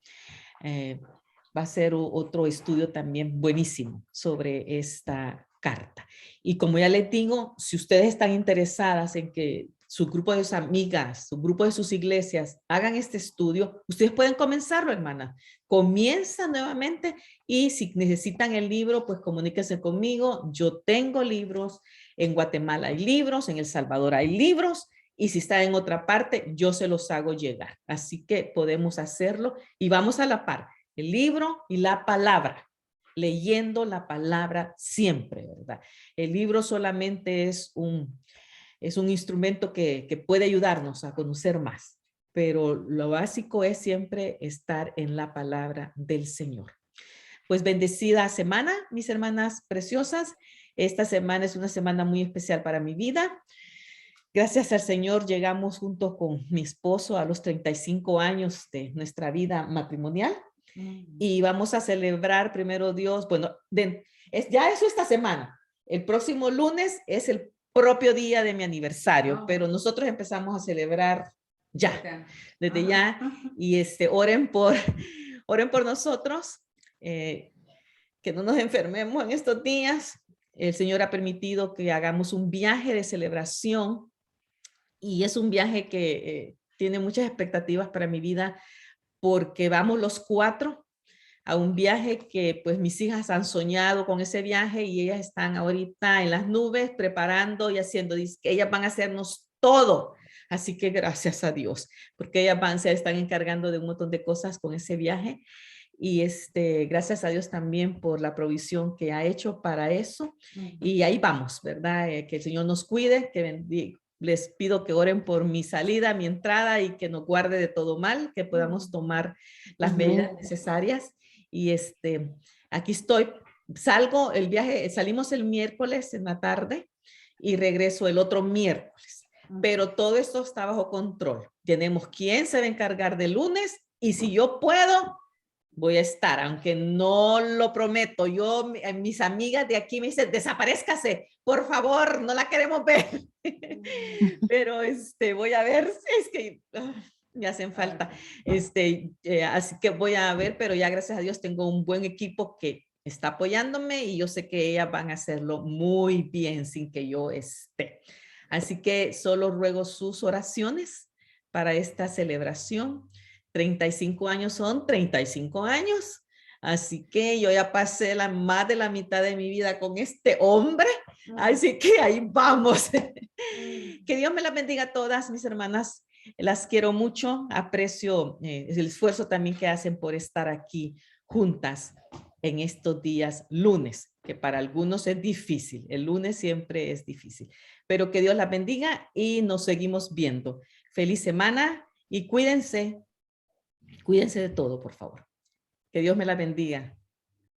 Va a ser otro estudio también buenísimo sobre esta carta. Y como ya les digo, si ustedes están interesadas en que su grupo de sus amigas, su grupo de sus iglesias hagan este estudio, ustedes pueden comenzarlo, hermana. Comienza nuevamente y si necesitan el libro, pues comuníquense conmigo. Yo tengo libros, en Guatemala hay libros, en El Salvador hay libros y si está en otra parte, yo se los hago llegar. Así que podemos hacerlo y vamos a la par, el libro y la palabra. Leyendo la palabra siempre, ¿verdad? El libro solamente es un instrumento que puede ayudarnos a conocer más, pero lo básico es siempre estar en la palabra del Señor. Pues bendecida semana, mis hermanas preciosas. Esta semana es una semana muy especial para mi vida. Gracias al Señor llegamos junto con mi esposo a los 35 años de nuestra vida matrimonial. Y vamos a celebrar, primero Dios, bueno, ya eso esta semana. El próximo lunes es el propio día de mi aniversario, pero nosotros empezamos a celebrar ya, desde ya. Y oren por nosotros, que no nos enfermemos en estos días. El Señor ha permitido que hagamos un viaje de celebración y es un viaje que tiene muchas expectativas para mi vida, porque vamos los 4 a un viaje que pues mis hijas han soñado con ese viaje y ellas están ahorita en las nubes preparando y haciendo, ellas van a hacernos todo. Así que gracias a Dios, porque ellas se están encargando de un montón de cosas con ese viaje y gracias a Dios también por la provisión que ha hecho para eso. Y ahí vamos, ¿verdad? Que el Señor nos cuide, que bendiga. Les pido que oren por mi salida, mi entrada y que nos guarde de todo mal, que podamos tomar las medidas necesarias. Y aquí estoy, salgo el viaje, salimos el miércoles en la tarde y regreso el otro miércoles. Pero todo esto está bajo control. Tenemos quién se va a encargar del lunes y si yo puedo, voy a estar, aunque no lo prometo. Mis amigas de aquí me dicen, desaparezcase, por favor, no la queremos ver. Pero voy a ver, es que me hacen falta. Así que voy a ver, pero ya gracias a Dios tengo un buen equipo que está apoyándome y yo sé que ellas van a hacerlo muy bien sin que yo esté. Así que solo ruego sus oraciones para esta celebración. 35 años son 35 años. Así que yo ya pasé más de la mitad de mi vida con este hombre. Así que ahí vamos. Que Dios me las bendiga a todas mis hermanas. Las quiero mucho, aprecio el esfuerzo también que hacen por estar aquí juntas en estos días lunes, que para algunos es difícil. El lunes siempre es difícil, pero que Dios las bendiga y nos seguimos viendo. Feliz semana y cuídense de todo, por favor. Que Dios me la bendiga.